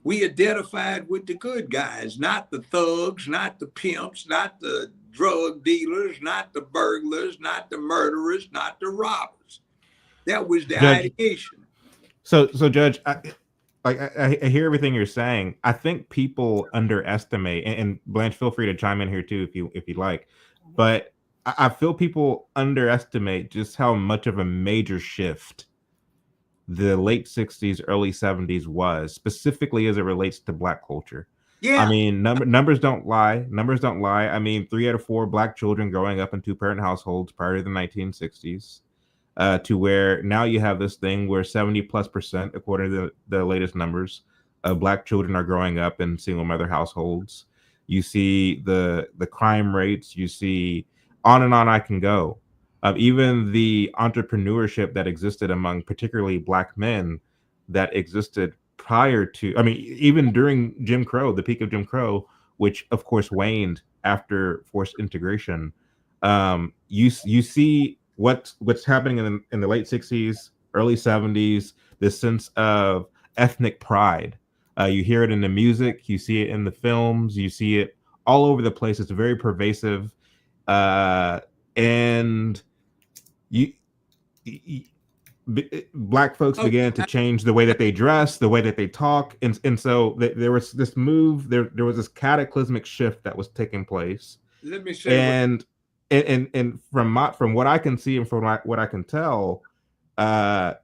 We identified with the good guys, not the thugs, not the pimps, not the drug dealers, not the burglars, not the murderers, not the robbers. That was the ideation. So Judge, I hear everything you're saying. I think people underestimate, and Blanche, feel free to chime in here too if you like. But I feel people underestimate just how much of a major shift the late 60s, early 70s was, specifically as it relates to Black culture. Yeah. I mean, numbers don't lie. Numbers don't lie. I mean, 3 out of 4 Black children growing up in 2-parent households prior to the 1960s. To where now you have this thing where 70+%, according to the latest numbers, of Black children are growing up in single mother households. You see the crime rates. You see on and on I can go. Even the entrepreneurship that existed among particularly Black men that existed prior to, I mean, even during Jim Crow, the peak of Jim Crow, which of course waned after forced integration. You see what's happening in the late 60s, early 70s, this sense of ethnic pride. You hear it in the music, you see it in the films, you see it all over the place. It's very pervasive. And Black folks began to change the way that they dress, the way that they talk. And so there was this move, there was this cataclysmic shift that was taking place. Let me say, and from what I can see and from what I can tell, all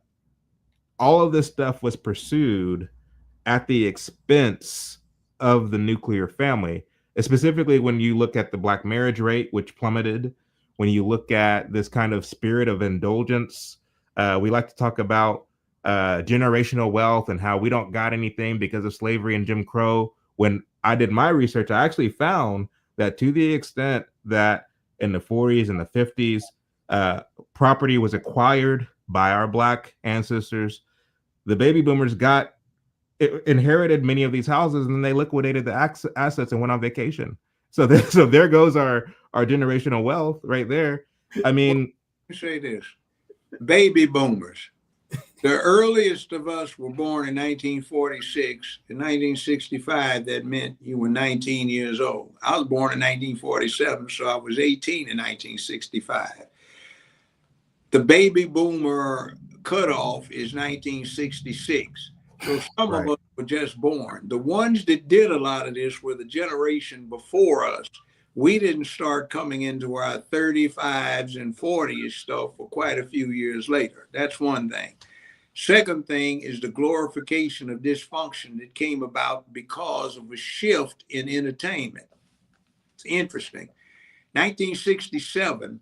of this stuff was pursued at the expense of the nuclear family. Specifically, when you look at the Black marriage rate, which plummeted, when you look at this kind of spirit of indulgence, we like to talk about generational wealth and how we don't got anything because of slavery and Jim Crow. When I did my research, I actually found that to the extent that in the 40s and the 50s. Property was acquired by our Black ancestors. The baby boomers inherited many of these houses, and then they liquidated the assets and went on vacation. So there goes our generational wealth right there. I mean, let me say this: baby boomers. The earliest of us were born in 1946. In 1965, that meant you were 19 years old. I was born in 1947, so I was 18 in 1965. The baby boomer cutoff is 1966. So some of us were just born. The ones that did a lot of this were the generation before us. We didn't start coming into our 35s and 40s stuff for quite a few years later. That's one thing. Second thing is the glorification of dysfunction that came about because of a shift in entertainment. It's interesting. 1967,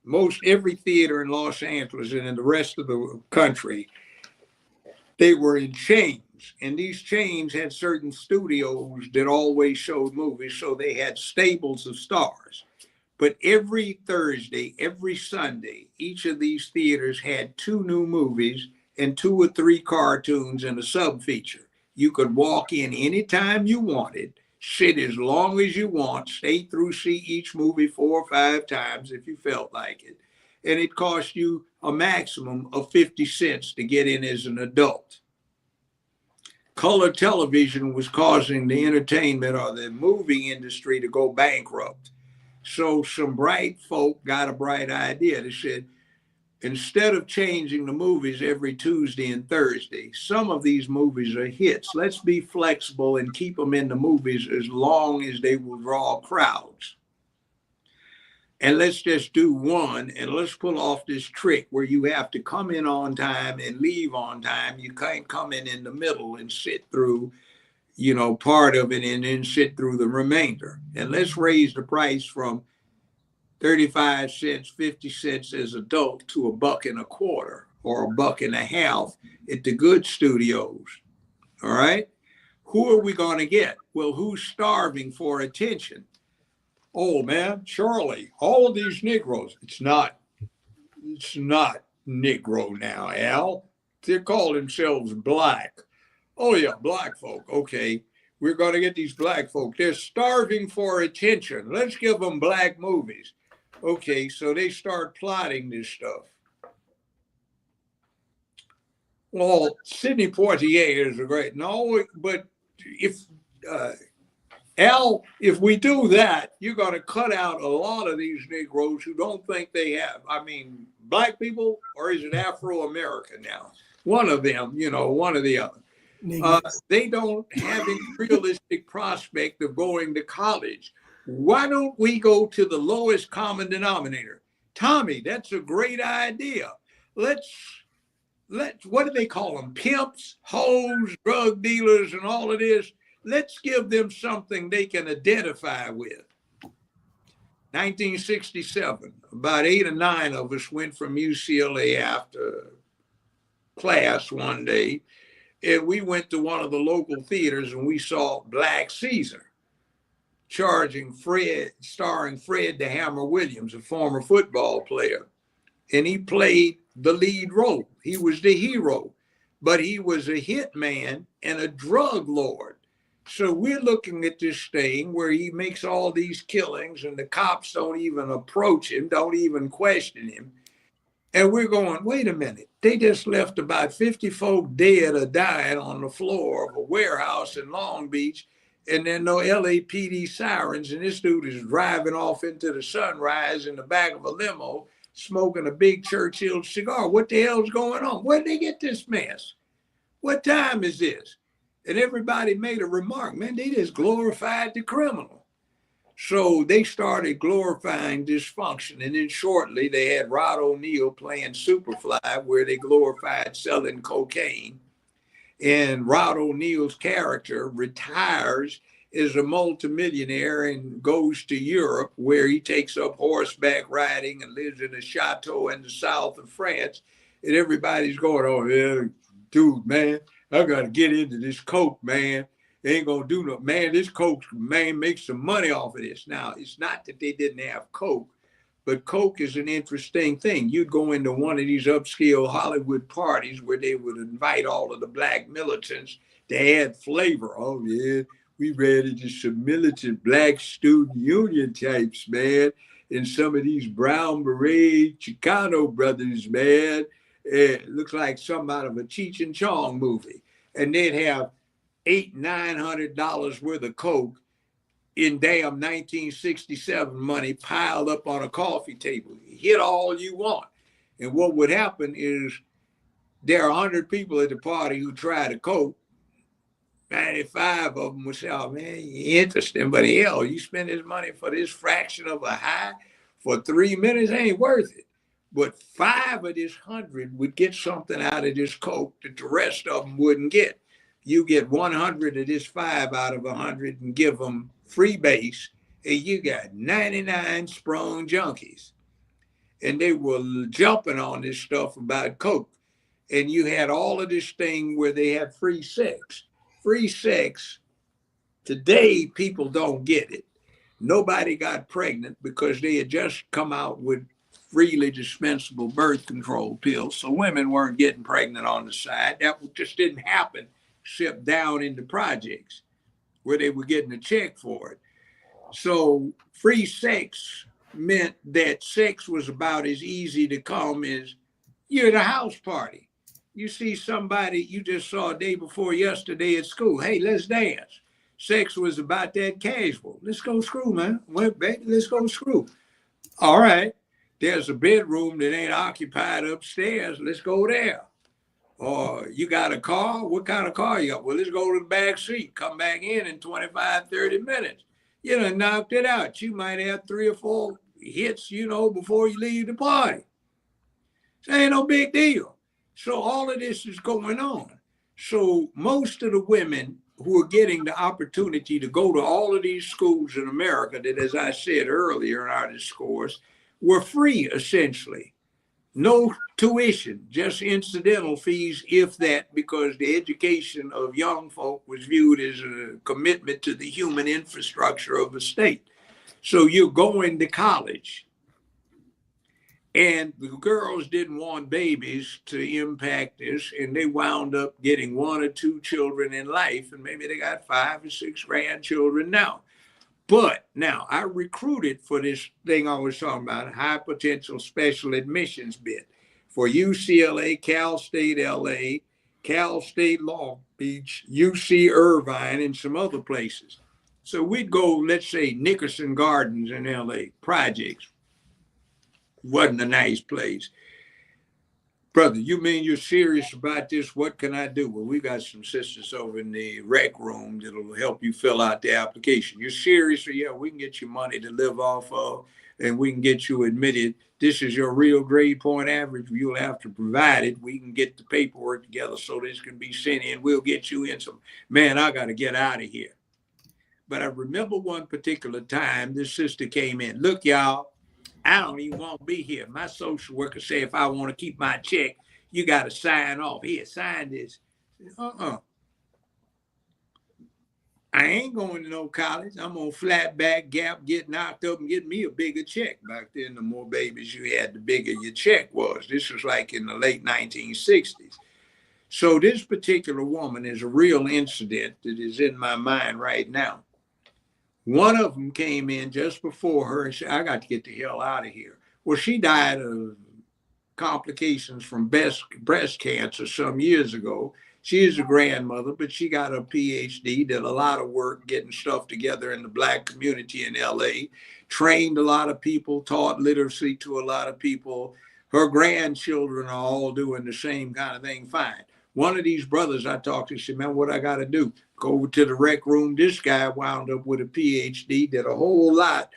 most every theater in Los Angeles and in the rest of the country, they were in chains. And these chains had certain studios that always showed movies, so they had stables of stars. But every Thursday, every Sunday, each of these theaters had 2 new movies and 2 or 3 cartoons and a sub-feature. You could walk in anytime you wanted, sit as long as you want, stay through, see each movie 4 or 5 times if you felt like it. And it cost you a maximum of 50 cents to get in as an adult. Color television was causing the entertainment or the movie industry to go bankrupt. So some bright folk got a bright idea. They said, instead of changing the movies every Tuesday and Thursday, some of these movies are hits. Let's be flexible and keep them in the movies as long as they will draw crowds. And let's just do one, and let's pull off this trick where you have to come in on time and leave on time. You can't come in the middle and sit through, part of it and then sit through the remainder. And let's raise the price from 35 cents, 50 cents as adult to $1.25 or $1.50 at the good studios. All right. Who are we going to get? Well, who's starving for attention? Oh man, Charlie, all of these Negroes. It's not Negro now, Al. They call themselves Black. Oh yeah, Black folk. Okay. We're going to get these Black folk. They're starving for attention. Let's give them Black movies. Okay, so they start plotting this stuff. Well, Sidney Poitier is a great, no, but if we do that, you're going to cut out a lot of these Negroes who don't think they have, Black people, or is it Afro-American now? One of them, one or the other. They don't have any realistic prospect of going to college. Why don't we go to the lowest common denominator? Tommy, that's a great idea. Let's what do they call them? Pimps, hoes, drug dealers, and all of this. Let's give them something they can identify with. 1967, about 8 or 9 of us went from UCLA after class one day, and we went to one of the local theaters and we saw Black Caesar, starring Fred the Hammer Williams, a former football player. And he played the lead role. He was the hero, but he was a hitman and a drug lord. So we're looking at this thing where he makes all these killings and the cops don't even approach him, don't even question him. And we're going, wait a minute, they just left about 50 folk dead or dying on the floor of a warehouse in Long Beach, and then no LAPD sirens, and this dude is driving off into the sunrise in the back of a limo, smoking a big Churchill cigar. What the hell's going on? Where'd they get this mess? What time is this? And everybody made a remark, man, they just glorified the criminal. So they started glorifying dysfunction. And then shortly they had Rod O'Neal playing Superfly, where they glorified selling cocaine. And Rod O'Neal's character retires as a multimillionaire and goes to Europe, where he takes up horseback riding and lives in a chateau in the south of France. And everybody's going, oh, yeah, dude, man, I got to get into this coke, man. They ain't gonna do no, man, this coke, man, make some money off of this. Now, it's not that they didn't have coke, but coke is an interesting thing. You'd go into one of these upscale Hollywood parties where they would invite all of the black militants to add flavor. Oh, yeah, we ready to some militant black student union types, man. And some of these brown beret Chicano brothers, man. It looks like something out of a Cheech and Chong movie. And they'd have $800-900 worth of coke in damn 1967 money piled up on a coffee table. Hit all you want. And what would happen is there are 100 people at the party who try the coke. 95 of them would say, oh man, you're interesting, but hell, you spend this money for this fraction of a high for 3 minutes, ain't worth it. But 5 of this 100 would get something out of this coke that the rest of them wouldn't get. You get 100 of this 5 out of 100 and give them free base, and you got 99 sprung junkies. And they were jumping on this stuff about coke. And you had all of this thing where they had free sex. Free sex, today people don't get it. Nobody got pregnant because they had just come out with freely dispensable birth control pills. So women weren't getting pregnant on the side. That just didn't happen except down in the projects where they were getting a check for it. So free sex meant that sex was about as easy to come as you're at a house party. You see somebody you just saw a day before yesterday at school. Hey, let's dance. Sex was about that casual. Let's go screw, man. Well, baby, let's go screw. All right. There's a bedroom that ain't occupied upstairs. Let's go there. Or you got a car? What kind of car you got? Well, let's go to the back seat. Come back in 25, 30 minutes. You done knocked it out. You might have 3 or 4 hits, before you leave the party. So ain't no big deal. So all of this is going on. So most of the women who are getting the opportunity to go to all of these schools in America that, as I said earlier in our discourse, were free essentially. No tuition, just incidental fees, if that, because the education of young folk was viewed as a commitment to the human infrastructure of a state. So you're going to college. And the girls didn't want babies to impact this, and they wound up getting 1 or 2 children in life, and maybe they got 5 or 6 grandchildren now. But now I recruited for this thing I was talking about, high potential special admissions bid for UCLA, Cal State LA, Cal State Long Beach, UC Irvine, and some other places. So we'd go, let's say, Nickerson Gardens in LA, projects. Wasn't a nice place. Brother, you mean you're serious about this? What can I do? Well, we got some sisters over in the rec room that'll help you fill out the application. You're serious? Or yeah, we can get you money to live off of, and we can get you admitted. This is your real grade point average. You'll have to provide it. We can get the paperwork together so this can be sent in. We'll get you in some, man, I got to get out of here. But I remember one particular time this sister came in. Look, y'all, I don't even want to be here. My social worker said if I want to keep my check, you got to sign off. Here, sign this. I ain't going to no college. I'm on flat back gap, get knocked up and get me a bigger check. Back then, the more babies you had, the bigger your check was. This was like in the late 1960s. So this particular woman is a real incident that is in my mind right now. One of them came in just before her and said, I got to get the hell out of here. Well, she died of complications from breast cancer some years ago. She is a grandmother, but she got a PhD, did a lot of work getting stuff together in the Black community in LA, trained a lot of people, taught literacy to a lot of people. Her grandchildren are all doing the same kind of thing, fine. One of these brothers I talked to said, man, what I got to do? Go over to the rec room. This guy wound up with a PhD, did a whole lot,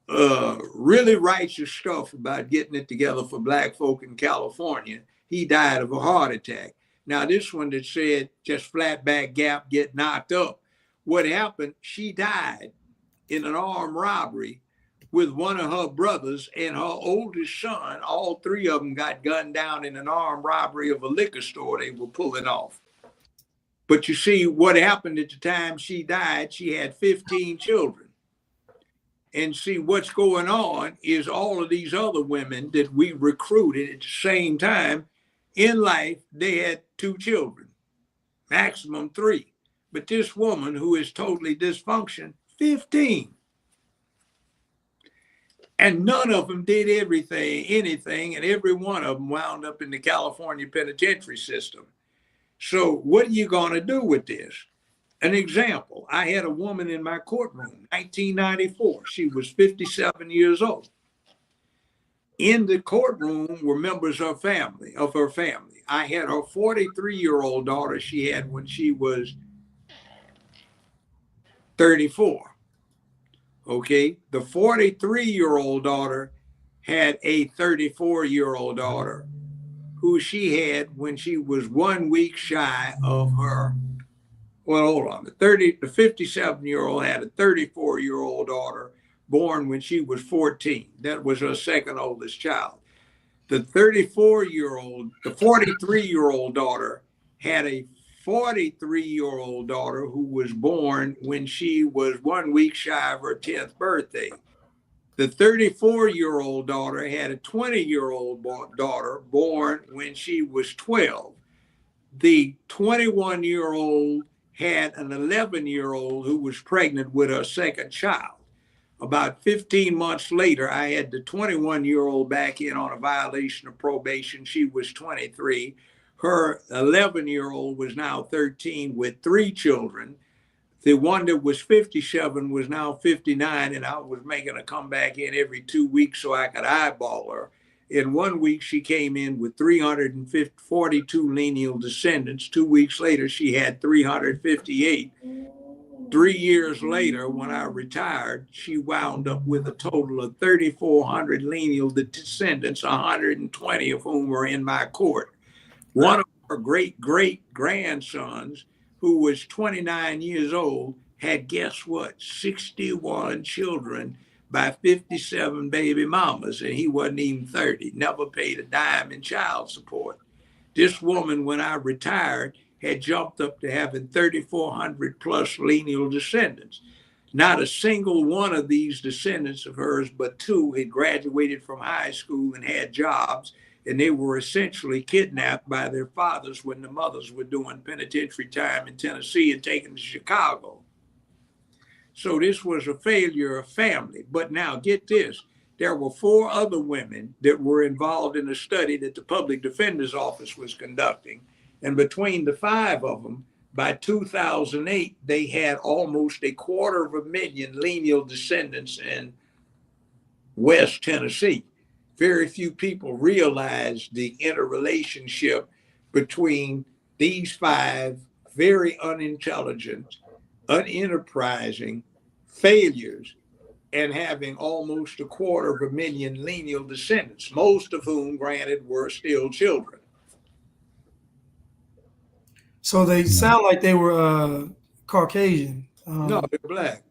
really righteous stuff about getting it together for Black folk in California. He died of a heart attack. Now, this one that said just flat back gap, get knocked up. What happened? She died in an armed robbery with one of her brothers and her oldest son. All 3 of them got gunned down in an armed robbery of a liquor store they were pulling off. But you see what happened at the time she died, she had 15 children. And see what's going on is all of these other women that we recruited at the same time in life, they had 2 children, maximum 3. But this woman who is totally dysfunction, 15. And none of them did anything, and every one of them wound up in the California penitentiary system. So what are you going to do with this? An example, I had a woman in my courtroom, 1994. She was 57 years old. In the courtroom were members of her family. I had her 43-year-old daughter she had when she was 34. Okay, the 43-year-old daughter had a 34-year-old daughter who she had when she was 1 week shy of her. Well, hold on. The 57-year-old had a 34-year-old daughter born when she was 14. That was her second oldest child. The 43-year-old daughter had a 43-year-old daughter who was born when she was 1 week shy of her 10th birthday. The 34-year-old daughter had a 20-year-old daughter born when she was 12. The 21-year-old had an 11-year-old who was pregnant with her second child. About 15 months later, I had the 21-year-old back in on a violation of probation. She was 23. Her 11-year-old was now 13 with 3 children. The one that was 57 was now 59, and I was making her come back in every 2 weeks so I could eyeball her. In 1 week, she came in with 342 lineal descendants. 2 weeks later, she had 358. 3 years later, when I retired, she wound up with a total of 3,400 lineal descendants, 120 of whom were in my court. One of her great-great-grandsons, who was 29 years old, had, guess what, 61 children by 57 baby mamas, and he wasn't even 30, never paid a dime in child support. This woman, when I retired, had jumped up to having 3,400 plus lineal descendants. Not a single one of these descendants of hers, but 2 had graduated from high school and had jobs, and they were essentially kidnapped by their fathers when the mothers were doing penitentiary time in Tennessee and taken to Chicago. So this was a failure of family. But now get this, there were 4 other women that were involved in a study that the public defender's office was conducting. And between the 5 of them, by 2008, they had almost 250,000 lineal descendants in West Tennessee. Very few people realize the interrelationship between these 5 very unintelligent, unenterprising failures and having almost 250,000 lineal descendants, most of whom, granted, were still children. So they sound like they were Caucasian. No, they're black.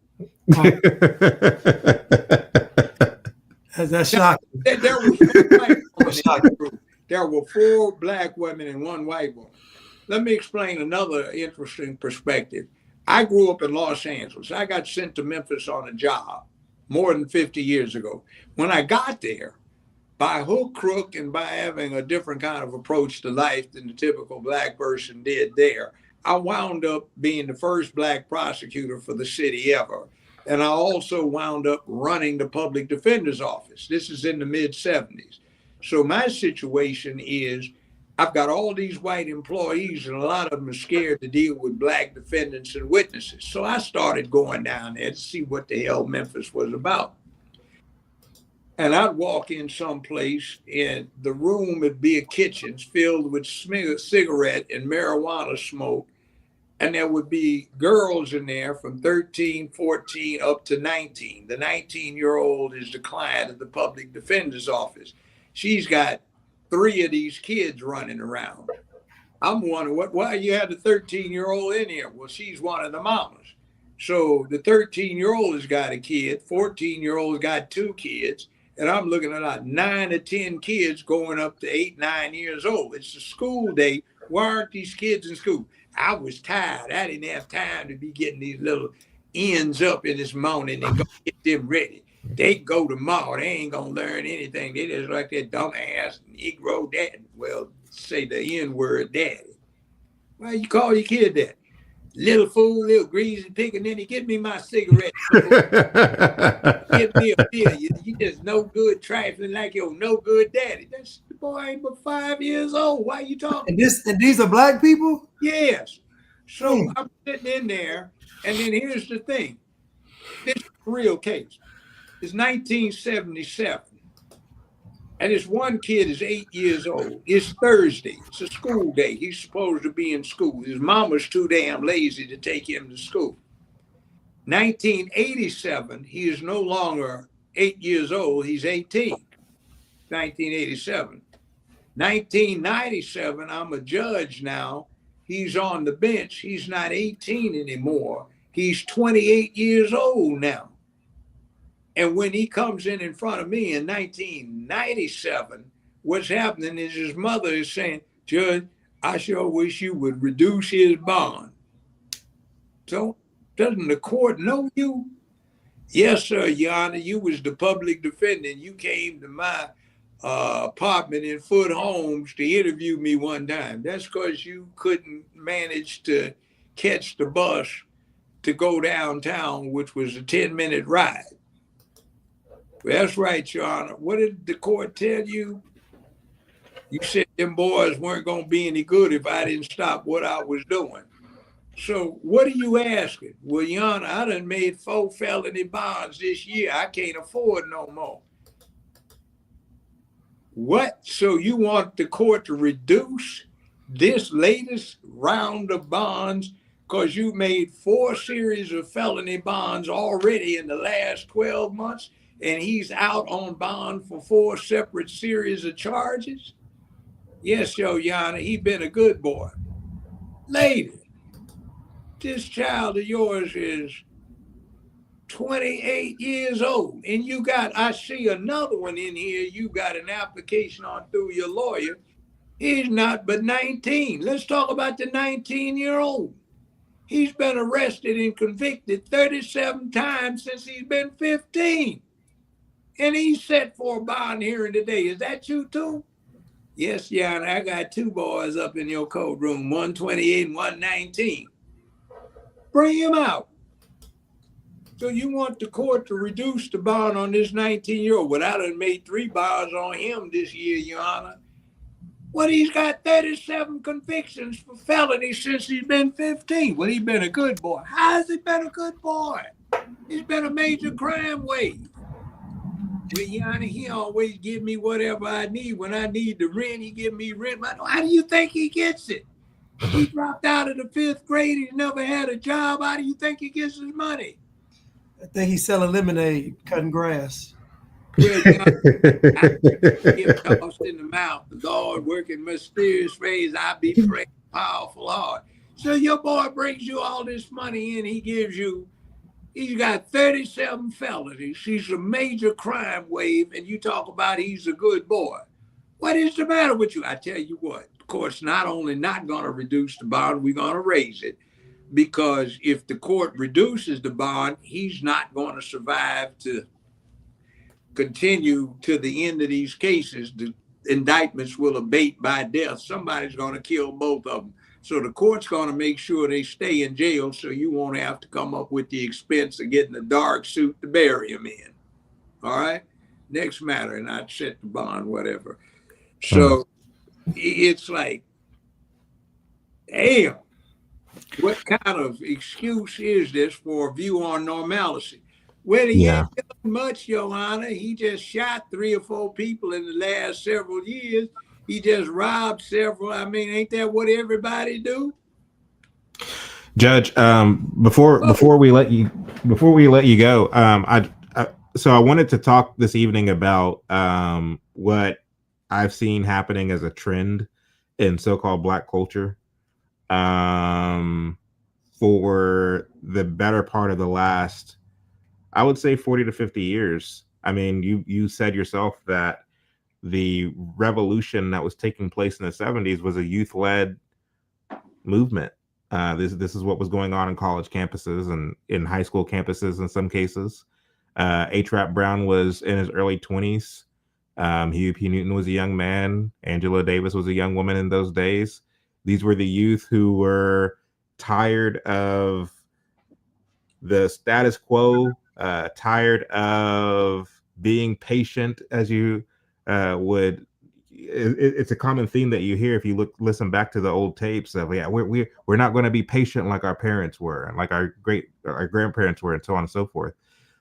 That's shocking. There was 4 black women in the group. There were 4 black women and 1 white woman. Let me explain another interesting perspective. I grew up in Los Angeles. I got sent to Memphis on a job more than 50 years ago. When I got there, by hook, crook, and by having a different kind of approach to life than the typical black person did there, I wound up being the first black prosecutor for the city ever. And I also wound up running the public defender's office. This is in the mid-70s. So my situation is I've got all these white employees, and a lot of them are scared to deal with black defendants and witnesses. So I started going down there to see what the hell Memphis was about. And I'd walk in someplace, and the room would be a kitchen filled with cigarette and marijuana smoke. And there would be girls in there from 13, 14 up to 19. The 19-year-old is the client of the public defender's office. She's got 3 of these kids running around. I'm wondering, why you had the 13-year-old in here? Well, she's one of the mamas. So the 13-year-old has got a kid, 14-year-old's got 2 kids, and I'm looking at like 9 or 10 kids going up to 8, 9 years old. It's a school day Why aren't these kids in school? I was tired. I didn't have time to be getting these little ends up in this morning and go get them ready. They go tomorrow. They ain't gonna learn anything. They just like that dumbass Negro daddy. Well, say the N-word daddy. Why you call your kid that? Little fool, little greasy pig, and then he give me my cigarette. Give me a beer. You just no good trifling like your no good daddy. That's the boy ain't but 5 years old. Why you talking? And these are black people? Yes. So I'm sitting in there, and then here's the thing. This is a real case. It's 1977. And this one kid is 8 years old. It's Thursday. It's a school day. He's supposed to be in school. His mama's too damn lazy to take him to school. 1987, he is no longer 8 years old. He's 18. 1987. 1997, I'm a judge now. He's on the bench. He's not 18 anymore. He's 28 years old now. And when he comes in front of me in 1997, what's happening is his mother is saying, Judge, I sure wish you would reduce his bond. So doesn't the court know you? Yes, sir, Your Honor. You was the public defendant. You came to my apartment in Foot Homes to interview me one time. That's because you couldn't manage to catch the bus to go downtown, which was a 10-minute ride. That's right, Your Honor. What did the court tell you? You said them boys weren't going to be any good if I didn't stop what I was doing. So what are you asking? Well, Your Honor, I done made 4 felony bonds this year. I can't afford no more. What? So you want the court to reduce this latest round of bonds because you made 4 series of felony bonds already in the last 12 months? And he's out on bond for 4 separate series of charges? Yes, Your Honor, he been a good boy. Lady, this child of yours is 28 years old. And you got, I see another one in here, you got an application on through your lawyer. He's not but 19. Let's talk about the 19-year-old. He's been arrested and convicted 37 times since he's been 15. And he's set for a bond hearing today. Is that you too? Yes, Your Honor. I got 2 boys up in your courtroom, 128 and 119. Bring him out. So you want the court to reduce the bond on this 19-year-old? Well, I done made 3 bonds on him this year, Your Honor. Well, he's got 37 convictions for felonies since he's been 15. Well, he's been a good boy. How has he been a good boy? He's been a major crime wave. Well, Your Honor, he always give me whatever I need. When I need the rent, he give me rent. How do you think he gets it? He dropped out of the 5th grade. He's never had a job. How do you think he gets his money? I think he's selling lemonade, cutting grass. Well, Your Honor, I get tossed in the mouth. The Lord working mysterious ways. I be praying powerful hard. So your boy brings you all this money in. He gives you, he's got 37 felonies. He's a major crime wave. And you talk about he's a good boy. What is the matter with you? I tell you what, the court's not only not going to reduce the bond, we're going to raise it. Because if the court reduces the bond, he's not going to survive to continue to the end of these cases. The indictments will abate by death. Somebody's going to kill both of them. So the court's going to make sure they stay in jail so you won't have to come up with the expense of getting a dark suit to bury them in. All right? Next matter, and I'd set the bond, whatever. So it's like, damn, what kind of excuse is this for a view on normalcy? Well, he ain't done much, Your Honor. He just shot 3 or 4 people in the last several years. He just robbed several. I mean, ain't that what everybody do? Judge, before we let you go, so I wanted to talk this evening about what I've seen happening as a trend in so-called Black culture for the better part of the last, I would say, 40 to 50 years. I mean, you said yourself that the revolution that was taking place in the 70s was a youth-led movement. This is what was going on in college campuses and in high school campuses in some cases. A. Brown was in his early 20s. Huey P. Newton was a young man. Angela Davis was a young woman in those days. These were the youth who were tired of the status quo, tired of being patient, as you would. It's a common theme that you hear if you listen back to the old tapes of, yeah, we're not going to be patient like our parents were and like our grandparents were, and so on and so forth.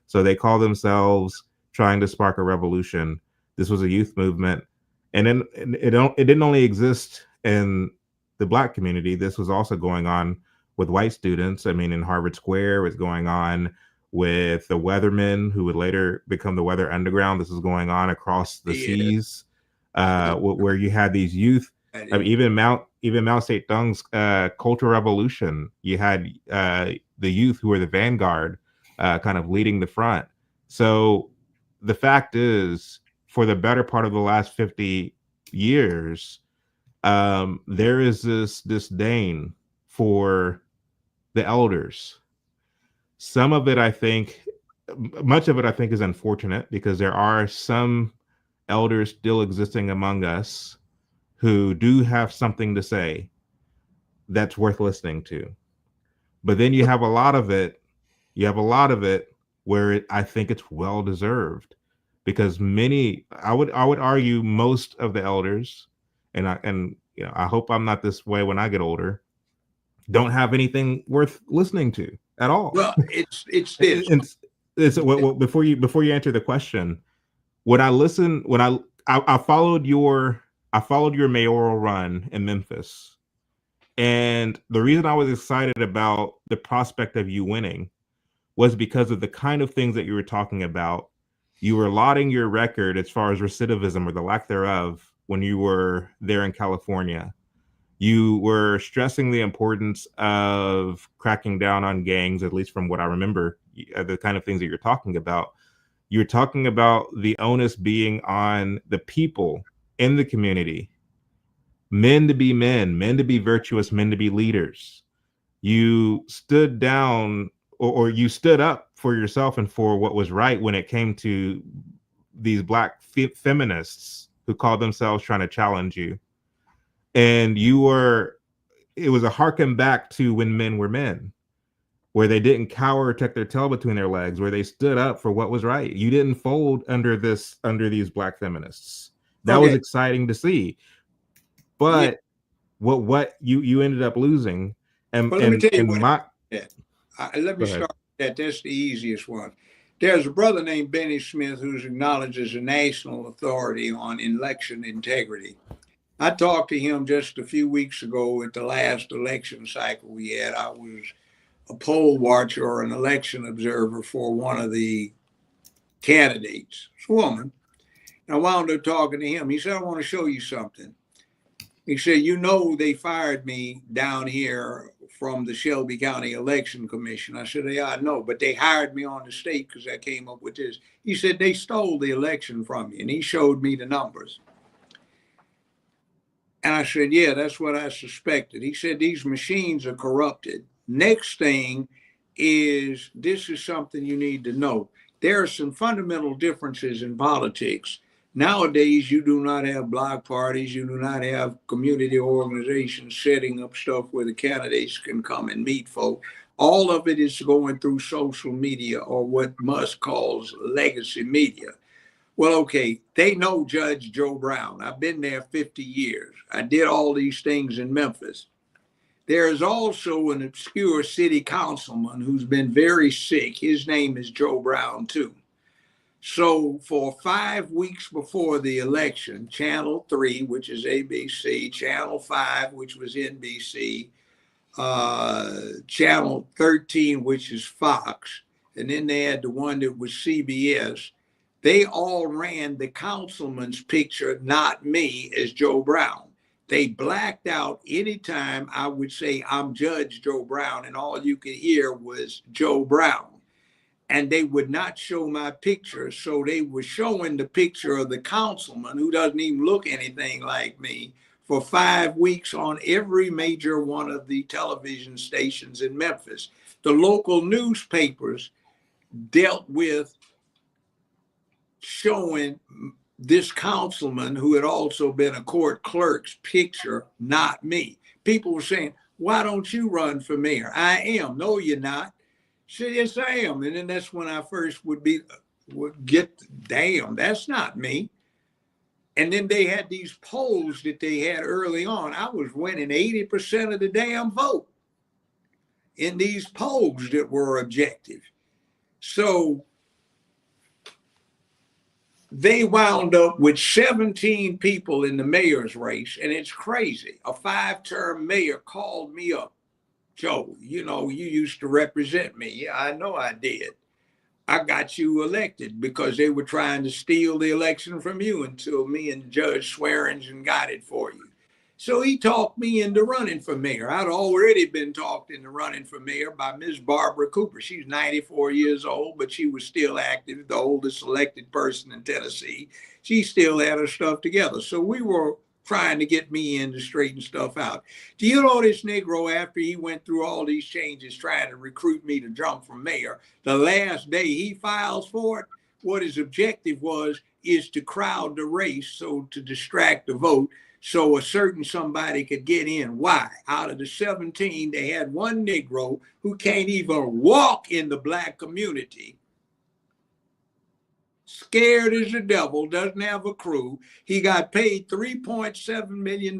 So they call themselves trying to spark a revolution. This was a youth movement, and then it didn't only exist in the Black community. This was also going on with white students. I mean, in Harvard Square, it was going on with the Weathermen, who would later become the Weather Underground. This was going on across the seas, where you had these youth. I mean, even Mao Zedong's Cultural Revolution. You had the youth who were the vanguard, kind of leading the front. So the fact is, for the better part of the last 50 years, there is this disdain for the elders. Some of it, I think, much of it, I think, is unfortunate, because there are some elders still existing among us who do have something to say that's worth listening to. But then you have a lot of it. Where I think it's well deserved, because I would argue most of the elders, and I hope I'm not this way when I get older, don't have anything worth listening to at all. Well, it's this. Before you answer the question, I followed your mayoral run in Memphis, and the reason I was excited about the prospect of you winning was because of the kind of things that you were talking about. You were lauding your record as far as recidivism, or the lack thereof, when you were there in California. You were stressing the importance of cracking down on gangs, at least from what I remember, the kind of things that you're talking about. You're talking about the onus being on the people in the community, men to be men, men to be virtuous, men to be leaders. You stood down, or you stood up for yourself and for what was right when it came to these Black feminists who called themselves trying to challenge you. And it was a harken back to when men were men, where they didn't cower or tuck their tail between their legs, where they stood up for what was right. You didn't fold under these Black feminists. That was exciting to see. But what you ended up losing, and let me tell you let me start with that. That's the easiest one. There's a brother named Benny Smith who's acknowledged as a national authority on election integrity. I talked to him just a few weeks ago at the last election cycle we had. I was a poll watcher or an election observer for one of the candidates. It's a woman. And I wound up talking to him. He said, I want to show you something. He said, they fired me down here from the Shelby County Election Commission. I said, yeah, I know, but they hired me on the state because I came up with this. He said, they stole the election from me. And he showed me the numbers. And I said, yeah, that's what I suspected. He said, these machines are corrupted. Next thing is, this is something you need to know. There are some fundamental differences in politics. Nowadays, you do not have block parties. You do not have community organizations setting up stuff where the candidates can come and meet folk. All of it is going through social media, or what Musk calls legacy media. Well, okay, they know Judge Joe Brown. I've been there 50 years. I did all these things in Memphis. There is also an obscure city councilman who's been very sick. His name is Joe Brown, too. So for 5 weeks before the election, Channel 3, which is ABC, Channel 5, which was NBC, Channel 13, which is Fox, and then they had the one that was CBS, they all ran the councilman's picture, not me, as Joe Brown. They blacked out anytime I would say, I'm Judge Joe Brown, and all you could hear was Joe Brown. And they would not show my picture. So they were showing the picture of the councilman, who doesn't even look anything like me, for 5 weeks on every major one of the television stations in Memphis. The local newspapers dealt with showing this councilman, who had also been a court clerk's picture, not me. People were saying, why don't you run for mayor? I am. No, you're not. Said, yes, I am. And then that's when I first would get, damn, that's not me. And then they had these polls that they had early on. I was winning 80% of the damn vote in these polls that were objective. So they wound up with 17 people in the mayor's race, and it's crazy. A 5-term mayor called me up. Joe, you know, you used to represent me. Yeah, I know I did. I got you elected because they were trying to steal the election from you until me and Judge Swearingen got it for you. So he talked me into running for mayor. I'd already been talked into running for mayor by Ms. Barbara Cooper. She's 94 years old, but she was still active, the oldest elected person in Tennessee. She still had her stuff together. So we were trying to get me in to straighten stuff out. Do you know this Negro, after he went through all these changes trying to recruit me to jump for mayor, the last day he files for it, what his objective is to crowd the race, so to distract the vote, so a certain somebody could get in. Why? Out of the 17, they had one Negro who can't even walk in the Black community, scared as the devil, doesn't have a crew. He got paid $3.7 million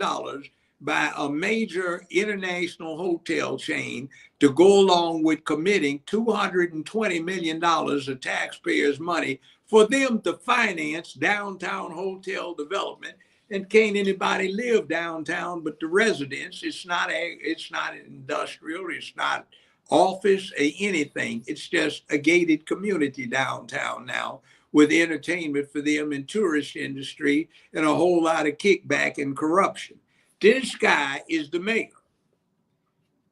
by a major international hotel chain to go along with committing $220 million of taxpayers' money for them to finance downtown hotel development. And can't anybody live downtown but the residents. It's not industrial, it's not office, anything. It's just a gated community downtown now, with entertainment for them and tourist industry and a whole lot of kickback and corruption. This guy is the mayor.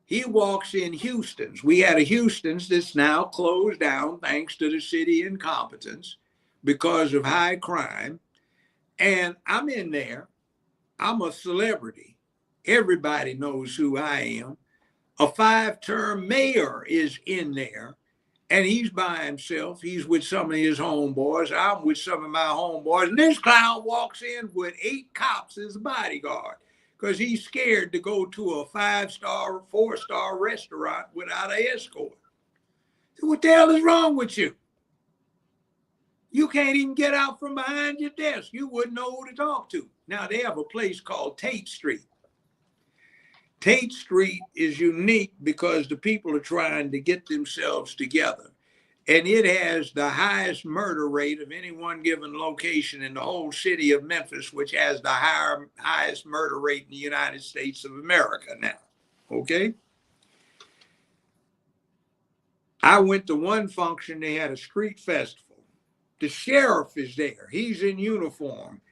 He walks in Houston's. We had a Houston's that's now closed down thanks to the city incompetence because of high crime. And I'm in there. I'm a celebrity. Everybody knows who I am. A 5-term mayor is in there. And he's by himself. He's with some of his homeboys. I'm with some of my homeboys. And this clown walks in with 8 cops as a bodyguard because he's scared to go to a 5-star, 4-star restaurant without an escort. So what the hell is wrong with you? You can't even get out from behind your desk. You wouldn't know who to talk to. Now, they have a place called Tate Street. Tate Street is unique because the people are trying to get themselves together. And it has the highest murder rate of any one given location in the whole city of Memphis, which has the highest murder rate in the United States of America now. Okay? I went to one function, they had a street festival. The sheriff is there. He's in uniform.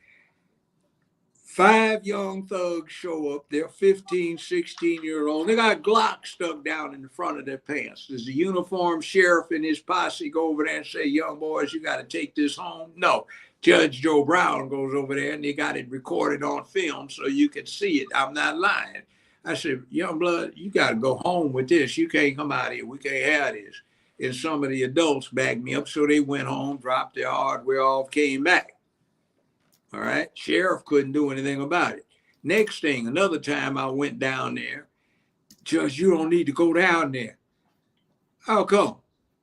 5 young thugs show up. They're 15, 16-year-old. They got Glocks stuck down in the front of their pants. Does the uniformed sheriff and his posse go over there and say, young boys, you got to take this home? No. Judge Joe Brown goes over there and they got it recorded on film so you can see it. I'm not lying. I said, young blood, you got to go home with this. You can't come out here. We can't have this. And some of the adults backed me up. So they went home, dropped their hardware off, came back. All right. Sheriff couldn't do anything about it. Next thing, another time I went down there. Judge, you don't need to go down there. How come?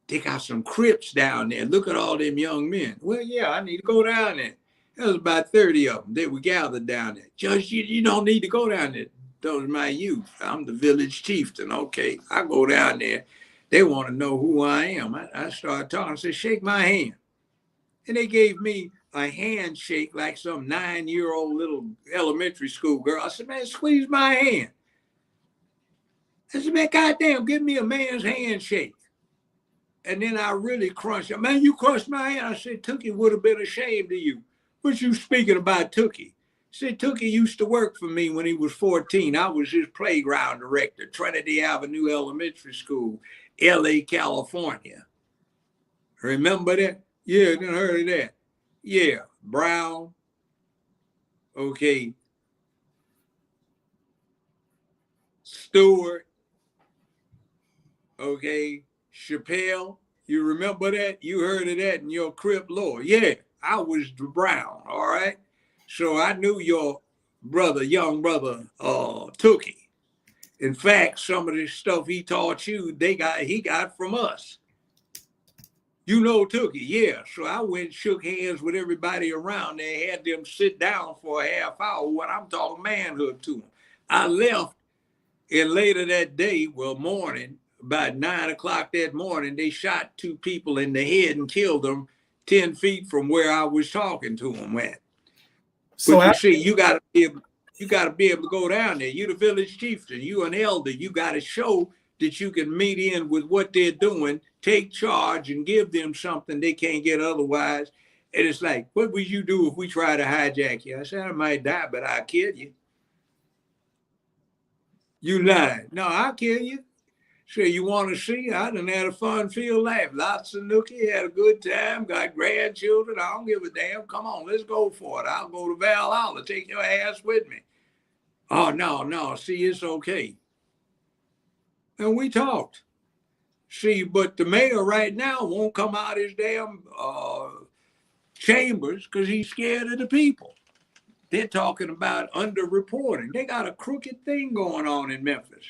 They got some Crips down there. Look at all them young men. Well, yeah, I need to go down there. There was about 30 of them. They were gathered down there. Judge, you don't need to go down there. Those are my youth. I'm the village chieftain. Okay, I go down there. They want to know who I am. I started talking. I said, shake my hand. And they gave me a handshake like some 9-year-old little elementary school girl. I said, man, squeeze my hand. I said, man, goddamn, give me a man's handshake. And then I really crunched it. Man, you crushed my hand. I said, Tookie would have been ashamed of you. What you speaking about Tookie? I said, Tookie used to work for me when he was 14. I was his playground director, Trinity Avenue Elementary School, LA, California. Remember that? Yeah, I didn't heard of that. Yeah, Brown. Okay. Stewart, okay, Chappelle. You remember that? You heard of that in your Crip lore. Yeah, I was the Brown, all right? So I knew your brother, young brother, Tookie. In fact, some of the stuff he taught you, he got from us. You know Tookie, yeah. So I went shook hands with everybody around there, had them sit down for a half hour when I'm talking manhood to them. I left, and later that day, well, morning, about 9 o'clock that morning, they shot 2 people in the head and killed them 10 feet from where I was talking to them at. So but you see, you gotta be able to go down there. You the village chieftain, you an elder, you gotta show that you can meet in with what they're doing, take charge and give them something they can't get otherwise. And it's like, what would you do if we try to hijack you? I said, I might die, but I'll kill you. You lied. No, I'll kill you. So you want to see? I done had a fun-filled life. Lots of nookie, had a good time, got grandchildren. I don't give a damn. Come on, let's go for it. I'll go to Valhalla, take your ass with me. Oh, no, see, it's okay. And we talked. See, but the mayor right now won't come out his damn chambers because he's scared of the people. They're talking about underreporting. They got a crooked thing going on in Memphis.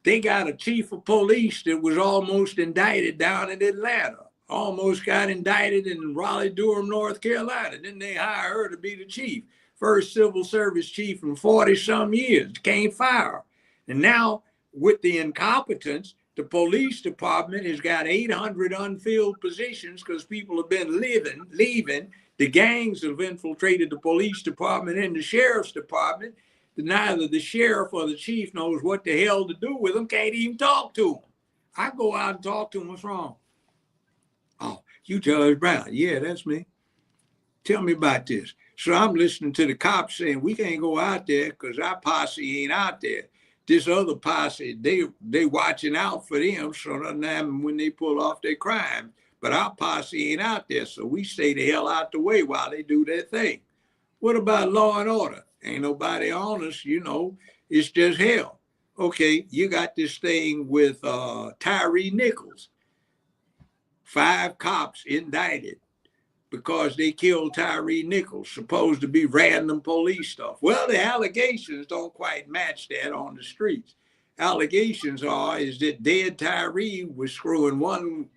They got a chief of police that was almost indicted down in Atlanta, almost got indicted in Raleigh-Durham, North Carolina. Then they hire her to be the chief. First civil service chief in 40-some years, can't fire her. And now with the incompetence, the police department has got 800 unfilled positions because people have been leaving. The gangs have infiltrated the police department and the sheriff's department. Neither the sheriff or the chief knows what the hell to do with them, can't even talk to them. I go out and talk to them, what's wrong? Oh, you Judge Brown. Yeah, that's me. Tell me about this. So I'm listening to the cops saying, we can't go out there because our posse ain't out there. This other posse, they watching out for them so nothing happen when they pull off their crime. But our posse ain't out there, so we stay the hell out the way while they do their thing. What about law and order? Ain't nobody on us, it's just hell. Okay, you got this thing with Tyree Nichols. 5 cops indicted because they killed Tyree Nichols, supposed to be random police stuff. Well, the allegations don't quite match that on the streets. Allegations is that dead Tyree was screwing one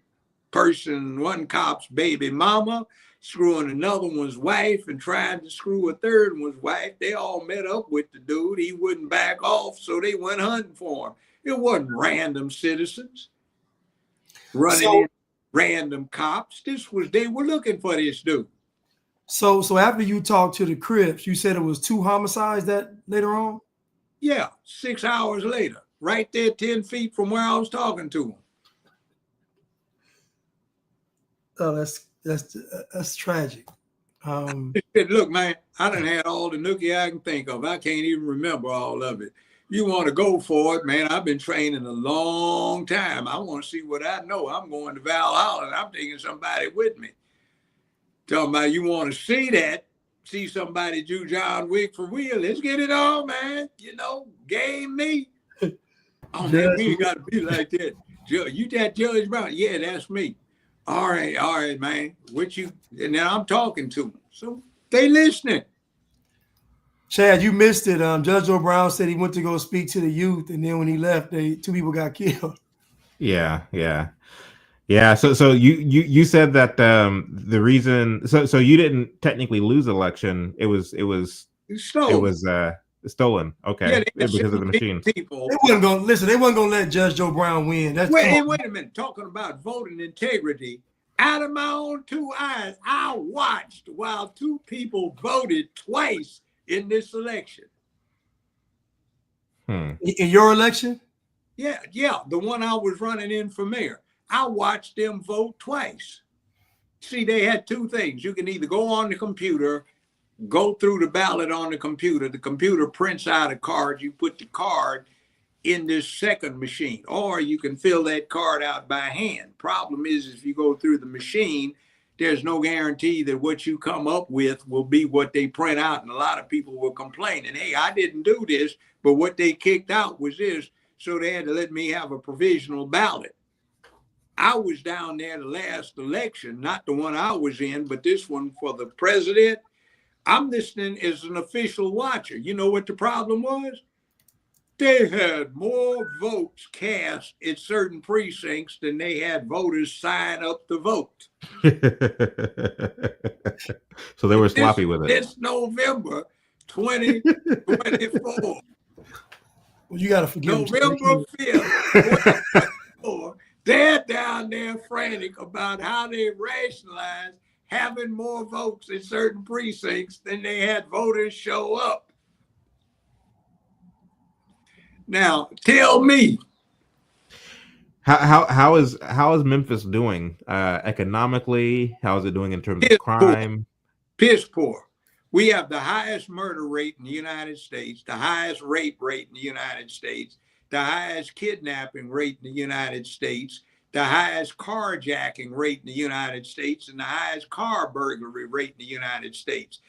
cop's baby mama, screwing another one's wife, and trying to screw a third one's wife. They all met up with the dude. He wouldn't back off, so they went hunting for him. It wasn't random citizens running in random cops. They were looking for this dude. So after you talked to the Crips, you said it was 2 homicides that later on? Yeah, 6 hours later, right there 10 feet from where I was talking to him. Oh, that's tragic. Look, man, I done had all the nookie I can think of. I can't even remember all of it. You want to go for it, man. I've been training a long time. I want to see what I know. I'm going to Valhalla and I'm taking somebody with me. Talking about you want to see somebody do John Wick for real. Let's get it on, man. Game me. Oh, man, we ain't got to be like that. You that Judge Brown? Yeah, that's me. All right, man. And now I'm talking to them. So they listening. Chad, you missed it. Judge O'Brown said he went to go speak to the youth, and then when he left, 2 people got killed. Yeah. So you said that the reason so you didn't technically lose the election. It was stolen. It was stolen. Okay, yeah, because of the machine. They wasn't gonna let Judge Joe Brown win. Wait a minute. Talking about voting integrity. Out of my own 2 eyes, I watched while 2 people voted twice in this election. In your election? Yeah, the one I was running in for mayor. I watched them vote twice. See, they had 2 things. You can either go on the computer, go through the ballot on the computer. The computer prints out a card. You put the card in this second machine, or you can fill that card out by hand. Problem is, if you go through the machine, there's no guarantee that what you come up with will be what they print out. And a lot of people were complaining, hey, I didn't do this, but what they kicked out was this. So they had to let me have a provisional ballot. I was down there the last election, not the one I was in, but this one for the president. I'm listening as an official watcher. You know what the problem was? They had more votes cast in certain precincts than they had voters sign up to vote. So they were sloppy with it. This November 2024. Well, you got to forgive November 5th, 2024. They're down there frantic about how they rationalize having more votes in certain precincts than they had voters show up. Now, tell me, how is Memphis doing economically? How is it doing in terms of crime? Piss poor. We have the highest murder rate in the United States, the highest rape rate in the United States, the highest kidnapping rate in the United States, the highest carjacking rate in the United States, and the highest car burglary rate in the United States.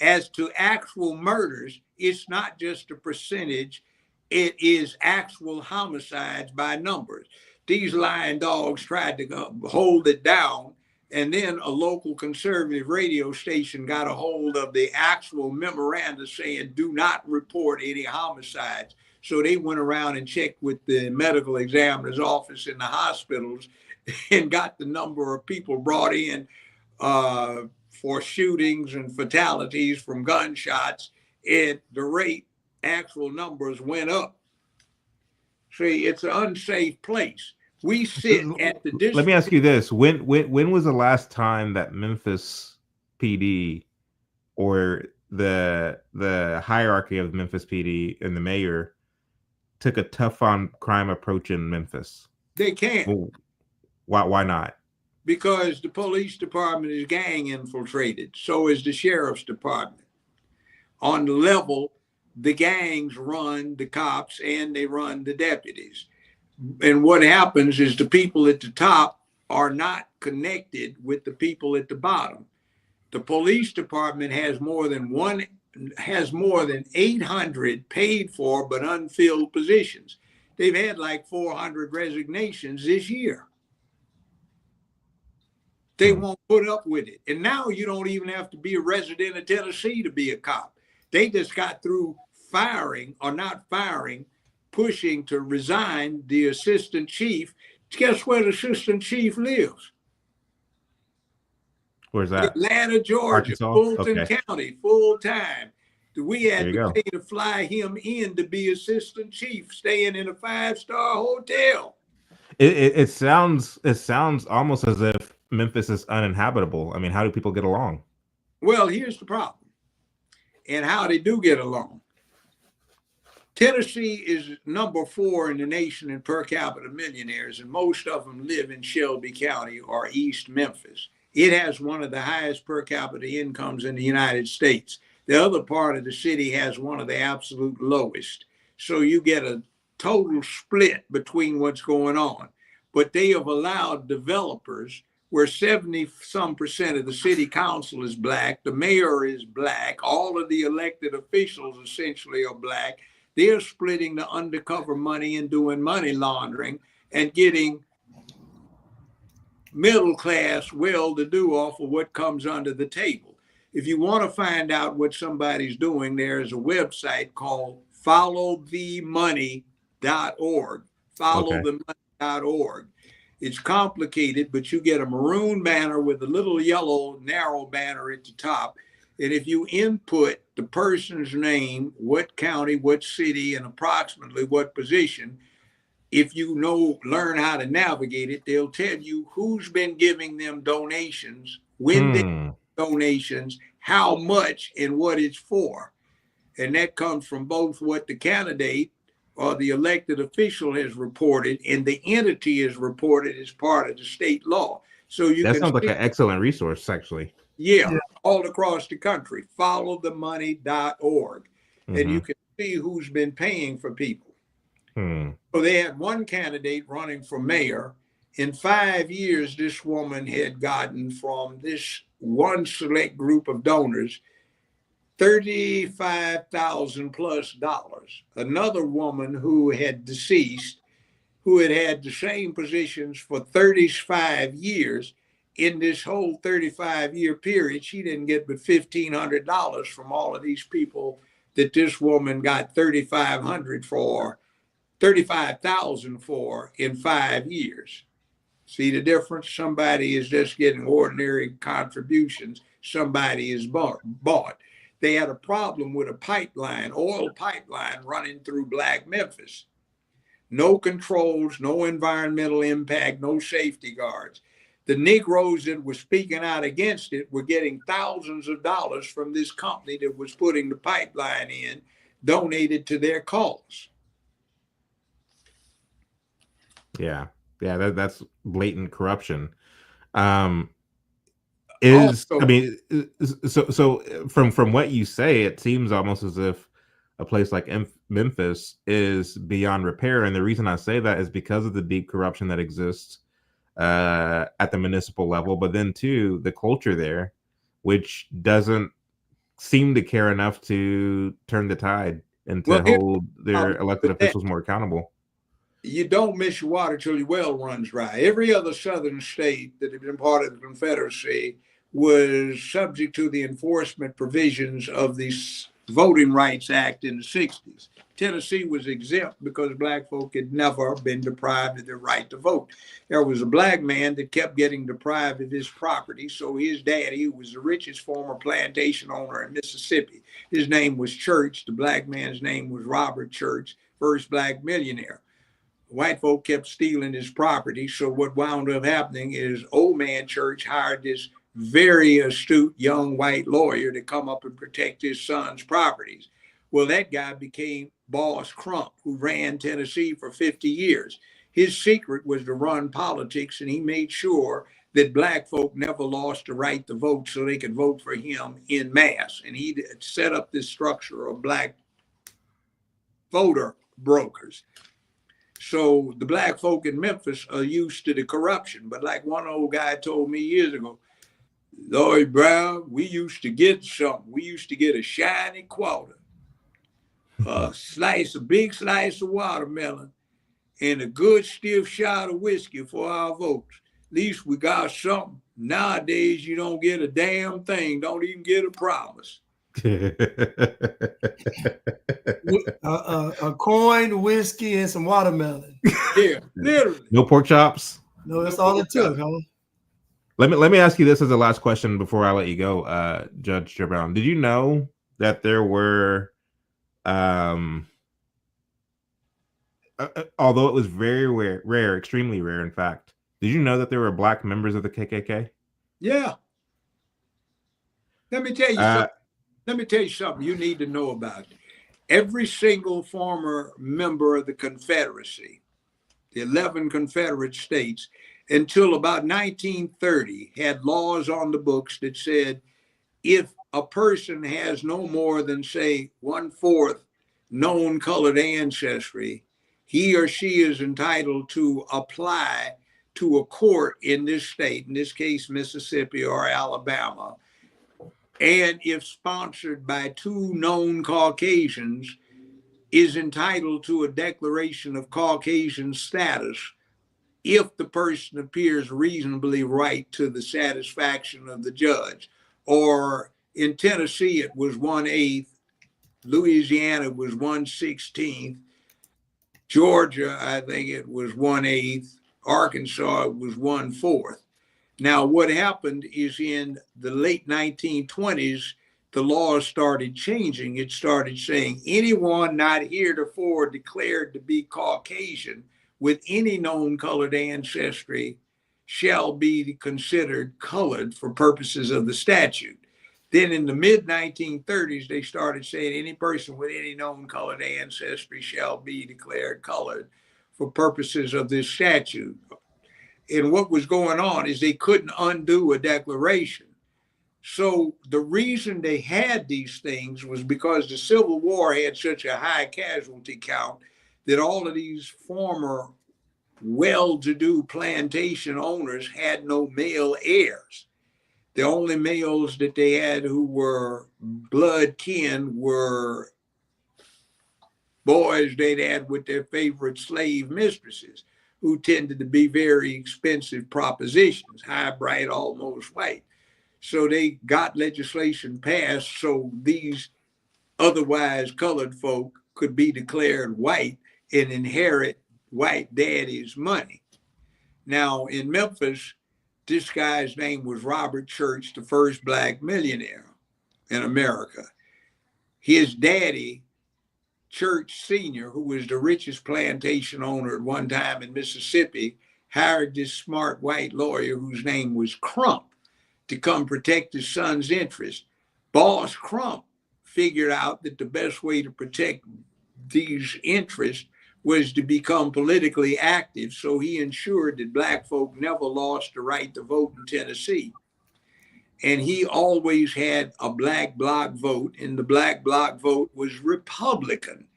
As to actual murders, it's not just a percentage. It is actual homicides by numbers. These lying dogs tried to hold it down, and then a local conservative radio station got a hold of the actual memoranda saying, do not report any homicides. So they went around and checked with the medical examiner's office in the hospitals and got the number of people brought in for shootings and fatalities from gunshots, and the rate, actual numbers went up. See, it's an unsafe place. We sit at the district. Let me ask you this: when was the last time that Memphis PD or the hierarchy of Memphis PD and the mayor took a tough on crime approach in Memphis? They can't. Well, why not? Because the police department is gang infiltrated. So is the sheriff's department. On the level, the gangs run the cops and they run the deputies. And what happens is the people at the top are not connected with the people at the bottom. The police department has more than 800 paid for but unfilled positions. They've had like 400 resignations this year. They won't put up with it. And now you don't even have to be a resident of Tennessee to be a cop. They just got through firing, or not firing, pushing to resign the assistant chief. Guess where the assistant chief lives? Where's that? Atlanta, Georgia, Arkansas? Fulton Okay. County, full time. We had There you to go. pay to fly him in to be assistant chief, staying in a 5-star hotel. It sounds almost as if Memphis is uninhabitable. I mean, how do people get along? Well, here's the problem, and how they do get along. Tennessee is number 4 in the nation in per capita millionaires, and most of them live in Shelby County or East Memphis. It has one of the highest per capita incomes in the United States. The other part of the city has one of the absolute lowest. So you get a total split between what's going on. But they have allowed developers, where 70-some% of the city council is black, the mayor is black, all of the elected officials essentially are black. They're splitting the undercover money and doing money laundering and getting middle class well-to-do off of what comes under the table. If you want to find out what somebody's doing, there's a website called followthemoney.org. Followthemoney.org. It's complicated, but you get a maroon banner with a little yellow narrow banner at the top. And if you input the person's name, what county, what city, and approximately what position, if you learn how to navigate it, they'll tell you who's been giving them donations, when they donations, how much, and what it's for. And that comes from both what the candidate or the elected official has reported and the entity has reported as part of the state law. So you That can sounds like an excellent resource, actually. Yeah, all across the country. Followthemoney.org. And you can see who's been paying for people. So they had one candidate running for mayor, In 5 years, this woman had gotten from this one select group of donors $35,000 plus. Another woman who had deceased, who had had the same positions for 35 years, in this whole 35-year period, she didn't get but $1,500 from all of these people that this woman got $35,000 for in 5 years. See the difference? Somebody is just getting ordinary contributions. Somebody is bought. They had a problem with a pipeline, oil pipeline running through Black Memphis. No controls, no environmental impact, no safety guards. The Negroes that were speaking out against it were getting thousands of dollars from this company that was putting the pipeline in, donated to their cause. Yeah, that's blatant corruption. So from what you say, it seems almost as if a place like Memphis is beyond repair. And the reason I say that is because of the deep corruption that exists at the municipal level, but then too the culture there, which doesn't seem to care enough to turn the tide and to hold their elected officials more accountable. You don't miss your water till your well runs dry. Every other southern state that had been part of the Confederacy was subject to the enforcement provisions of the Voting Rights Act in the 60s. Tennessee was exempt because Black folk had never been deprived of their right to vote. There was a Black man that kept getting deprived of his property, so his daddy, who was the richest former plantation owner in Mississippi, his name was Church. The Black man's name was Robert Church, first Black millionaire. White folk kept stealing his property. So what wound up happening is old man Church hired this very astute young white lawyer to come up and protect his son's properties. Well, that guy became Boss Crump, who ran Tennessee for 50 years. His secret was to run politics, and he made sure that Black folk never lost the right to vote so they could vote for him en masse. And he set up this structure of Black voter brokers. So the Black folk in Memphis are used to the corruption. But like one old guy told me years ago, Lloyd Brown, we used to get something. We used to get a shiny quarter, a big slice of watermelon, and a good stiff shot of whiskey for our votes. At least we got something. Nowadays, you don't get a damn thing. Don't even get a promise. A coin, whiskey, and some watermelon. Yeah, literally. No pork chops. No, that's all it took, huh? Let me ask you this as a last question before I let you go, Judge Brown. Did you know that there were, although it was very rare, extremely rare, in fact, did you know that there were Black members of the KKK? Yeah. Let me tell you something. Let me tell you something you need to know about it. Every single former member of the Confederacy, the 11 Confederate states, until about 1930, had laws on the books that said if a person has no more than, say, 1/4 known colored ancestry, he or she is entitled to apply to a court in this state, in this case, Mississippi or Alabama, and if sponsored by 2 known Caucasians, is entitled to a declaration of Caucasian status if the person appears reasonably right to the satisfaction of the judge. Or in Tennessee, it was 1/8, Louisiana was 1/16, Georgia, I think it was 1/8, Arkansas, it was 1/4. Now, what happened is in the late 1920s, the laws started changing. It started saying anyone not heretofore declared to be Caucasian with any known colored ancestry shall be considered colored for purposes of the statute. Then in the mid-1930s, they started saying any person with any known colored ancestry shall be declared colored for purposes of this statute. And what was going on is they couldn't undo a declaration. So the reason they had these things was because the Civil War had such a high casualty count that all of these former well-to-do plantation owners had no male heirs. The only males that they had who were blood kin were boys they'd had with their favorite slave mistresses, who tended to be very expensive propositions, high, bright, almost white. So they got legislation passed so these otherwise colored folk could be declared white and inherit white daddy's money. Now, in Memphis, this guy's name was Robert Church, the first black millionaire in America. His daddy, Church Sr., who was the richest plantation owner at one time in Mississippi, hired this smart white lawyer whose name was Crump to come protect his son's interest. Boss Crump figured out that the best way to protect these interests was to become politically active, so he ensured that black folk never lost the right to vote in Tennessee. And he always had a black bloc vote, and the black bloc vote was Republican.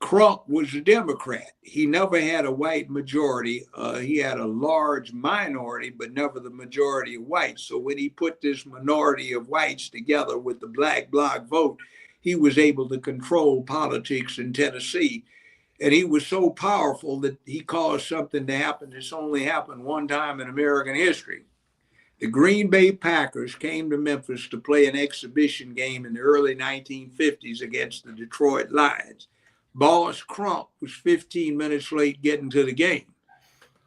Crump was a Democrat. He never had a white majority. He had a large minority, but never the majority of whites. So when he put this minority of whites together with the black bloc vote, he was able to control politics in Tennessee. And he was so powerful that he caused something to happen that's only happened one time in American history. The Green Bay Packers came to Memphis to play an exhibition game in the early 1950s against the Detroit Lions. Boss Crump was 15 minutes late getting to the game.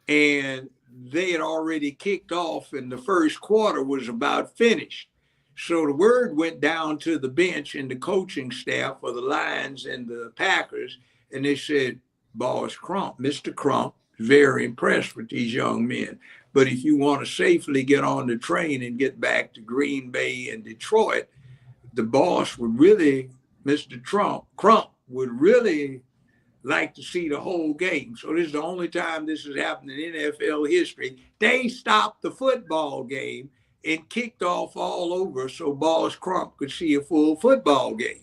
And they had already kicked off and the first quarter was about finished. So the word went down to the bench and the coaching staff for the Lions and the Packers. And they said, Boss Crump, Mr. Crump, is very impressed with these young men. But if you want to safely get on the train and get back to Green Bay and Detroit, the boss would really, Mr. Crump would really like to see the whole game. So this is the only time this has happened in NFL history. They stopped the football game and kicked off all over so Boss Crump could see a full football game.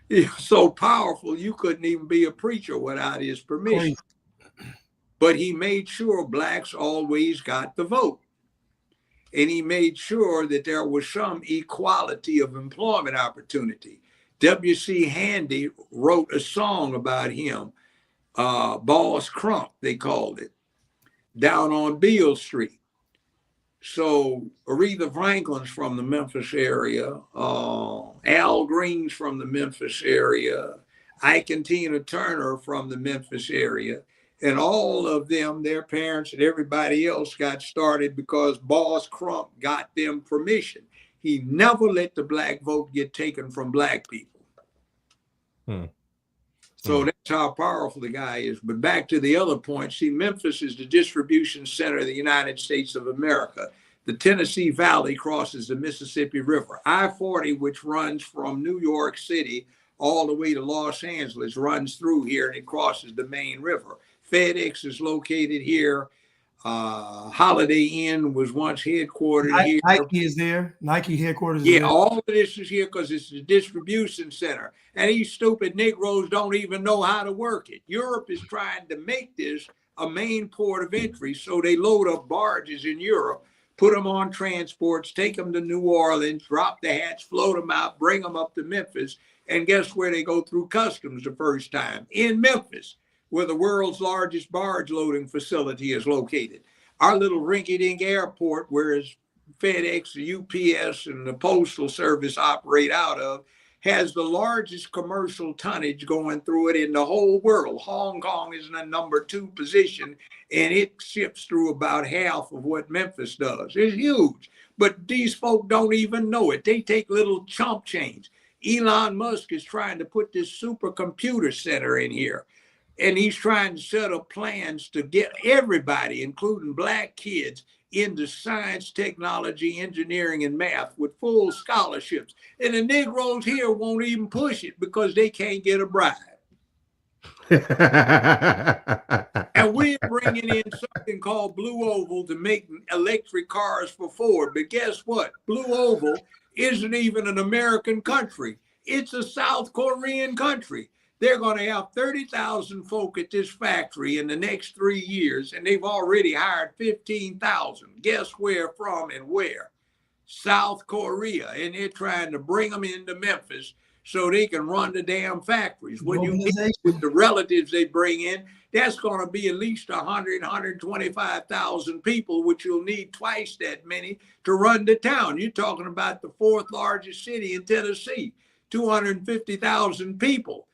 It was so powerful, you couldn't even be a preacher without his permission. But he made sure blacks always got the vote. And he made sure that there was some equality of employment opportunity. W.C. Handy wrote a song about him, Boss Crump, they called it, down on Beale Street. So Aretha Franklin's from the Memphis area, Al Green's from the Memphis area, Ike and Tina Turner from the Memphis area. And all of them, their parents and everybody else got started because Boss Crump got them permission. He never let the black vote get taken from black people. So that's how powerful the guy is. But back to the other point, see, Memphis is the distribution center of the United States of America. The Tennessee Valley crosses the Mississippi River. I-40, which runs from New York City all the way to Los Angeles, runs through here and it crosses the main river. FedEx is located here. Holiday Inn was once headquartered here. Nike is there. Nike headquarters is Yeah, there. all of this is here because it's the distribution center. And these stupid Negroes don't even know how to work it. Europe is trying to make this a main port of entry. So they load up barges in Europe, put them on transports, take them to New Orleans, drop the hats, float them out, bring them up to Memphis. And guess where they go through customs the first time? In Memphis, where the world's largest barge loading facility is located. Our little rinky-dink airport, where FedEx, the UPS, and the Postal Service operate out of, has the largest commercial tonnage going through it in the whole world. Hong Kong is in the number 2 position, and it ships through about half of what Memphis does. It's huge, but these folk don't even know it. They take little chump change. Elon Musk is trying to put this supercomputer center in here. And he's trying to set up plans to get everybody, including black kids, into science, technology, engineering, and math with full scholarships. And the Negroes here won't even push it because they can't get a bribe. And we're bringing in something called Blue Oval to make electric cars for Ford. But guess what? Blue Oval isn't even an American country. It's a South Korean country. They're going to have 30,000 folk at this factory in the next 3 years, and they've already hired 15,000. Guess where from and where? South Korea, and they're trying to bring them into Memphis so they can run the damn factories. When you get with the relatives they bring in, that's going to be at least 100, 125,000 people, which you'll need twice that many to run the town. You're talking about the fourth largest city in Tennessee, 250,000 people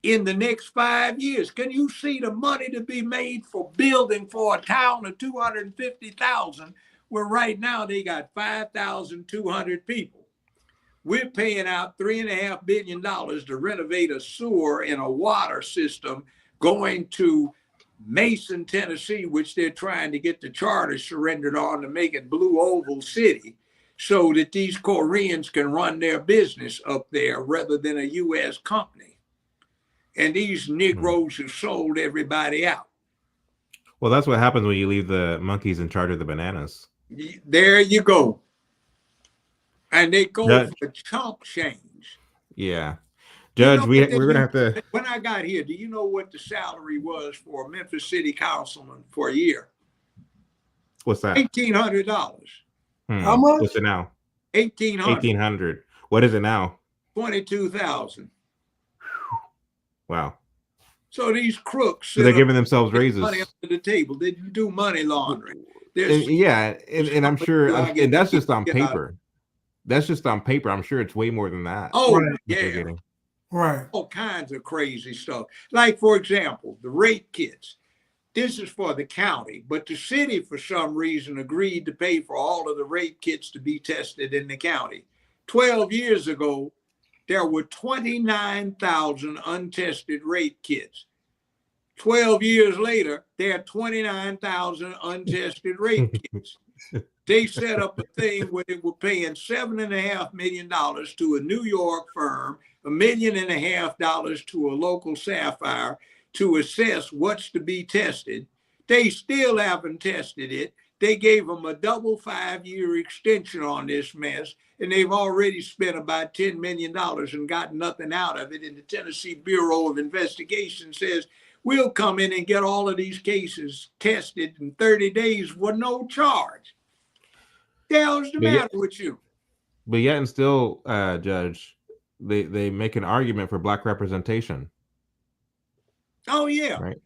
in the next 5 years. Can you see the money to be made for building for a town of 250,000, where right now they got 5,200 people? We're paying out $3.5 billion to renovate a sewer and a water system going to Mason, Tennessee, which they're trying to get the charter surrendered on to make it Blue Oval City, so that these Koreans can run their business up there rather than a U.S. company. And these Negroes who sold everybody out. Well, that's what happens when you leave the monkeys in charge of the bananas. There you go. And they go for chump change. Yeah. Judge, we're going to have to... When I got here, do you know what the salary was for a Memphis city councilman for a year? What's that? $1,800. How much? What's it now? $1,800. What is it now? $22,000. Wow. So these crooks... So they're giving themselves raises. Money under the table. They do money laundering. And I'm sure... And that's just on paper. That's just on paper. I'm sure it's way more than that. Oh, yeah. Right. All kinds of crazy stuff. Like, for example, the rape kits. This is for the county, but the city, for some reason, agreed to pay for all of the rape kits to be tested in the county. 12 years ago, there were 29,000 untested rape kits. 12 years later, there are 29,000 untested rape kits. They set up a thing where they were paying $7.5 million to a New York firm, $1.5 million to a local Sapphire to assess what's to be tested. They still haven't tested it. They gave them a double 5-year extension on this mess, and they've already spent about $10 million and gotten nothing out of it. And the Tennessee Bureau of Investigation says, we'll come in and get all of these cases tested in 30 days with no charge. The hell's the matter with you? But yet and still, Judge, they make an argument for Black representation. Oh, yeah. Right.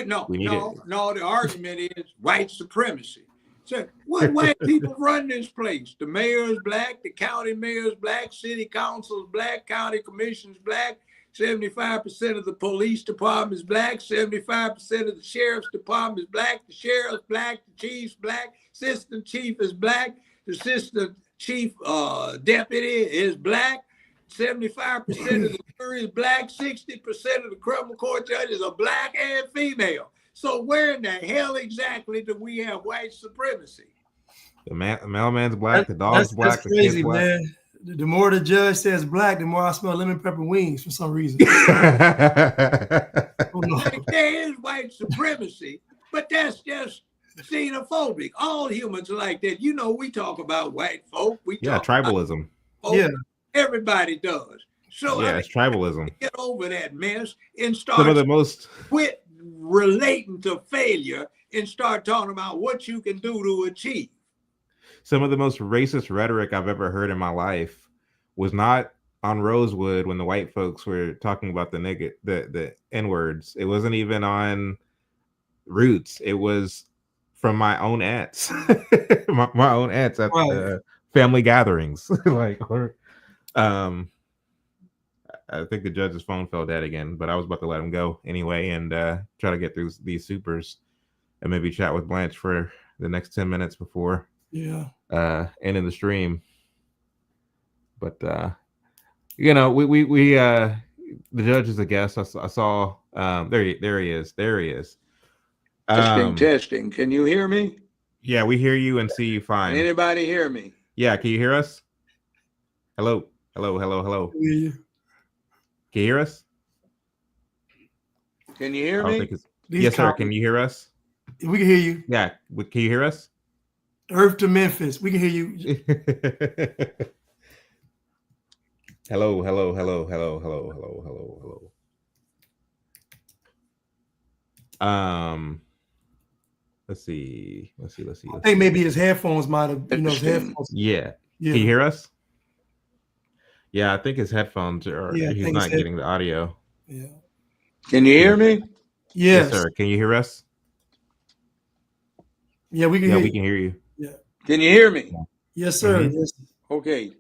No, the argument is white supremacy. So what white people run this place? The mayor's black, the county mayor's black, city council's black, county commission's black, 75% of the police department is black, 75% of the sheriff's department is black, the sheriff's black, the chief's black, assistant chief is black, the assistant chief deputy is black, 75% of the jury is black, 60% of the criminal court judges are black and female. So where in the hell exactly do we have white supremacy? The mailman's black, the dog's black, that's crazy, black. Man. The more the judge says black, the more I smell lemon pepper wings for some reason. Like, there is white supremacy, but that's just xenophobic. All humans are like that. You know, we talk about white folk. Tribalism. Everybody does. So it's tribalism. Get over that mess and quit relating to failure and start talking about what you can do to achieve. Some of the most racist rhetoric I've ever heard in my life was not on Rosewood when the white folks were talking about the N-words. It wasn't even on Roots. It was from my own aunts, my own aunts at family gatherings. I think the judge's phone fell dead again, but I was about to let him go anyway and try to get through these supers and maybe chat with Blanche for the next 10 minutes before ending the stream. But we the judge is a guest. I saw there he is. Testing. Can you hear me? Yeah, we hear you and see you fine. Can anybody hear me? Yeah, can you hear us? Hello. Can you hear us? Can you hear me? Yes, sir. Can you hear us? We can hear you. Yeah. Can you hear us? Earth to Memphis. We can hear you. Hello. Let's see. I think maybe his headphones might have, his headphones. Yeah. Yeah. Can you hear us? Yeah, I think his headphones are. Yeah, he's not getting the audio. Yeah. Can you hear me? Yes, sir. Can you hear us? Yeah, we can hear you. Can hear you. Yeah. Can you hear me? Yes, sir. Mhm. Yes. Okay.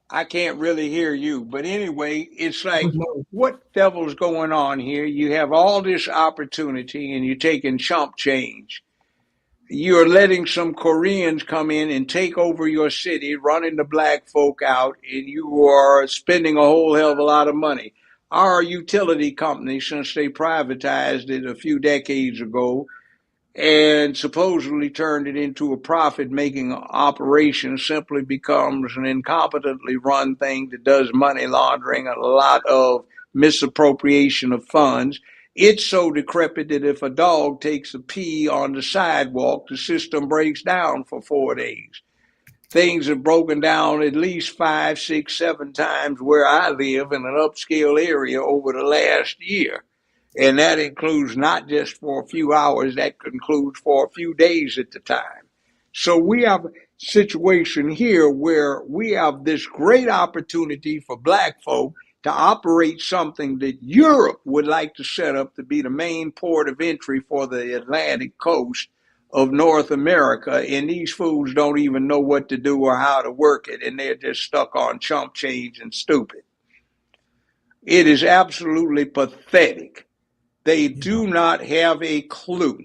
I can't really hear you. But anyway, it's like, No. what devil's going on here? You have all this opportunity and you're taking chump change. You're letting some Koreans come in and take over your city, running the black folk out, and you are spending a whole hell of a lot of money. Our utility company, since they privatized it a few decades ago, and supposedly turned it into a profit-making operation, simply becomes an incompetently run thing that does money laundering and a lot of misappropriation of funds. It's so decrepit that if a dog takes a pee on the sidewalk, the system breaks down for 4 days. Things have broken down at least 5, 6, 7 times where I live in an upscale area over the last year. And that includes not just for a few hours, that includes for a few days at the time. So we have a situation here where we have this great opportunity for black folk to operate something that Europe would like to set up to be the main port of entry for the Atlantic coast of North America, and these fools don't even know what to do or how to work it, and they're just stuck on chump change and stupid. It is absolutely pathetic. They do not have a clue.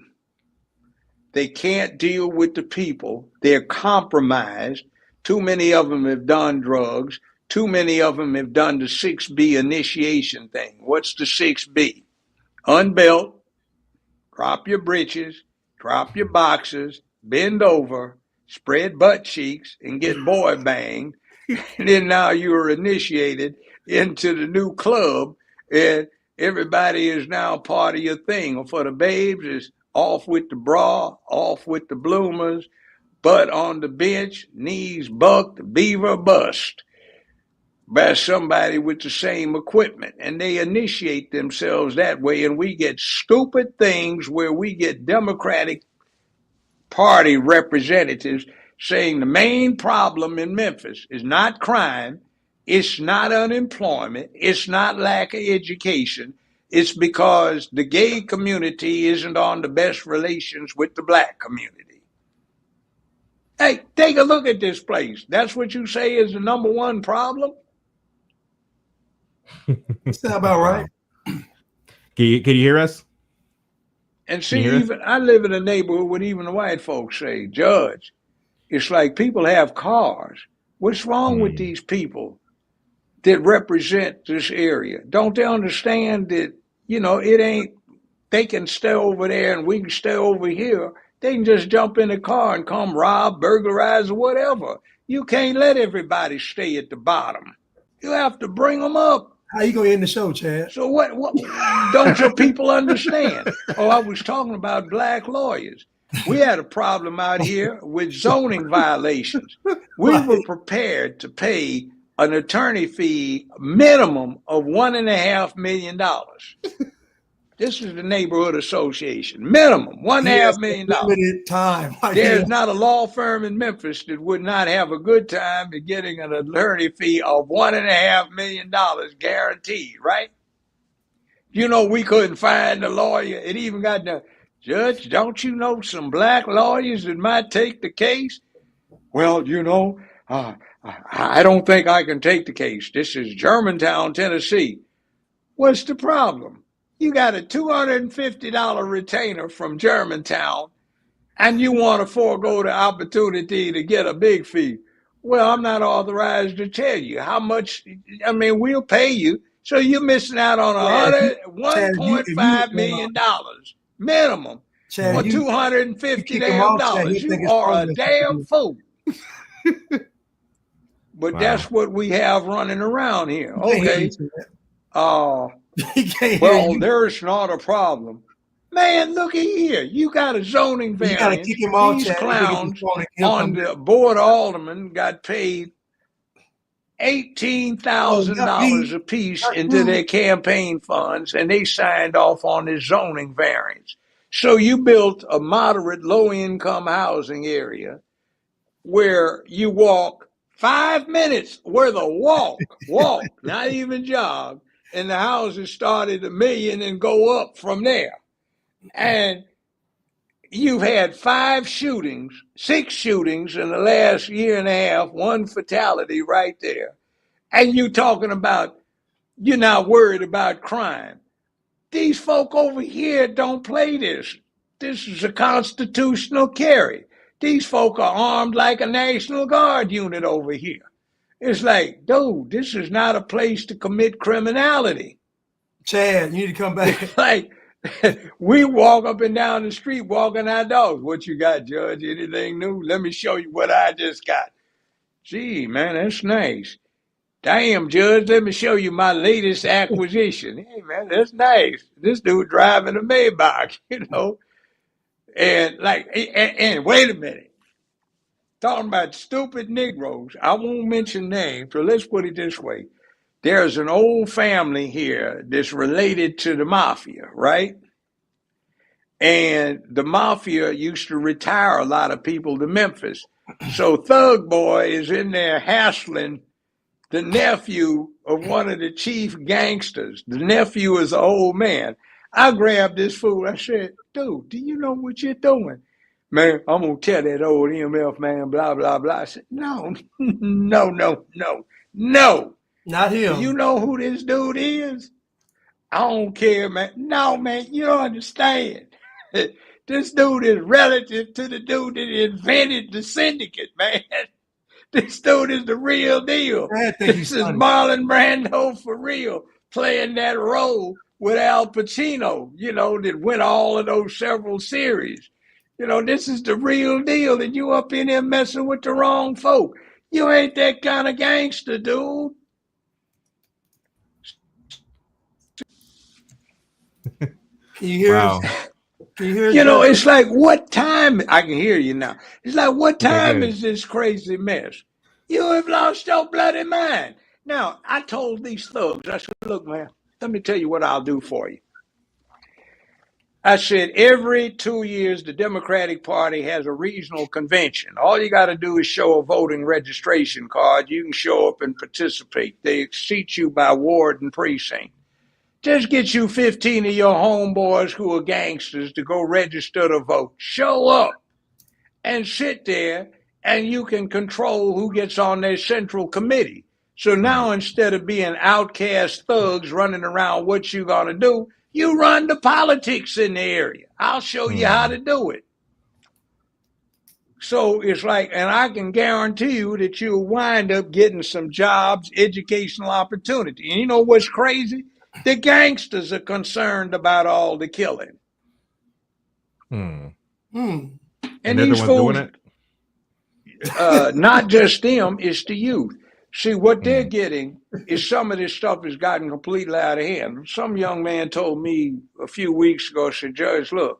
They can't deal with the people. They're compromised. Too many of them have done drugs. Too many of them have done the 6B initiation thing. What's the 6B? Unbelt, drop your britches, drop your boxers, bend over, spread butt cheeks, and get boy banged. And then now you're initiated into the new club, and everybody is now part of your thing. For the babes, it's off with the bra, off with the bloomers, butt on the bench, knees bucked, beaver bust by somebody with the same equipment. And they initiate themselves that way, and we get stupid things where we get Democratic Party representatives saying the main problem in Memphis is not crime, it's not unemployment, it's not lack of education, it's because the gay community isn't on the best relations with the black community. Hey, take a look at this place. That's what you say is the number one problem? Sound about right. Can you hear us? And see, even I live in a neighborhood where even the white folks say, Judge, it's like people have cars. What's wrong with these people that represent this area? Don't they understand that, it ain't, they can stay over there and we can stay over here. They can just jump in the car and come rob, burglarize, or whatever. You can't let everybody stay at the bottom. You have to bring them up. How you gonna end the show, Chad? So what don't your people understand? Oh, I was talking about black lawyers. We had a problem out here with zoning violations. We were prepared to pay an attorney fee minimum of $1.5 million. This is the neighborhood association. Minimum $1.5 million. Limited time. There's not a law firm in Memphis that would not have a good time in getting an attorney fee of $1.5 million guaranteed, right? We couldn't find a lawyer. It even got the judge, don't you know some black lawyers that might take the case? Well, I don't think I can take the case. This is Germantown, Tennessee. What's the problem? You got a $250 retainer from Germantown, and you want to forego the opportunity to get a big fee. Well, I'm not authorized to tell you how much. We'll pay you. So you're missing out on $1.5 million minimum for $250. You are a damn fool. But that's what we have running around here. Okay. Well, there's not a problem. Man, look at here. You got a zoning variance. These clowns on the board of aldermen got paid $18,000 a piece into their campaign funds, and they signed off on this zoning variance. So you built a moderate low-income housing area where you walk 5 minutes worth of walk, not even jog, and the houses start at $1 million and go up from there. And you've had 6 shootings in the last year and a half, 1 fatality right there. And you talking about you're not worried about crime. These folk over here don't play this. This is a constitutional carry. These folk are armed like a National Guard unit over here. It's like, dude, this is not a place to commit criminality. Chad, you need to come back. Like, we walk up and down the street walking our dogs. What you got, Judge? Anything new? Let me show you what I just got. Gee, man, that's nice. Damn, Judge, let me show you my latest acquisition. Hey, man, that's nice. This dude driving a Maybach, you know. And like, and wait a minute. Talking about stupid Negroes, I won't mention names, so let's put it this way. There's an old family here that's related to the Mafia, right? And the Mafia used to retire a lot of people to Memphis. So Thug Boy is in there hassling the nephew of one of the chief gangsters. The nephew is an old man. I grabbed this fool. I said, dude, do you know what you're doing? Man, I'm going to tell that old MF man, blah, blah, blah. I said, no. Not him. Do you know who this dude is? I don't care, man. No, man, you don't understand. This dude is relative to the dude that invented the syndicate, man. This dude is the real deal. This is Marlon Brando for real, playing that role with Al Pacino, you know, that went all of those several series. You know, this is the real deal, and you up in there messing with the wrong folk. You ain't that kind of gangster, dude. Can you hear Wow. us? Can you hear us? You know, it's like, what time? I can hear you now. It's like, what time Okay, is this crazy mess? You have lost your bloody mind. Now, I told these thugs, I said, look, man, let me tell you what I'll do for you. I said, every 2 years, the Democratic Party has a regional convention. All you got to do is show a voting registration card. You can show up and participate. They seat you by ward and precinct. Just get you 15 of your homeboys who are gangsters to go register to vote. Show up and sit there, and you can control who gets on their central committee. So now instead of being outcast thugs running around what you going to do, you run the politics in the area. I'll show you how to do it. So it's like, and I can guarantee you that you'll wind up getting some jobs, educational opportunity. And you know what's crazy? The gangsters are concerned about all the killing. and And they're the these ones fools, doing it. not just them, it's the youth. See, what they're getting is some of this stuff has gotten completely out of hand. Some young man told me a few weeks ago, said, Judge, look,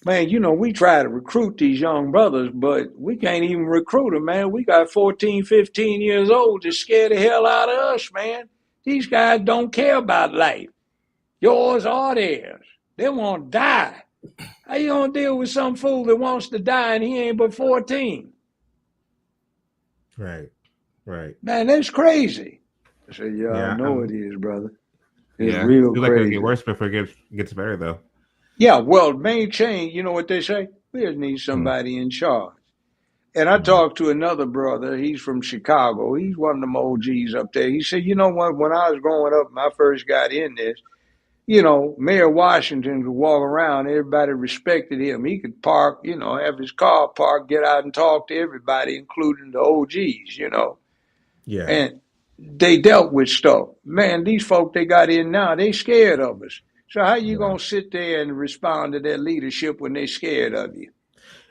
man, you know, we try to recruit these young brothers, but we can't even recruit them, man. We got 14, 15 years old that scare the hell out of us, man. These guys don't care about life. Yours or theirs. They want to die. How you going to deal with some fool that wants to die and he ain't but 14? Right. Man, that's crazy. I said, yeah, Yeah, I know it is, brother. It's Yeah. real Feels like it'll crazy. get worse before it gets better, though. Yeah, well, main change, you know what they say? We just need somebody in charge. And I talked to another brother. He's from Chicago. He's one of them OGs up there. He said, you know what? When I was growing up, when I first got in this, you know, Mayor Washington could walk around. Everybody respected him. He could park, you know, have his car parked, get out and talk to everybody, including the OGs, you know. Yeah. And they dealt with stuff. Man, these folk they got in now, they scared of us. So how you going to sit there and respond to their leadership when they scared of you?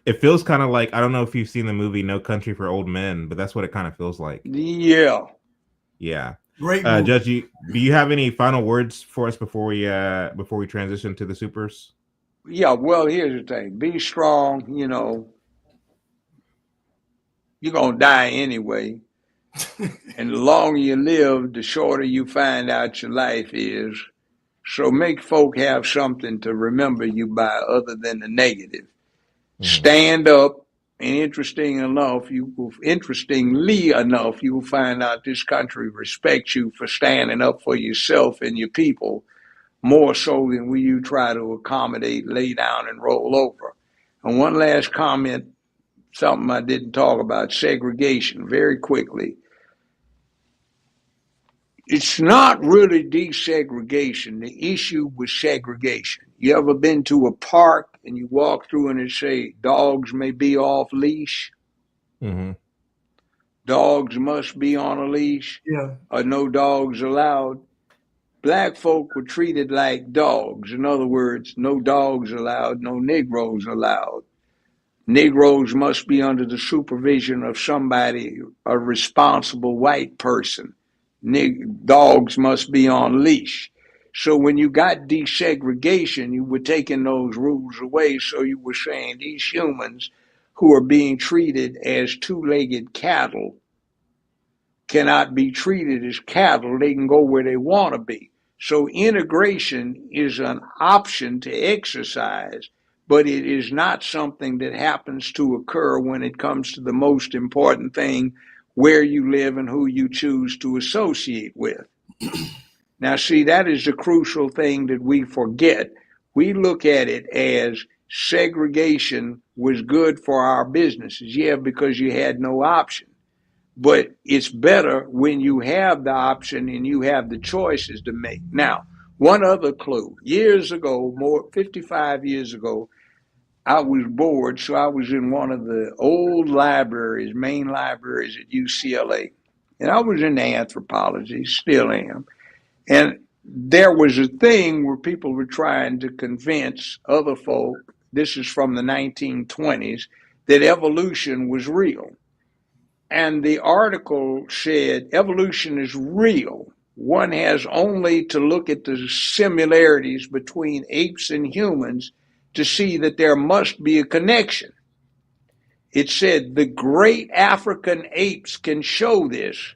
It feels kind of like, I don't know if you've seen the movie No Country for Old Men, but that's what it kind of feels like. Yeah. Yeah. Great movie. Judge, do you have any final words for us before we transition to the supers? Yeah, well, here's the thing. Be strong, you know. You're going to die anyway. And the longer you live, the shorter you find out your life is. So make folk have something to remember you by other than the negative. Stand up, and interestingly enough, you will find out this country respects you for standing up for yourself and your people more so than when you try to accommodate, lay down, and roll over. And one last comment, something I didn't talk about, segregation, very quickly. It's not really desegregation. The issue was segregation. You ever been to a park and you walk through and it say dogs may be off leash? Mm-hmm. Dogs must be on a leash, or no dogs allowed. Black folk were treated like dogs. In other words, no dogs allowed, no Negroes allowed. Negroes must be under the supervision of somebody, a responsible white person. Dogs must be on leash. So when you got desegregation, you were taking those rules away. So you were saying these humans who are being treated as two-legged cattle cannot be treated as cattle. They can go where they want to be. So integration is an option to exercise, but it is not something that happens to occur when it comes to the most important thing, where you live and who you choose to associate with. Now, see, that is the crucial thing that we forget. We look at it as segregation was good for our businesses. Yeah, because you had no option. But it's better when you have the option and you have the choices to make. Now, one other clue. Years ago, 55 years ago, I was bored, so I was in one of the old libraries, main libraries at UCLA. And I was into anthropology, still am. And there was a thing where people were trying to convince other folk, this is from the 1920s, that evolution was real. And the article said, evolution is real. One has only to look at the similarities between apes and humans to see that there must be a connection. It said the great African apes can show this.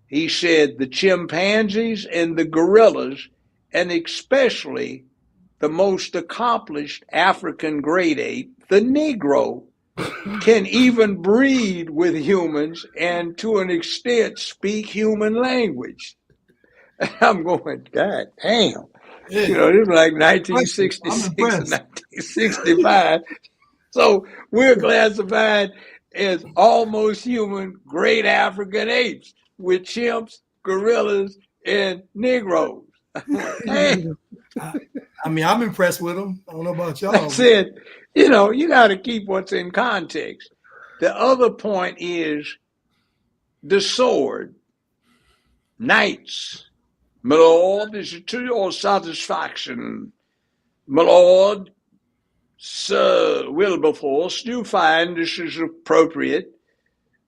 He said the chimpanzees and the gorillas, and especially the most accomplished African great ape, the Negro, can even breed with humans and to an extent speak human language. I'm going, God damn. Yeah. You know, this was like 1966 and 1965. So we're classified as almost human great African apes with chimps, gorillas, and Negroes. Damn. I mean, I'm impressed with them. I don't know about y'all. That's it. You know, you got to keep what's in context. The other point is the sword. Knights. My lord, is it to your satisfaction? My lord, Sir Wilberforce, do you find this is appropriate?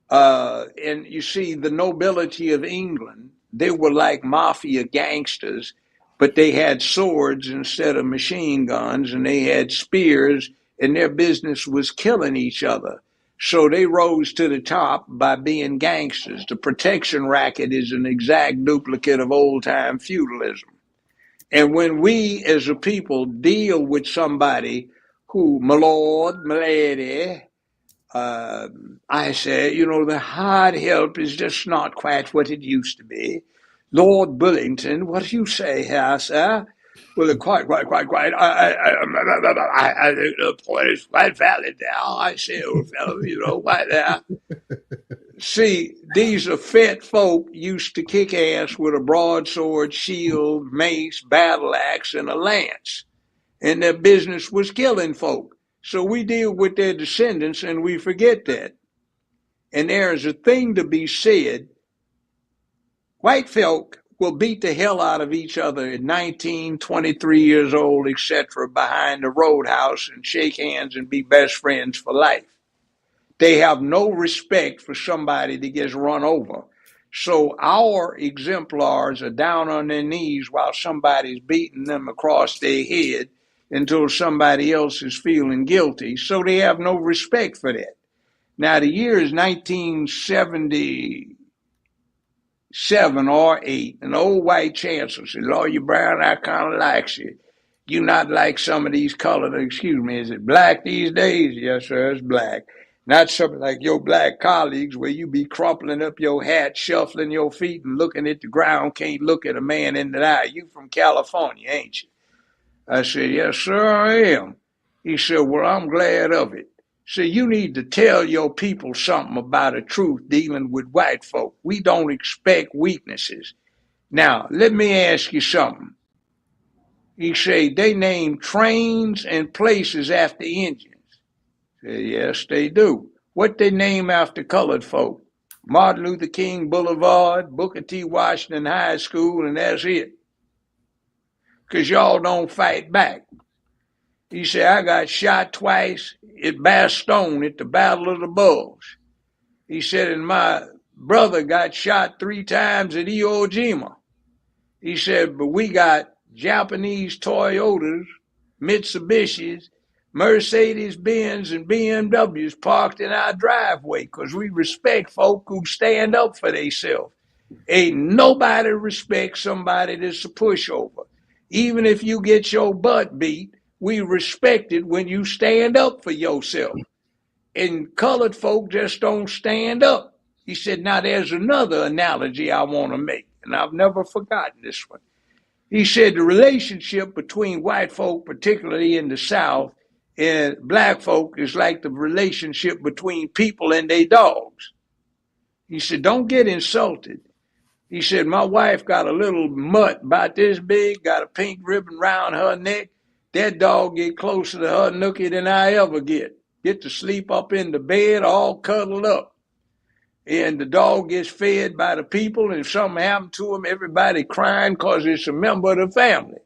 And you see, the nobility of England, they were like Mafia gangsters, but they had swords instead of machine guns, and they had spears, and their business was killing each other. So they rose to the top by being gangsters. The protection racket is an exact duplicate of old-time feudalism. And when we as a people deal with somebody who, my lord, my lady, I say, you know, the hard help is just not quite what it used to be. Lord Bullington, what do you say here, sir? Well, quite. I think the point is quite valid now. I say, old fellow, you know, right there. See, these are fit folk used to kick ass with a broadsword, shield, mace, battle axe, and a lance. And their business was killing folk. So we deal with their descendants and we forget that. And there is a thing to be said. White folk will beat the hell out of each other at 19, 23 years old, etc., behind the roadhouse and shake hands and be best friends for life. They have no respect for somebody that gets run over. So our exemplars are down on their knees while somebody's beating them across their head until somebody else is feeling guilty. So they have no respect for that. Now, the year is 1976, 7 or 8. An old white chancellor said, Lawyer Brown, I kind of likes you. You not like some of these colored, excuse me, is it black these days? Yes, sir, it's black. Not something like your black colleagues where you be crumpling up your hat, shuffling your feet and looking at the ground, can't look at a man in the eye. You from California, ain't you? I said, yes, sir, I am. He said, well, I'm glad of it. So you need to tell your people something about the truth dealing with white folk. We don't expect weaknesses. Now, let me ask you something. He said, they name trains and places after Indians. I said, yes, they do. What they name after colored folk? Martin Luther King Boulevard, Booker T. Washington High School, and that's it. Because y'all don't fight back. He said, I got shot twice at Bastogne at the Battle of the Bulge. He said, and my brother got shot 3 times at Iwo Jima. He said, but we got Japanese Toyotas, Mitsubishis, Mercedes-Benz, and BMWs parked in our driveway because we respect folk who stand up for themselves. Ain't nobody respects somebody that's a pushover. Even if you get your butt beat, we respect it when you stand up for yourself. And colored folk just don't stand up. He said, now there's another analogy I want to make, and I've never forgotten this one. He said the relationship between white folk, particularly in the South, and black folk is like the relationship between people and their dogs. He said, don't get insulted. He said, my wife got a little mutt about this big, got a pink ribbon around her neck. That dog get closer to her nookie than I ever get. Get to sleep up in the bed all cuddled up. And the dog gets fed by the people, and if something happened to him, everybody crying because it's a member of the family.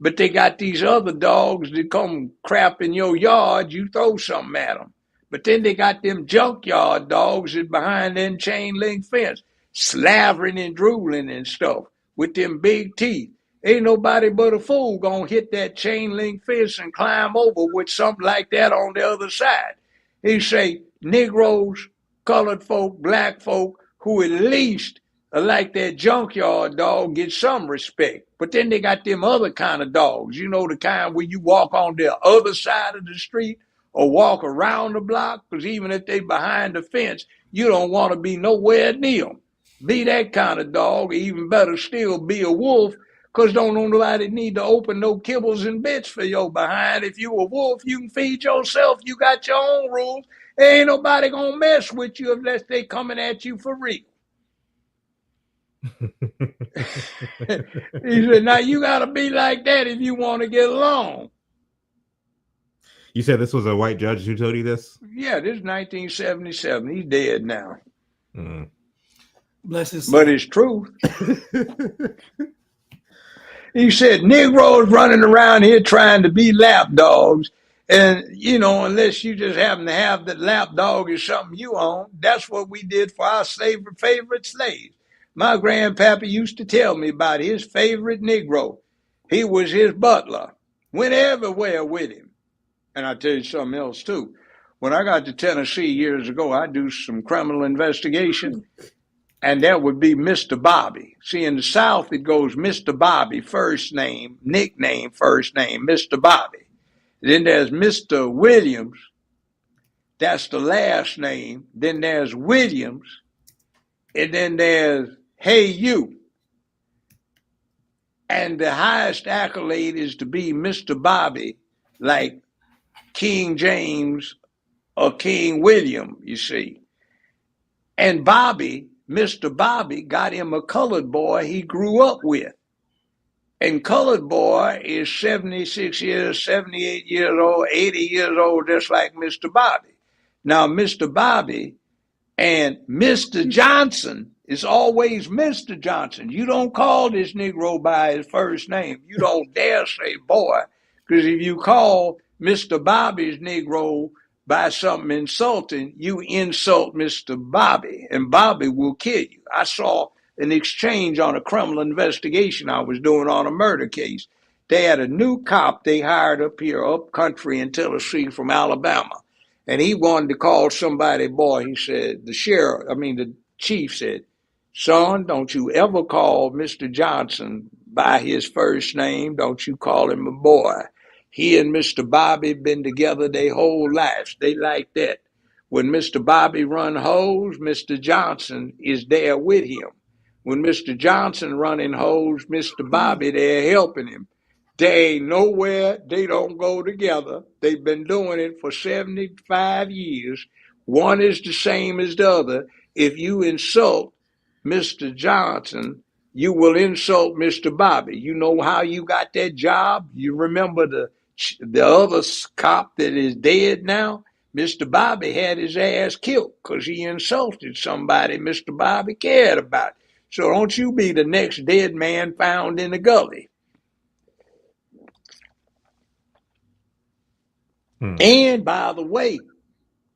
But they got these other dogs that come crap in your yard, you throw something at them. But then they got them junkyard dogs that behind them chain link fence, slavering and drooling and stuff with them big teeth. Ain't nobody but a fool gonna hit that chain link fence and climb over with something like that on the other side. He say, Negroes, colored folk, black folk, who at least are like that junkyard dog, get some respect. But then they got them other kind of dogs, you know, the kind where you walk on the other side of the street or walk around the block, because even if they behind the fence, you don't want to be nowhere near them. Be that kind of dog, or even better still, be a wolf, because don't nobody need to open no kibbles and bits for your behind. If you a wolf, you can feed yourself. You got your own rules. There ain't nobody gonna mess with you unless they coming at you for real. He said, now you gotta be like that if you want to get along. You said this was a white judge who told you this? Yeah, this is 1977. He's dead now. Mm. Bless his soul. But it's truth. He said, Negroes running around here trying to be lap dogs. And, you know, unless you just happen to have that lap dog is something you own, that's what we did for our favorite slaves. My grandpappy used to tell me about his favorite Negro. He was his butler. Went everywhere with him. And I'll tell you something else, too. When I got to Tennessee years ago, I do some criminal investigation. And that would be Mr. Bobby. See, in the South, it goes Mr. Bobby, first name, nickname, first name, Mr. Bobby. Then there's Mr. Williams. That's the last name. Then there's Williams. And then there's Hey You. And the highest accolade is to be Mr. Bobby, like King James or King William, you see. And Bobby, Mr. Bobby, got him a colored boy he grew up with. And colored boy is 76 years, 78 years old, 80 years old, just like Mr. Bobby. Now, Mr. Bobby and Mr. Johnson is always Mr. Johnson. You don't call this Negro by his first name. You don't dare say boy, because if you call Mr. Bobby's Negro by something insulting, you insult Mr. Bobby, and Bobby will kill you. I saw an exchange on a criminal investigation I was doing on a murder case. They had a new cop they hired up here, up country in Tennessee from Alabama. And he wanted to call somebody boy. He said, the chief said, son, don't you ever call Mr. Johnson by his first name. Don't you call him a boy. He and Mr. Bobby been together their whole lives. They like that. When Mr. Bobby run hoes, Mr. Johnson is there with him. When Mr. Johnson running hoes, Mr. Bobby there helping him. They ain't nowhere they don't go together. They've been doing it for 75 years. One is the same as the other. If you insult Mr. Johnson, you will insult Mr. Bobby. You know how you got that job? You remember the other cop that is dead now? Mr. Bobby had his ass killed because he insulted somebody Mr. Bobby cared about. So don't you be the next dead man found in the gully. And by the way,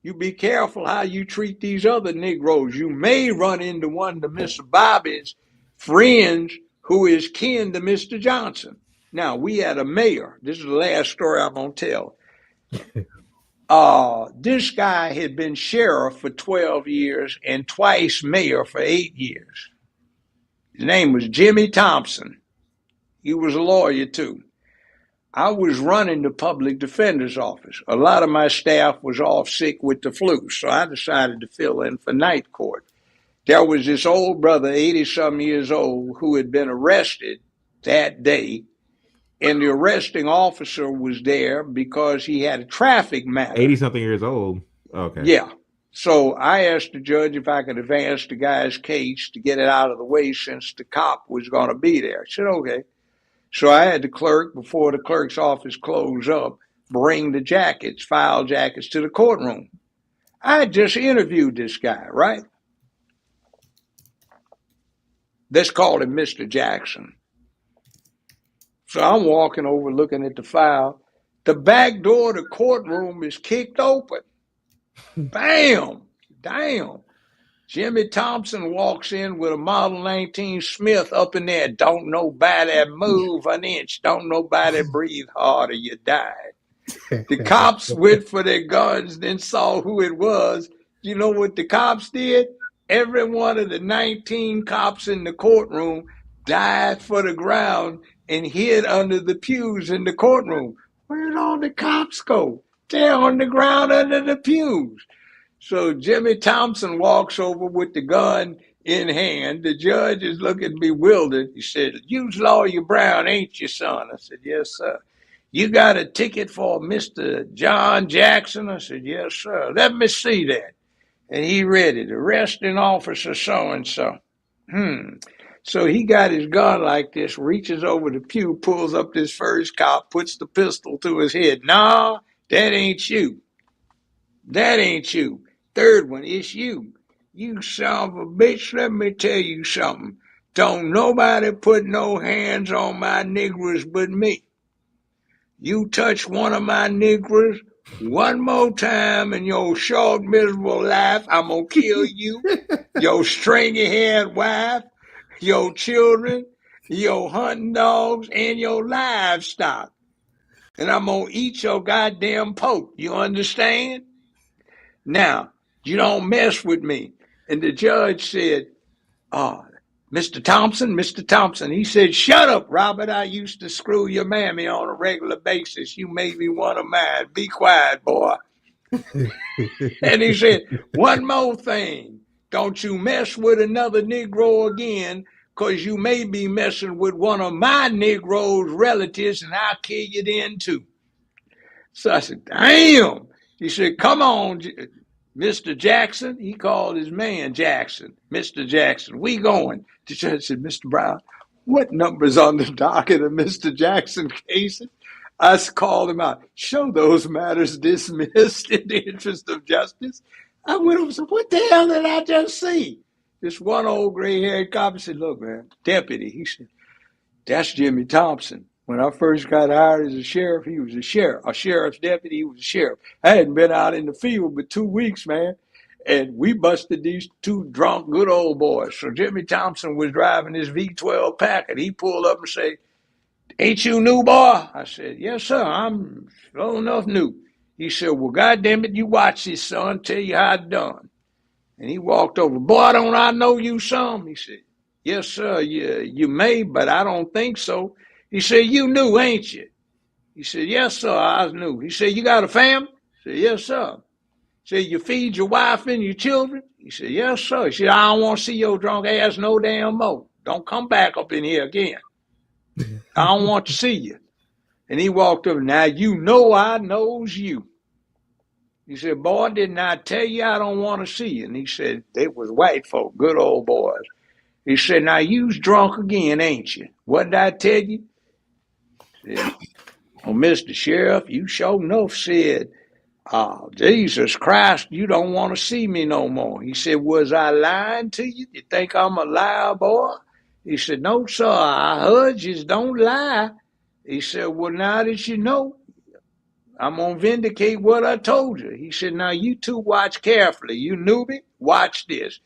you be careful how you treat these other Negroes. You may run into one of Mr. Bobby's friends who is kin to Mr. Johnson. Now, we had a mayor. This is the last story I'm going to tell. This guy had been sheriff for 12 years and twice mayor for 8 years. His name was Jimmy Thompson. He was a lawyer, too. I was running the public defender's office. A lot of my staff was off sick with the flu, so I decided to fill in for night court. There was this old brother, 80-some years old, who had been arrested that day, and the arresting officer was there because he had a traffic matter. 80-something years old? Okay. Yeah. So I asked the judge if I could advance the guy's case to get it out of the way since the cop was going to be there. I said, okay. So I had the clerk, before the clerk's office closed up, bring the jackets, file jackets to the courtroom. I had just interviewed this guy, right? Let's call him Mr. Jackson. So I'm walking over looking at the file. The back door of the courtroom is kicked open. Bam! Damn. Jimmy Thompson walks in with a Model 19 Smith up in there. Don't nobody move an inch. Don't nobody breathe hard or you die. The cops went for their guns, then saw who it was. You know what the cops did? Every one of the 19 cops in the courtroom dived for the ground and hid under the pews in the courtroom. Where did all the cops go? They're on the ground under the pews. So Jimmy Thompson walks over with the gun in hand. The judge is looking bewildered. He said, "You Lawyer Brown, ain't you, son?" I said, "Yes, sir." "You got a ticket for Mr. John Jackson?" I said, "Yes, sir." "Let me see that." And he read it, "Arresting officer so-and-so." So he got his gun like this, reaches over the pew, pulls up this first cop, puts the pistol to his head. "No, that ain't you. That ain't you. Third one, it's you. You son of a bitch, let me tell you something. Don't nobody put no hands on my niggers but me. You touch one of my niggers one more time in your short, miserable life, I'm going to kill you, your stringy-haired wife, your children, your hunting dogs, and your livestock. And I'm going to eat your goddamn poke. You understand? Now, you don't mess with me." And the judge said, Mr. Thompson, he said, "Shut up, Robert. I used to screw your mammy on a regular basis. You made me one of mine. Be quiet, boy." And he said, "One more thing. Don't you mess with another Negro again, because you may be messing with one of my Negro's relatives, and I'll kill you then too." So I said, "Damn." He said, "Come on, Mr. Jackson." He called his man Jackson. "Mr. Jackson, we going." The judge said, "Mr. Brown, what number's on the docket of Mr. Jackson cases?" I called him out. "Show those matters dismissed in the interest of justice." I went over and said, "What the hell did I just see?" This one old gray-haired cop said, "Look, man, deputy," he said, "that's Jimmy Thompson. When I first got hired as a sheriff, he was a sheriff. A sheriff's deputy, he was a sheriff. I hadn't been out in the field but 2 weeks, man. And we busted these two drunk good old boys." So Jimmy Thompson was driving his V12 Packard. He pulled up and said, "Ain't you new, boy?" I said, "Yes, sir. I'm slow enough new." He said, "Well, goddamn it, you watch this, son. Tell you how it's done." And he walked over. Boy, don't I know you some? He said, yes, sir, you may, but I don't think so. He said, you knew, ain't you? He said, yes, sir, I knew. He said, you got a family? He said, yes, sir. He said, you feed your wife and your children? He said, yes, sir. He said, I don't want to see your drunk ass no damn more. Don't come back up in here again. I don't want to see you. And he walked over. Now, you know I knows you. He said, boy, didn't I tell you I don't want to see you? And he said, they was white folk, good old boys. He said, now you's drunk again, ain't you? What did I tell you? He said, oh, Mr. Sheriff, you sure enough said, oh, Jesus Christ, you don't want to see me no more. He said, was I lying to you? You think I'm a liar, boy? He said, no, sir, I heard you don't lie. He said, well, now that you know, I'm going to vindicate what I told you. He said, now you two watch carefully. You newbie, watch this.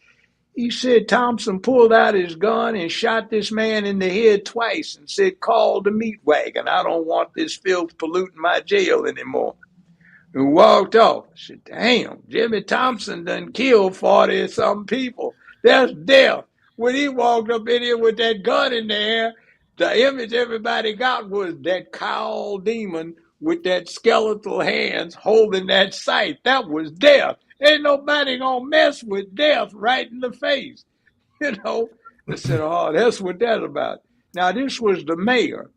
He said Thompson pulled out his gun and shot this man in the head twice and said, call the meat wagon. I don't want this filth polluting my jail anymore. And walked off. I said, damn, Jimmy Thompson done killed 40-something people. That's death. When he walked up in here with that gun in the air, the image everybody got was that cowl demon with that skeletal hands holding that sight. That was death. Ain't nobody gonna mess with death right in the face. You know, they said, oh, that's what that's about. Now, this was the mayor.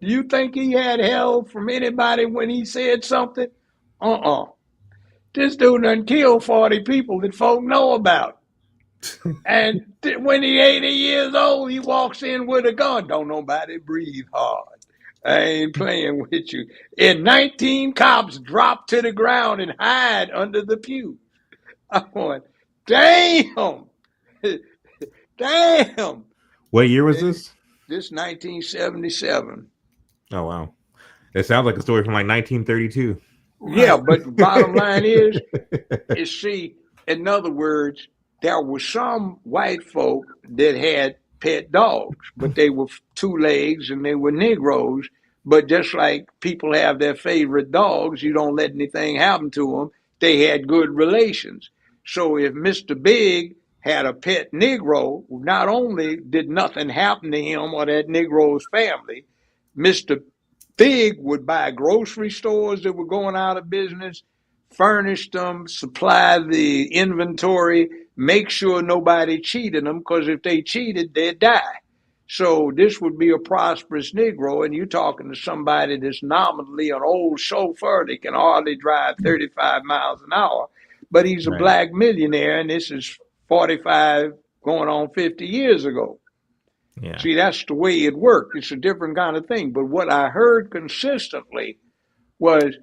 Do you think he had help from anybody when he said something? This dude done killed 40 people that folk know about. And when he 80 years old, he walks in with a gun. Don't nobody breathe hard. I ain't playing with you. And 19 cops drop to the ground and hide under the pew. I'm going, damn. Damn. What year was this? This 1977. Oh, wow. It sounds like a story from like 1932. Yeah, but the bottom line is see, in other words, there were some white folk that had pet dogs, but they were two legs and they were Negroes. But just like people have their favorite dogs, you don't let anything happen to them. They had good relations. So if Mr. Big had a pet Negro, not only did nothing happen to him or that Negro's family, Mr. Big would buy grocery stores that were going out of business, furnish them, supply the inventory, make sure nobody cheated them, because if they cheated, they'd die. So this would be a prosperous Negro, and you're talking to somebody that's nominally an old chauffeur that can hardly drive 35 miles an hour, but he's a black millionaire, and this is 45 going on 50 years ago. Yeah. See, that's the way it worked. It's a different kind of thing. But what I heard consistently was,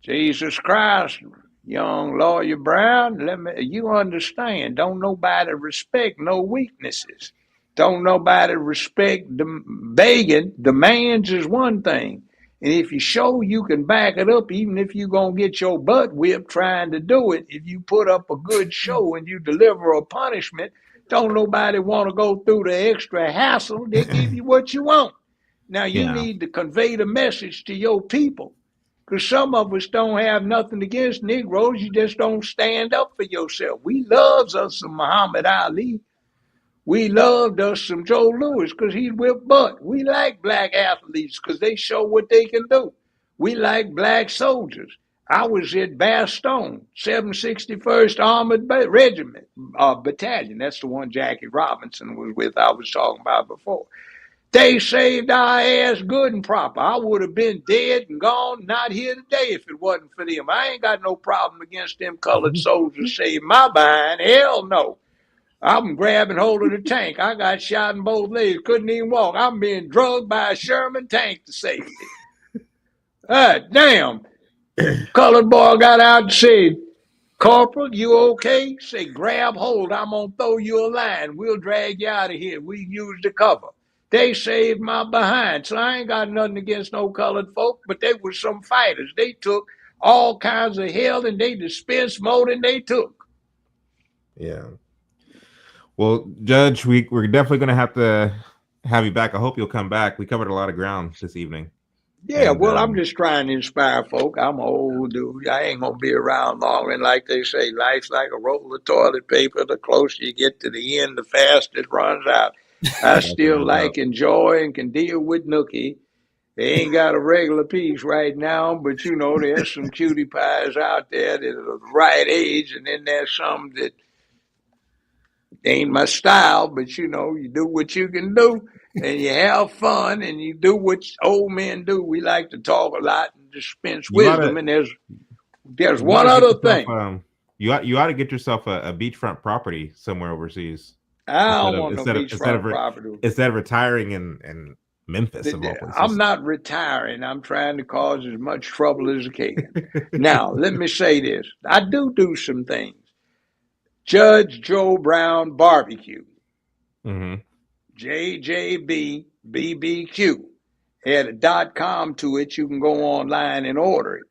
Jesus Christ, young lawyer Brown, you understand, don't nobody respect no weaknesses. Don't nobody respect begging. Demands is one thing. And if you show you can back it up, even if you're going to get your butt whipped trying to do it, if you put up a good show and you deliver a punishment, don't nobody want to go through the extra hassle. They give you what you want. Now, you need to convey the message to your people, because some of us don't have nothing against Negroes. You just don't stand up for yourself. We loves us some Muhammad Ali. We loved us some Joe Louis because he whipped butt. We like black athletes because they show what they can do. We like black soldiers. I was at Bastogne, 761st Armored Regiment, Battalion. That's the one Jackie Robinson was with, I was talking about before. They saved our ass good and proper. I would have been dead and gone, not here today if it wasn't for them. I ain't got no problem against them colored soldiers saved my behind. Hell no. I'm grabbing hold of the tank. I got shot in both legs, couldn't even walk. I'm being drugged by a Sherman tank to safety. Damn. Colored boy got out and said, Corporal, you okay? Say, grab hold. I'm going to throw you a line. We'll drag you out of here. We use the cover. They saved my behind. So I ain't got nothing against no colored folk, but they were some fighters. They took all kinds of hell and they dispensed more than they took. Yeah. Well, Judge, we're definitely going to have you back. I hope you'll come back. We covered a lot of ground this evening. Yeah, And well, I'm just trying to inspire folk. I'm an old dude. I ain't gonna be around long. And like they say, life's like a roll of toilet paper. The closer you get to the end, the faster it runs out. I that's no still doubt. like enjoy and can deal with Nookie. They ain't got a regular piece right now, but you know, there's some cutie pies out there that are the right age, and then there's some that ain't my style, but you know, you do what you can do and you have fun and you do what old men do. We like to talk a lot and dispense You ought wisdom. to And there's you ought one to get other yourself thing. you ought to get yourself a beachfront property somewhere overseas I instead don't of want no beachfront property. instead of retiring in Memphis of all I'm places. not retiring. I'm trying to cause as much trouble as I can. Now, let me say this. I do some things. Judge Joe Brown Barbecue. Mm-hmm. JJB BBQ. Had a .com to it. You can go online and order it.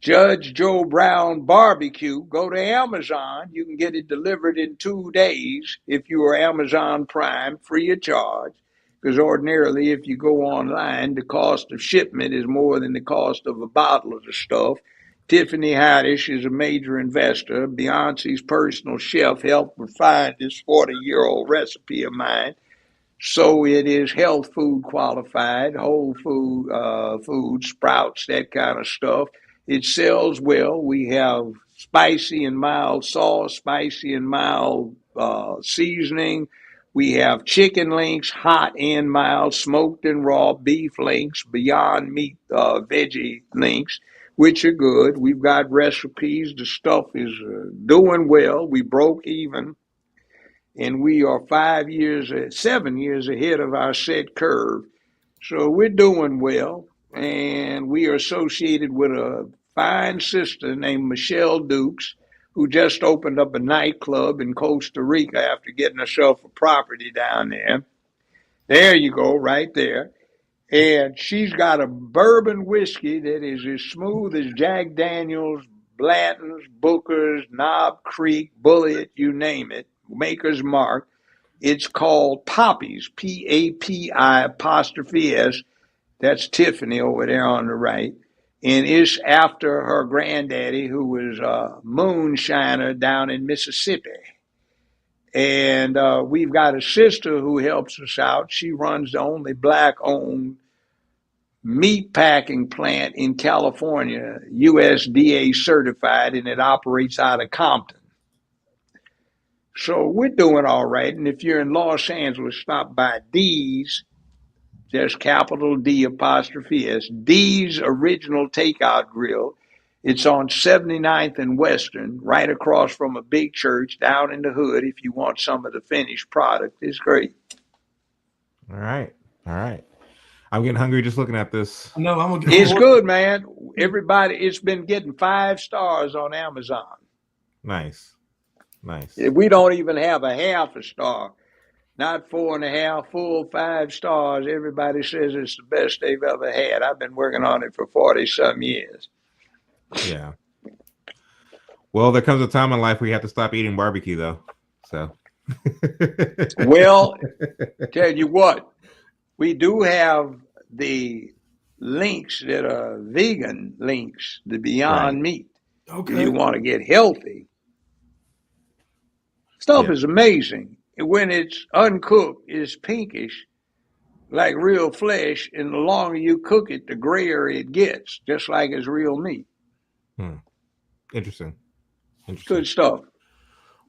Judge Joe Brown Barbecue. Go to Amazon. You can get it delivered in 2 days if you are Amazon Prime, free of charge. Because ordinarily, if you go online, the cost of shipment is more than the cost of a bottle of the stuff. Tiffany Haddish is a major investor. Beyonce's personal chef helped refine this 40-year-old recipe of mine. So it is health food qualified, whole food, sprouts, that kind of stuff. It sells well. We have spicy and mild sauce, spicy and mild seasoning. We have chicken links, hot and mild, smoked and raw, beef links, beyond meat veggie links, which are good. We've got recipes. The stuff is doing well. We broke even and we are 7 years ahead of our set curve. So we're doing well, and we are associated with a fine sister named Michelle Dukes, who just opened up a nightclub in Costa Rica after getting herself a property down there. There you go, right there. And she's got a bourbon whiskey that is as smooth as Jack Daniels, Blanton's, Booker's, Knob Creek, Bullet, you name it, Maker's Mark. It's called Poppies, Papi apostrophe S. That's Tiffany over there on the right. And it's after her granddaddy, who was a moonshiner down in Mississippi. And we've got a sister who helps us out. She runs the only black-owned meat packing plant in California, USDA certified, and it operates out of Compton. So we're doing all right. And if you're in Los Angeles, stop by D's, just capital D apostrophe S, D's Original Takeout Grill. It's on 79th and Western, right across from a big church down in the hood. If you want some of the finished product, it's great. All right. I'm getting hungry just looking at this. No, It's good, man. Everybody, it's been getting 5 stars on Amazon. Nice. We don't even have a half a star. Not 4.5, full 5 stars. Everybody says it's the best they've ever had. I've been working on it for 40-some years. Yeah. Well, there comes a time in life where you have to stop eating barbecue, though. So. Well, tell you what, we do have the links that are vegan links, the Beyond Meat. Okay. If you want to get healthy. Stuff is amazing. When it's uncooked, it's pinkish, like real flesh, and the longer you cook it, the grayer it gets, just like it's real meat. Interesting. Good stuff.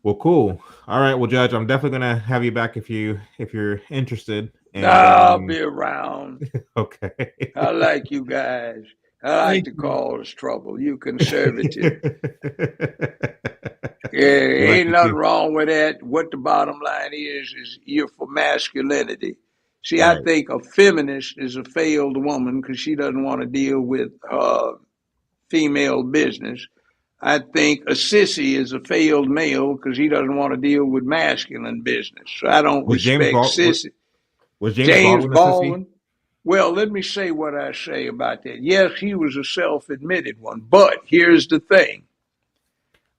Well, cool. All right. Well, Judge, I'm definitely gonna have you back if you're interested. And, I'll be around. Okay. I like you guys. I like to cause trouble. You conservative. Yeah, ain't nothing wrong with that. What the bottom line is you're for masculinity. See, right. I think a feminist is a failed woman because she doesn't want to deal with female business. I think a sissy is a failed male because he doesn't want to deal with masculine business. So I don't respect sissy. Was James Baldwin? Well, let me say what I say about that. Yes, he was a self-admitted one, but here's the thing.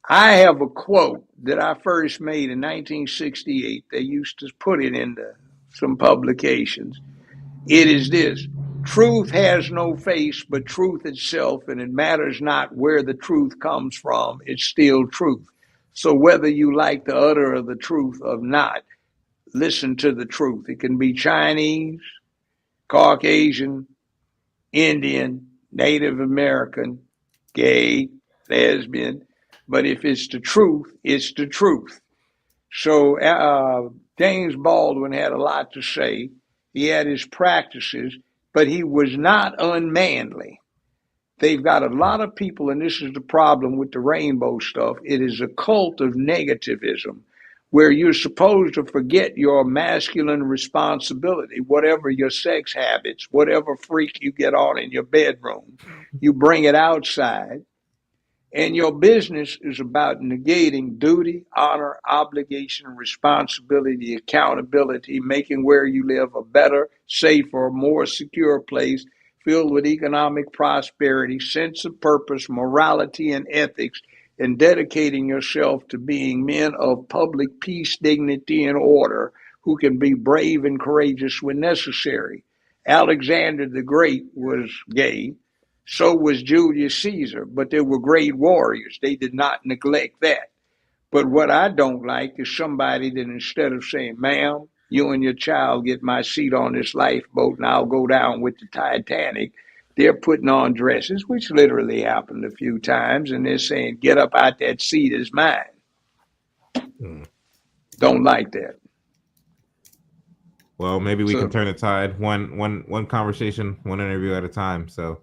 I have a quote that I first made in 1968. They used to put it into some publications. It is this: Truth has no face but truth itself, and it matters not where the truth comes from, it's still truth. So whether you like the utter of the truth or not, listen to the truth. It can be Chinese, Caucasian, Indian, Native American, gay, lesbian, but if it's the truth, it's the truth. So James Baldwin had a lot to say. He had his practices, but he was not unmanly. They've got a lot of people, and this is the problem with the rainbow stuff. It is a cult of negativism where you're supposed to forget your masculine responsibility, whatever your sex habits, whatever freak you get on in your bedroom, you bring it outside. And your business is about negating duty, honor, obligation, responsibility, accountability, making where you live a better, safer, more secure place filled with economic prosperity, sense of purpose, morality, and ethics, and dedicating yourself to being men of public peace, dignity, and order who can be brave and courageous when necessary. Alexander the Great was gay. So was Julius Caesar, but they were great warriors. They did not neglect that. But what I don't like is somebody that instead of saying, ma'am, you and your child get my seat on this lifeboat and I'll go down with the Titanic, they're putting on dresses, which literally happened a few times, and they're saying, get up out that seat, is mine. Don't like that. Well, maybe we can turn the tide one conversation, one interview at a time. So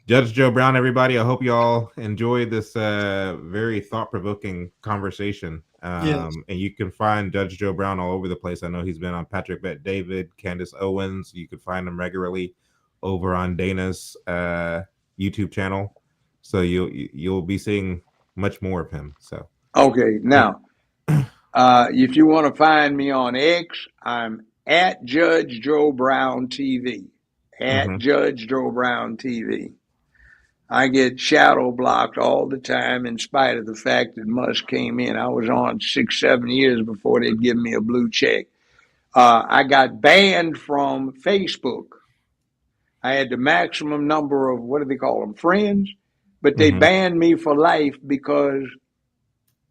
Judge Joe Brown, everybody, I hope you all enjoyed this very thought-provoking conversation. Yes. And you can find Judge Joe Brown all over the place. I know he's been on Patrick Bet David, Candace Owens. You can find him regularly over on Dana's YouTube channel. So you'll be seeing much more of him. So okay, now if you want to find me on X, I'm at Judge Joe Brown TV. At Judge Joe Brown TV. I get shadow blocked all the time in spite of the fact that Musk came in. I was on 6-7 years before they'd give me a blue check. I got banned from Facebook. I had the maximum number of, what do they call them, friends? But they banned me for life because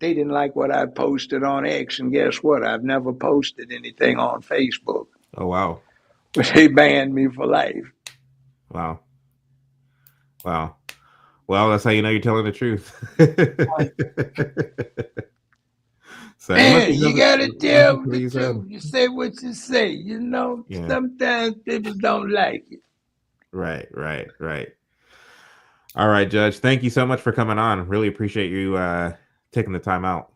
they didn't like what I posted on X. And guess what? I've never posted anything on Facebook. Oh, wow. But they banned me for life. Wow. Wow. Well, that's how you know you're telling the truth. So, man, you gotta tell the truth. You say what you say. You know, sometimes people don't like it. Right. All right, Judge. Thank you so much for coming on. Really appreciate you taking the time out.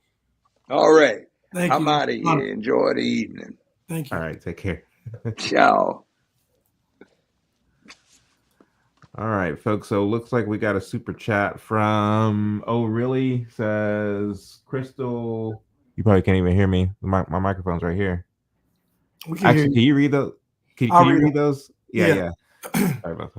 All right. Thank I'm you. out of here. Enjoy the evening. Thank you. All right. Take care. Ciao. All right, folks. So looks like we got a super chat from really says Crystal. You probably can't even hear me. My microphone's right here. Actually, can you read those? Can you read those? Yeah. Sorry about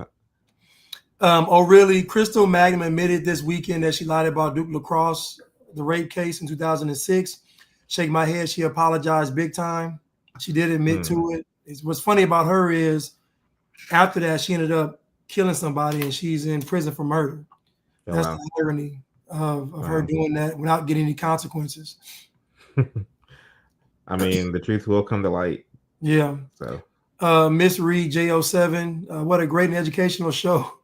that. Crystal Magnum admitted this weekend that she lied about Duke Lacrosse, the rape case in 2006. Shake my head. She apologized big time. She did admit to it. What's funny about her is after that, she ended up killing somebody and she's in prison for murder. That's the irony of her doing that without getting any consequences. I mean, the truth will come to light. Yeah. So, Miss Reed J07, what a great and educational show.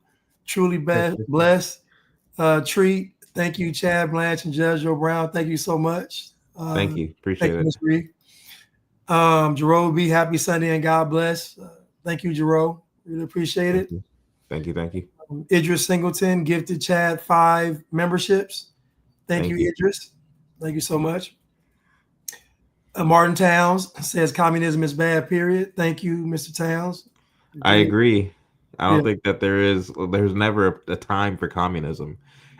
Truly blessed. Treat. Thank you, Chad Blanche and Judge Joe Brown. Thank you so much. Thank you. Appreciate it. Miss Reed. Jerome B, happy Sunday and God bless. Thank you, Jerome. Really appreciate it. Thank you. Idris Singleton gifted Chad 5 memberships. Thank you, Idris. Thank you so much. Martin Towns says communism is bad, period. Thank you, Mr. Towns. I agree. I don't think that there's never a time for communism.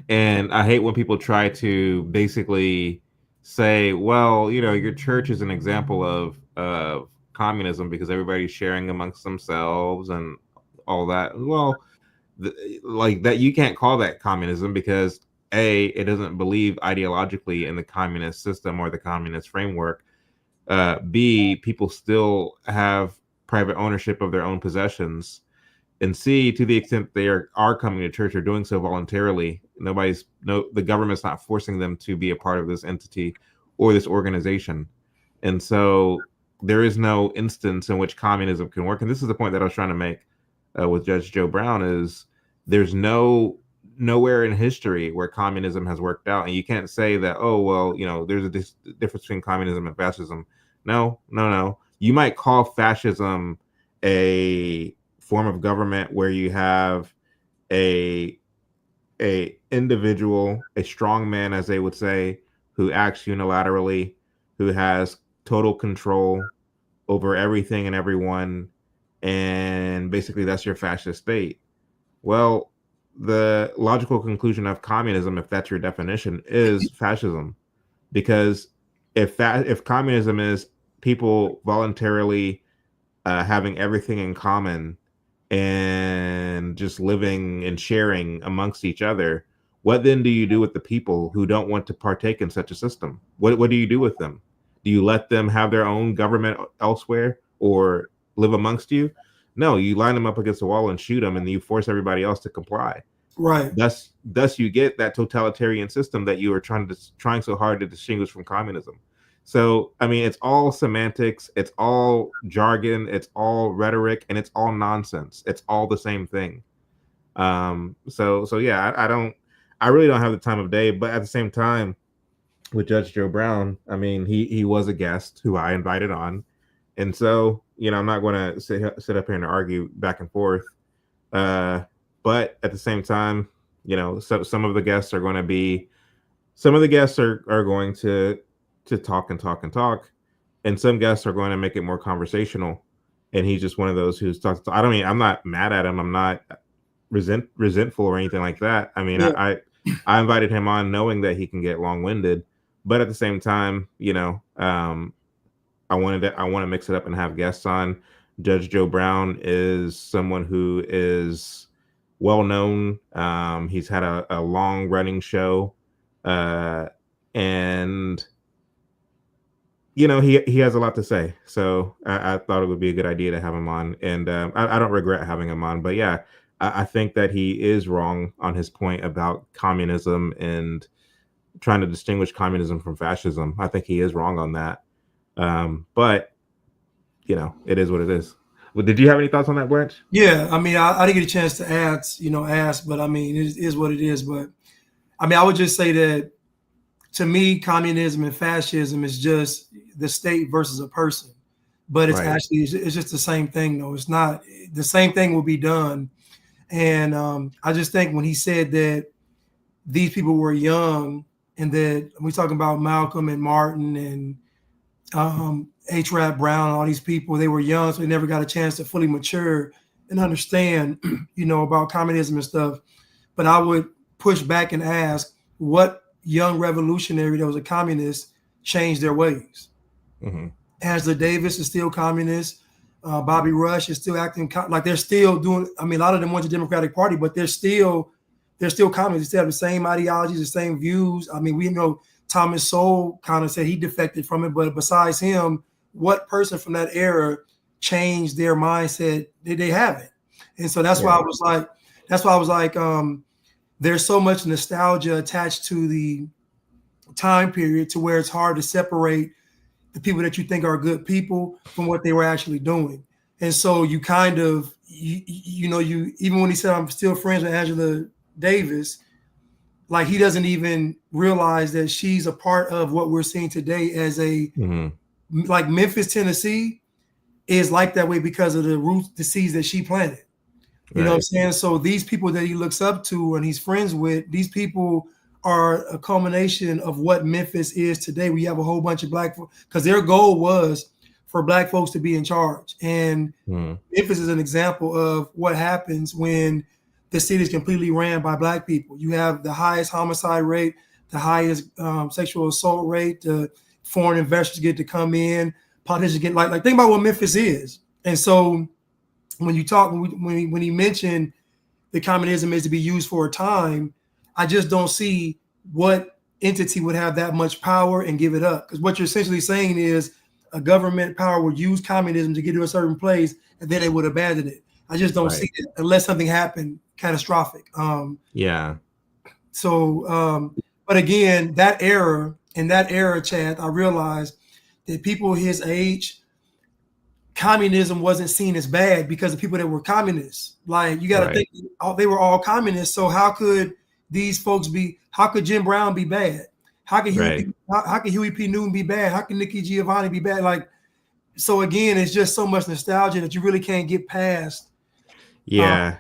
And I hate when people try to basically say, well, your church is an example of communism because everybody's sharing amongst themselves and all that. Well, like that, you can't call that communism because A, it doesn't believe ideologically in the communist system or the communist framework. B, people still have private ownership of their own possessions. And C, to the extent they are coming to church, are doing so voluntarily. The government's not forcing them to be a part of this entity or this organization. And so there is no instance in which communism can work. And this is the point that I was trying to make with Judge Joe Brown, is there's nowhere in history where communism has worked out. And you can't say that, oh, well, there's a difference between communism and fascism. No. You might call fascism a form of government where you have a individual, a strong man, as they would say, who acts unilaterally, who has total control over everything and everyone, and basically that's your fascist state. Well, the logical conclusion of communism, if that's your definition, is fascism, because if communism is people voluntarily having everything in common and just living and sharing amongst each other, what then do you do with the people who don't want to partake in such a system? What do you do with them? Do you let them have their own government elsewhere or live amongst you? No, you line them up against the wall and shoot them, and you force everybody else to comply. Right. Thus you get that totalitarian system that you are trying so hard to distinguish from communism. So, I mean, it's all semantics, it's all jargon, it's all rhetoric, and it's all nonsense. It's all the same thing. So yeah, I really don't have the time of day, but at the same time, with Judge Joe Brown, I mean, he was a guest who I invited on. And so, I'm not going to sit up here and argue back and forth. But at the same time, some of the guests are going to talk and talk and talk, and some guests are going to make it more conversational. And he's just one of those who's talked. I'm not mad at him. I'm not resentful or anything like that. I mean, yeah. I invited him on knowing that he can get long-winded, but at the same time, I want to mix it up and have guests on. Judge Joe Brown is someone who is well known. He's had a long running show, and he has a lot to say. So I thought it would be a good idea to have him on, and I don't regret having him on. But yeah, I think that he is wrong on his point about communism and trying to distinguish communism from fascism. I think he is wrong on that. But it is what it is. Well, did you have any thoughts on that, Blanche? Yeah, I mean, I didn't get a chance to ask, but I mean, it is what it is. But I mean, I would just say that to me, communism and fascism is just the state versus a person. But it's actually, it's just the same thing, though. It's not, the same thing will be done. And I just think when he said that these people were young, and that we're talking about Malcolm and Martin and H. Rap Brown, all these people, they were young, so they never got a chance to fully mature and understand, about communism and stuff. But I would push back and ask, what young revolutionary that was a communist changed their ways? Mm-hmm. Angela Davis is still communist. Bobby Rush is still acting like they're still doing. I mean, a lot of them went to the Democratic Party, but they're still communists. They still have the same ideologies, the same views. I mean, we know Thomas Sowell kind of said he defected from it, but besides him, what person from that era changed their mindset? They haven't. And so that's why I was like, there's so much nostalgia attached to the time period to where it's hard to separate the people that you think are good people from what they were actually doing. And so you kind of, you even when he said, I'm still friends with Angela Davis, like he doesn't even realize that she's a part of what we're seeing today as a, like Memphis, Tennessee is like that way because of the roots, the seeds that she planted. You know what I'm saying? So these people that he looks up to and he's friends with, these people are a culmination of what Memphis is today. We have a whole bunch of black folks, because their goal was for black folks to be in charge. And Memphis is an example of what happens when the city is completely ran by black people. You have the highest homicide rate, the highest sexual assault rate, the foreign investors get to come in, politicians get like think about what Memphis is. And so when you talk, when he mentioned the communism is to be used for a time, I just don't see what entity would have that much power and give it up. Because what you're essentially saying is a government power would use communism to get to a certain place, and then they would abandon it. I just don't Right. see it unless something happened catastrophic. Yeah. So, but again, in that era, Chad, I realized that people his age, communism wasn't seen as bad because of people that were communists. Like, you got to Right. think, they were all communists. So how could these folks be? How could Jim Brown be bad? How could Right. how could Huey P. Newton be bad? How can Nikki Giovanni be bad? Like, so again, it's just so much nostalgia that you really can't get past. Yeah.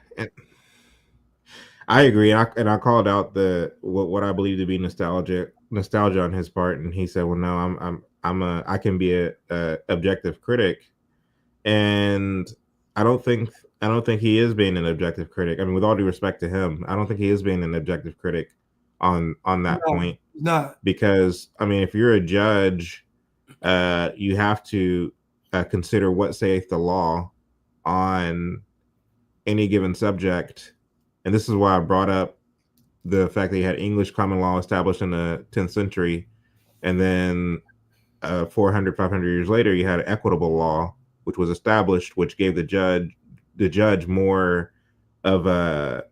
I agree. And I called out what I believe to be nostalgia on his part, and he said, "Well, no, I can be a objective critic," and I don't think he is being an objective critic. I mean, with all due respect to him, I don't think he is being an objective critic on that point. Not. Because I mean, if you're a judge, you have to consider what saith the law on any given subject. And this is why I brought up the fact that you had English common law established in the 10th century, and then 400, 500 years later, you had equitable law, which was established, which gave the judge more of a,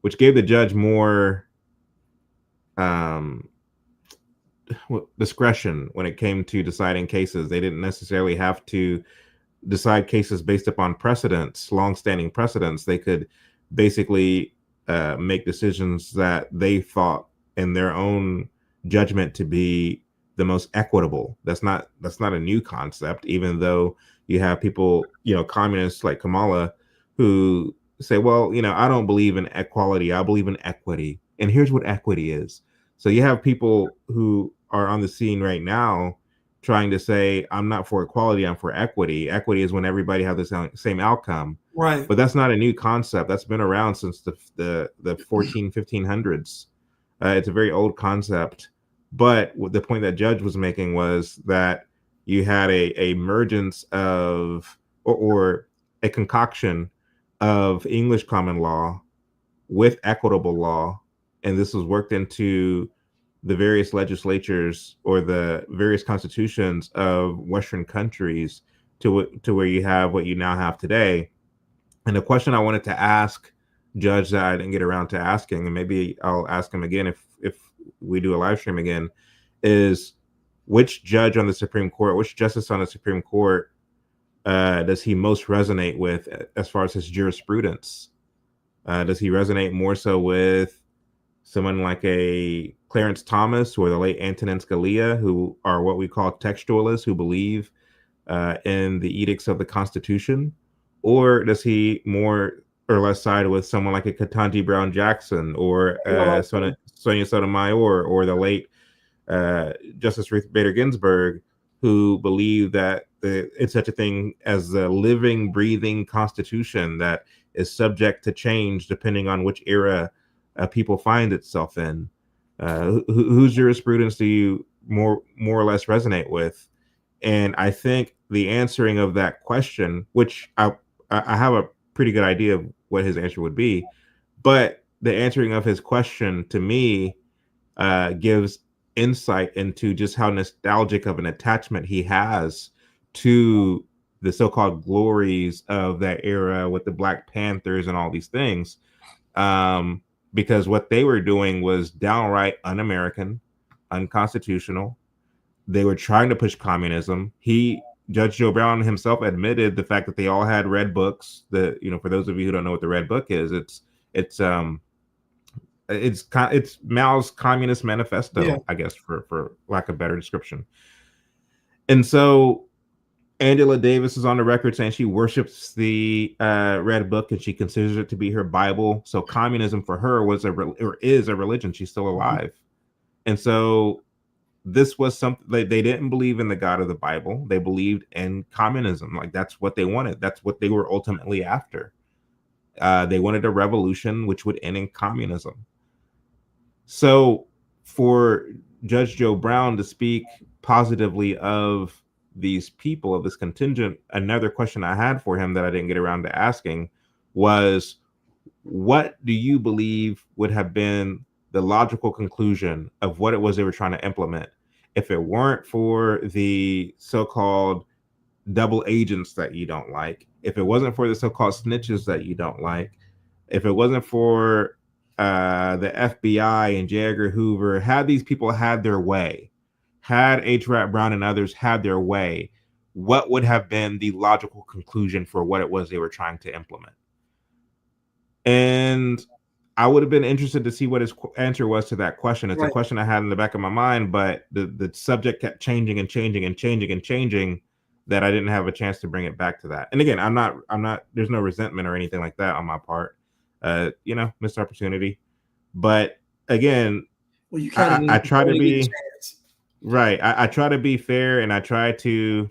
which gave the judge more discretion when it came to deciding cases. They didn't necessarily have to decide cases based upon precedents, long-standing precedents. They could basically make decisions that they thought in their own judgment to be the most equitable. That's not a new concept, even though you have people, communists like Kamala, who say, well, I don't believe in equality, I believe in equity. And here's what equity is. So you have people who are on the scene right now trying to say, I'm not for equality, I'm for equity. Equity is when everybody has the same outcome. Right. But that's not a new concept. That's been around since the 1500s. It's a very old concept. But the point that Judge was making was that you had a emergence of, or a concoction of English common law with equitable law. And this was worked into the various legislatures or the various constitutions of Western countries to where you have what you now have today. And the question I wanted to ask Judge that I didn't get around to asking, and maybe I'll ask him again if we do a live stream again, is which judge on the Supreme Court, which justice on the Supreme Court does he most resonate with as far as his jurisprudence? Does he resonate more so with someone like a Clarence Thomas or the late Antonin Scalia, who are what we call textualists, who believe in the edicts of the Constitution? Or does he more or less side with someone like a Ketanji Brown Jackson or Sonia Sotomayor or the late Justice Ruth Bader Ginsburg, who believe that it's such a thing as the living, breathing Constitution that is subject to change depending on which era people find itself in? Whose jurisprudence do you more or less resonate with? And I think the answering of that question, which I have a pretty good idea of what his answer would be, but the answering of his question to me gives insight into just how nostalgic of an attachment he has to the so-called glories of that era with the Black Panthers and all these things. Because what they were doing was downright un-American, unconstitutional. They were trying to push communism. Judge Joe Brown himself admitted the fact that they all had red books. For those of you who don't know what the red book is, it's Mao's Communist Manifesto, yeah. I guess, for lack of better description. And so Angela Davis is on the record saying she worships the red book and she considers it to be her Bible. So communism for her is a religion. She's still alive. And so this was something they didn't believe in the God of the Bible. They believed in communism. Like, that's what they wanted. That's what they were ultimately after. They wanted a revolution which would end in communism. So for Judge Joe Brown to speak positively of these people, of this contingent, another question I had for him that I didn't get around to asking was, what do you believe would have been the logical conclusion of what it was they were trying to implement if it weren't for the so-called double agents that you don't like, if it wasn't for the so-called snitches that you don't like, if it wasn't for the FBI and J. Edgar Hoover, had these people had their way, had H. Rat Brown and others had their way, what would have been the logical conclusion for what it was they were trying to implement? And I would have been interested to see what his answer was to that question. It's a question I had in the back of my mind, but the subject kept changing and changing and changing and changing, that I didn't have a chance to bring it back to that. And again, I'm not, there's no resentment or anything like that on my part. Missed opportunity. But again, well, you I try to be right. I try to be fair, and I try to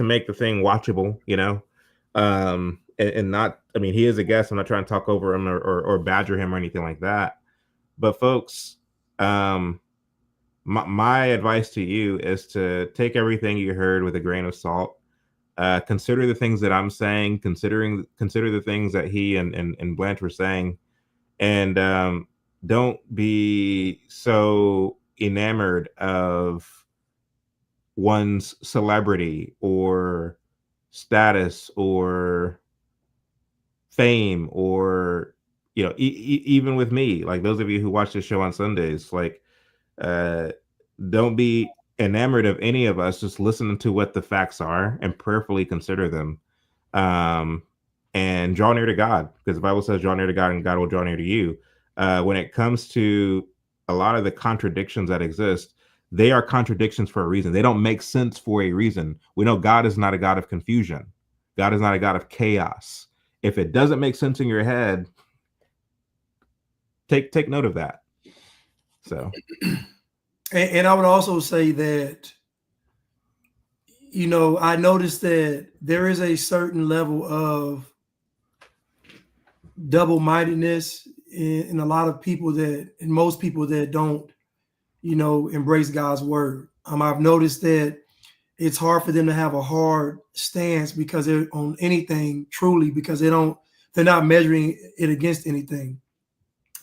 make the thing watchable, and not, I mean, he is a guest. I'm not trying to talk over him or badger him or anything like that. But folks, my advice to you is to take everything you heard with a grain of salt. Consider the things that I'm saying, consider the things that he and Blanche were saying, and don't be so enamored of one's celebrity or status or fame, or even with me, like those of you who watch this show on Sundays, like don't be enamored of any of us. Just listen to what the facts are and prayerfully consider them, and draw near to God, because the Bible says draw near to God and God will draw near to you. When it comes to a lot of the contradictions that exist, they are contradictions for a reason. They don't make sense for a reason. We know God is not a God of confusion. God is not a God of chaos. If it doesn't make sense in your head, take note of that. So, and I would also say that, I noticed that there is a certain level of double-mindedness in a lot of people in most people that don't, embrace God's word. I've noticed that it's hard for them to have a hard stance because they're on anything truly, because they're not measuring it against anything.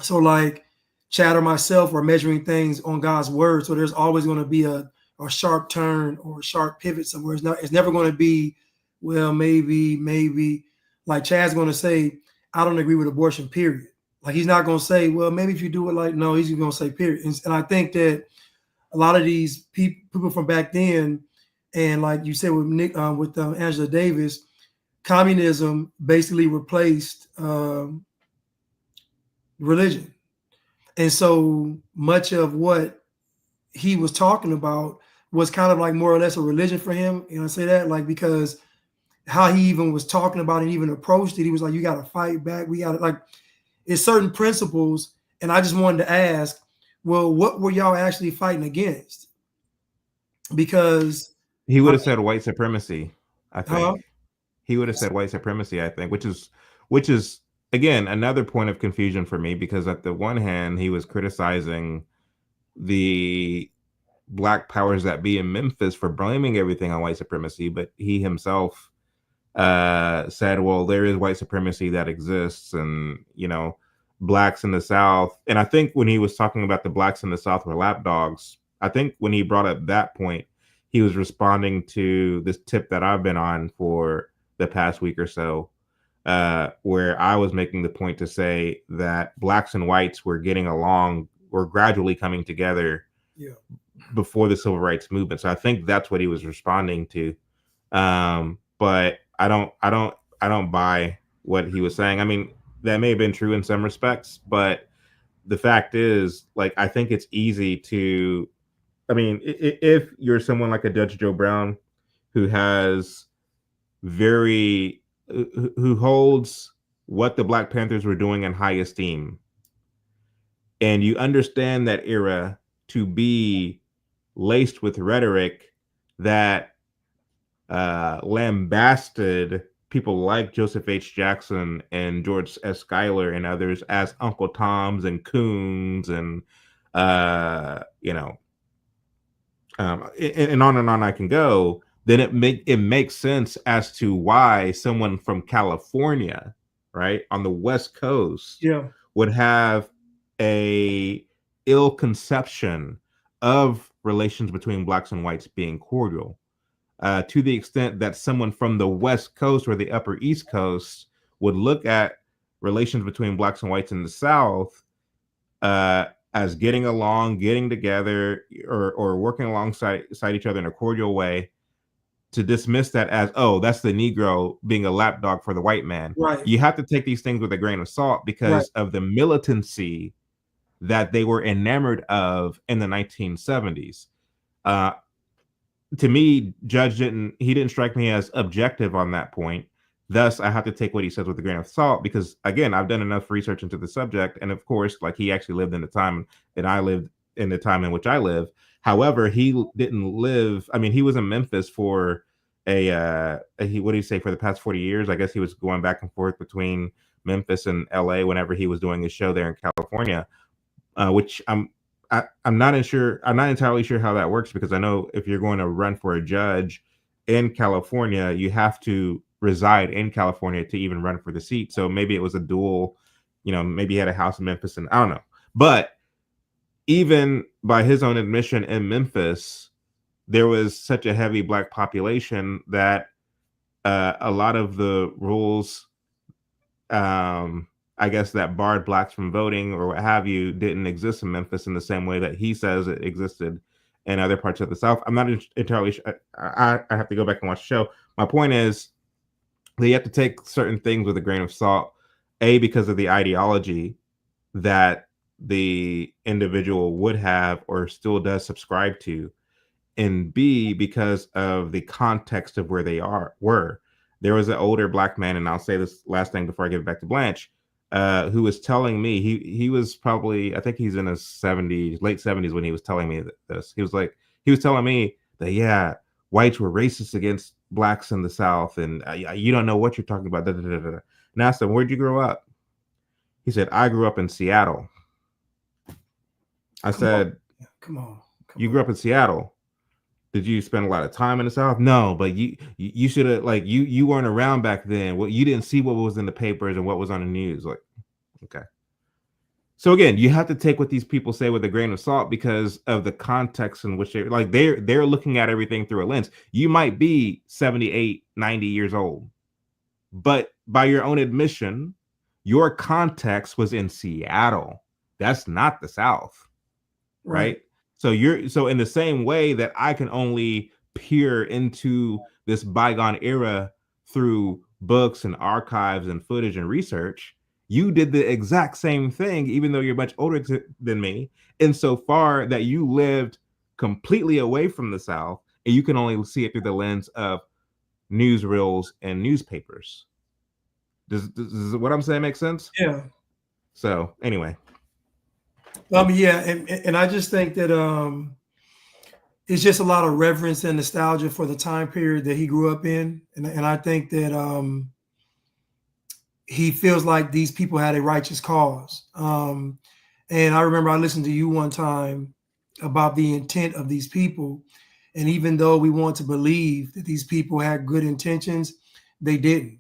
So like Chad or myself are measuring things on God's word. So there's always going to be a sharp turn or a sharp pivot somewhere. It's never going to be, well, maybe like Chad's going to say, I don't agree with abortion, period. Like he's not going to say, well, maybe if you do it, like, no, he's going to say period. And I think that a lot of these people from back then, and like you said with Nick, with Angela Davis, communism basically replaced religion. And so much of what he was talking about was kind of like more or less a religion for him. I say that like because how he even was talking about it, even approached it, he was like, you got to fight back. We got to, like, it's certain principles. And I just wanted to ask, well, what were y'all actually fighting against? Because he would have said white supremacy, I think. He would have said white supremacy, I think, which is again another point of confusion for me, because at the one hand he was criticizing the black powers that be in Memphis for blaming everything on white supremacy, but he himself said, well, there is white supremacy that exists, and blacks in the South. And I think when he was talking about the blacks in the South were lapdogs, I think when he brought up that point, he was responding to this tip that I've been on for the past week or so, where I was making the point to say that blacks and whites were getting along, were gradually coming together before the civil rights movement. So I think that's what he was responding to. But I don't buy what he was saying. I mean, that may have been true in some respects, but the fact is, like, I think it's easy to, I mean, if you're someone like a Judge Joe Brown who has who holds what the Black Panthers were doing in high esteem, and you understand that era to be laced with rhetoric that lambasted people like Joseph H. Jackson and George S. Schuyler and others as Uncle Toms and coons, and and on I can go, then it makes sense as to why someone from California, right, on the West Coast, would have a ill conception of relations between blacks and whites being cordial. to the extent that someone from the West Coast or the Upper East Coast would look at relations between blacks and whites in the South as getting along, getting together, or working alongside each other in a cordial way, to dismiss that as, oh, that's the Negro being a lapdog for the white man. Right. You have to take these things with a grain of salt because of the militancy that they were enamored of in the 1970s. To me, Judge didn't strike me as objective on that point. Thus, I have to take what he says with a grain of salt because, again, I've done enough research into the subject. And of course, like, he actually lived in the time and I lived in the time in which I live. However, he didn't live. I mean, he was in Memphis for what do you say, for the past 40 years? I guess he was going back and forth between Memphis and LA whenever he was doing his show there in California, which I'm not entirely sure how that works, because I know if you're going to run for a judge in California, you have to reside in California to even run for the seat. So maybe it was a dual, maybe he had a house in Memphis, and I don't know. But even by his own admission, in Memphis, there was such a heavy black population that a lot of the rules, I guess, that barred blacks from voting or what have you, didn't exist in Memphis in the same way that he says it existed in other parts of the South. I'm not entirely sure. I have to go back and watch the show. My point is that you have to take certain things with a grain of salt, A, because of the ideology that the individual would have or still does subscribe to, and B, because of the context of where they were. There was an older black man, and I'll say this last thing before I give it back to Blanche, who was telling me, he was probably, I think he's in his 70s, late 70s when he was telling me this. He was telling me that, yeah, whites were racist against blacks in the South, and you don't know what you're talking about. Da, da, da, da. And I asked him, where'd you grow up? He said, I grew up in Seattle. I said, come on. You grew up in Seattle. Did you spend a lot of time in the South? No, but you should have, like, you weren't around back then. Well, you didn't see what was in the papers and what was on the news. Like, okay. So again, you have to take what these people say with a grain of salt because of the context in which they're looking at everything through a lens. You might be 78, 90 years old, but by your own admission, your context was in Seattle. That's not the South, right? So in the same way that I can only peer into this bygone era through books and archives and footage and research, you did the exact same thing, even though you're much older than me, insofar that you lived completely away from the South, and you can only see it through the lens of newsreels and newspapers. Does what I'm saying make sense? Yeah. So anyway. Yeah, and I just think that it's just a lot of reverence and nostalgia for the time period that he grew up in, and I think that he feels like these people had a righteous cause. And I remember I listened to you one time about the intent of these people, and even though we want to believe that these people had good intentions, they didn't,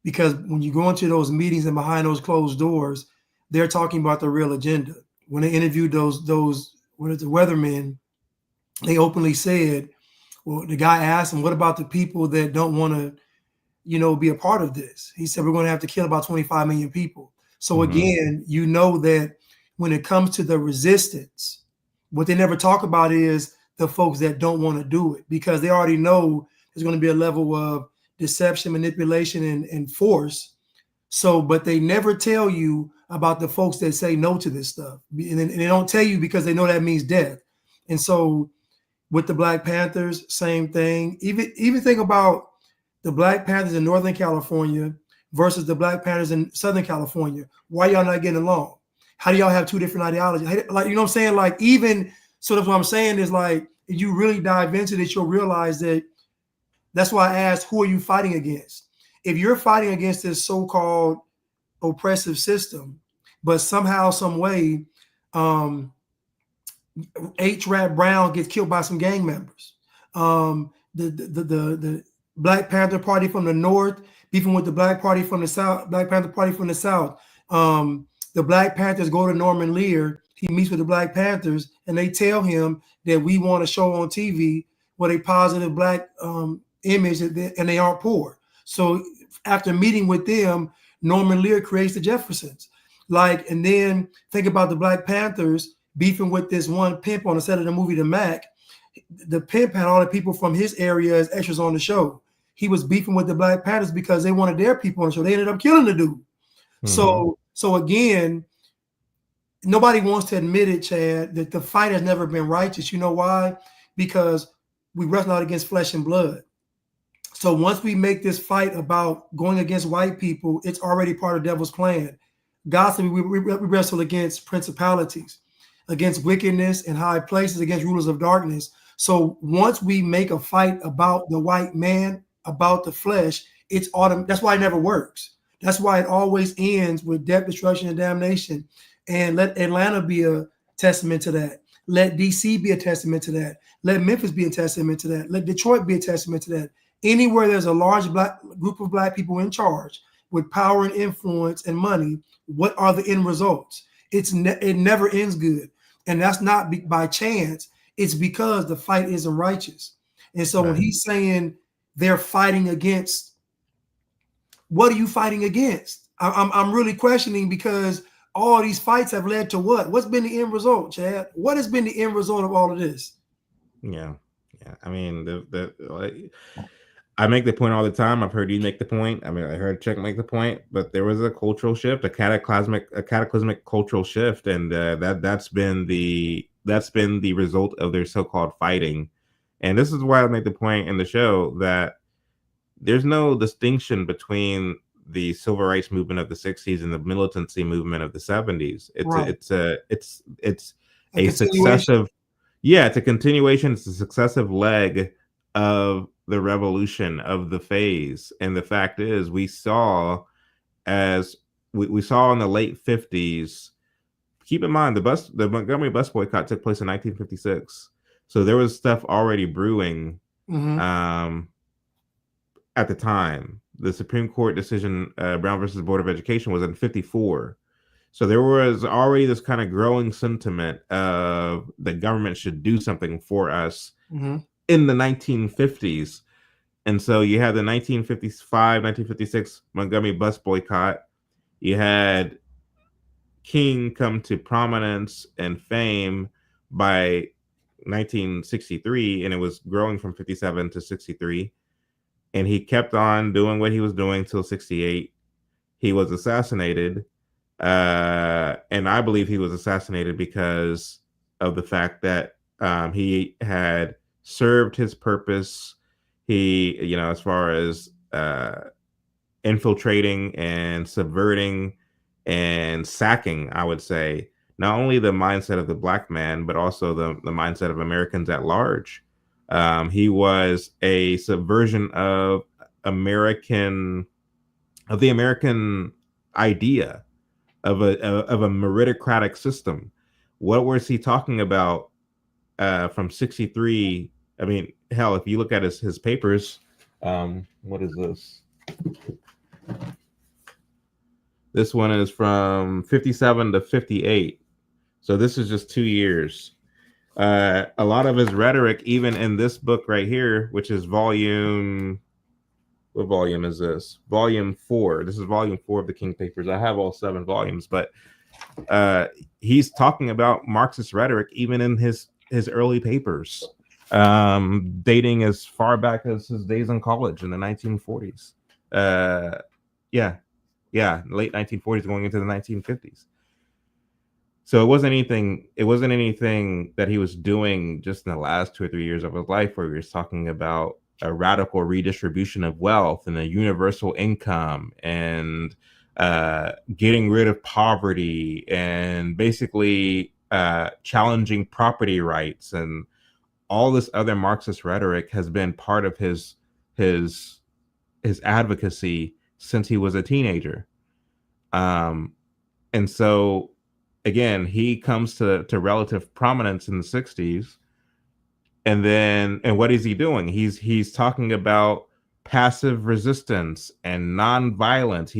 because when you go into those meetings and behind those closed doors, they're talking about the real agenda. When they interviewed those what is the weathermen, they openly said, well, the guy asked him, what about the people that don't want to, be a part of this? He said, we're going to have to kill about 25 million people. So again, that when it comes to the resistance, what they never talk about is the folks that don't want to do it, because they already know there's going to be a level of deception, manipulation, and force. So, but they never tell you about the folks that say no to this stuff. And they don't tell you because they know that means death. And so with the Black Panthers, same thing. Even think about the Black Panthers in Northern California versus the Black Panthers in Southern California. Why y'all not getting along? How do y'all have two different ideologies? Like, you know what I'm saying? Like, even sort of what I'm saying is, like, if you really dive into this, you'll realize that that's why I asked, who are you fighting against? If you're fighting against this so-called oppressive system, but somehow, some way, H. Rap Brown gets killed by some gang members. The Black Panther Party from the North beefing with the Black Party from the South, Black Panther Party from the South. The Black Panthers go to Norman Lear. He meets with the Black Panthers, and they tell him that we want a show on TV with a positive black image, and they aren't poor. So after meeting with them, Norman Lear creates the Jeffersons. Like, and then think about the Black Panthers beefing with this one pimp on the set of the movie The Mac. The pimp had all the people from his area as extras on the show. He was beefing with the Black Panthers because they wanted their people on the show. They ended up killing the dude. Mm-hmm. So again, nobody wants to admit it, Chad, that the fight has never been righteous. You know why? Because we wrestle not against flesh and blood. So once we make this fight about going against white people, it's already part of the devil's plan. God said we wrestle against principalities, against wickedness in high places, against rulers of darkness. So once we make a fight about the white man, about the flesh, it's automatic. That's why it never works. That's why it always ends with death, destruction, and damnation. And let Atlanta be a testament to that. Let DC be a testament to that. Let Memphis be a testament to that. Let Detroit be a testament to that. Anywhere there's a large black group of black people in charge with power and influence and money, what are the end results? It never ends good. And that's not by chance. It's because the fight isn't righteous. And so when he's saying they're fighting against, what are you fighting against? I'm really questioning, because all these fights have led to what? What's been the end result, Chad? What has been the end result of all of this? Yeah. I mean, I make the point all the time. I've heard you make the point. I mean, I heard Chuck make the point, but there was a cultural shift, a cataclysmic cultural shift, and that's been the result of their so-called fighting. And this is why I make the point in the show that there's no distinction between the civil rights movement of the 60s and the militancy movement of the 70s. It's a successive, it's a continuation. It's a successive leg of the revolution of the phase. And the fact is, we saw in the late 50s, keep in mind the Montgomery bus boycott took place in 1956. So there was stuff already brewing at the time. The Supreme Court decision, Brown versus Board of Education, was in 54. So there was already this kind of growing sentiment of the government should do something for us in the 1950s. And so you had the 1955, 1956 Montgomery bus boycott. You had King come to prominence and fame by 1963, and it was growing from 57 to 63. And he kept on doing what he was doing till 68. He was assassinated. And I believe he was assassinated because of the fact that he had served his purpose. He, as far as infiltrating and subverting and sacking, I would say, not only the mindset of the black man, but also the mindset of Americans at large. He was a subversion of the American idea of a meritocratic system. What was he talking about from 63? I mean, hell, if you look at his papers, what is this? This one is from 57 to 58. So this is just 2 years. A lot of his rhetoric, even in this book right here, which is volume, what volume is this? Volume 4. This is volume 4 of the King Papers. I have all 7 volumes, but he's talking about Marxist rhetoric even in his early papers, dating as far back as his days in college in the 1940s. Late 1940s going into the 1950s. So it wasn't anything that he was doing just in the last 2 or 3 years of his life where he was talking about a radical redistribution of wealth and a universal income and getting rid of poverty and basically challenging property rights, and all this other Marxist rhetoric has been part of his advocacy since he was a teenager. And so again, he comes to relative prominence in the 60s. And what is he doing? He's talking about passive resistance and nonviolence.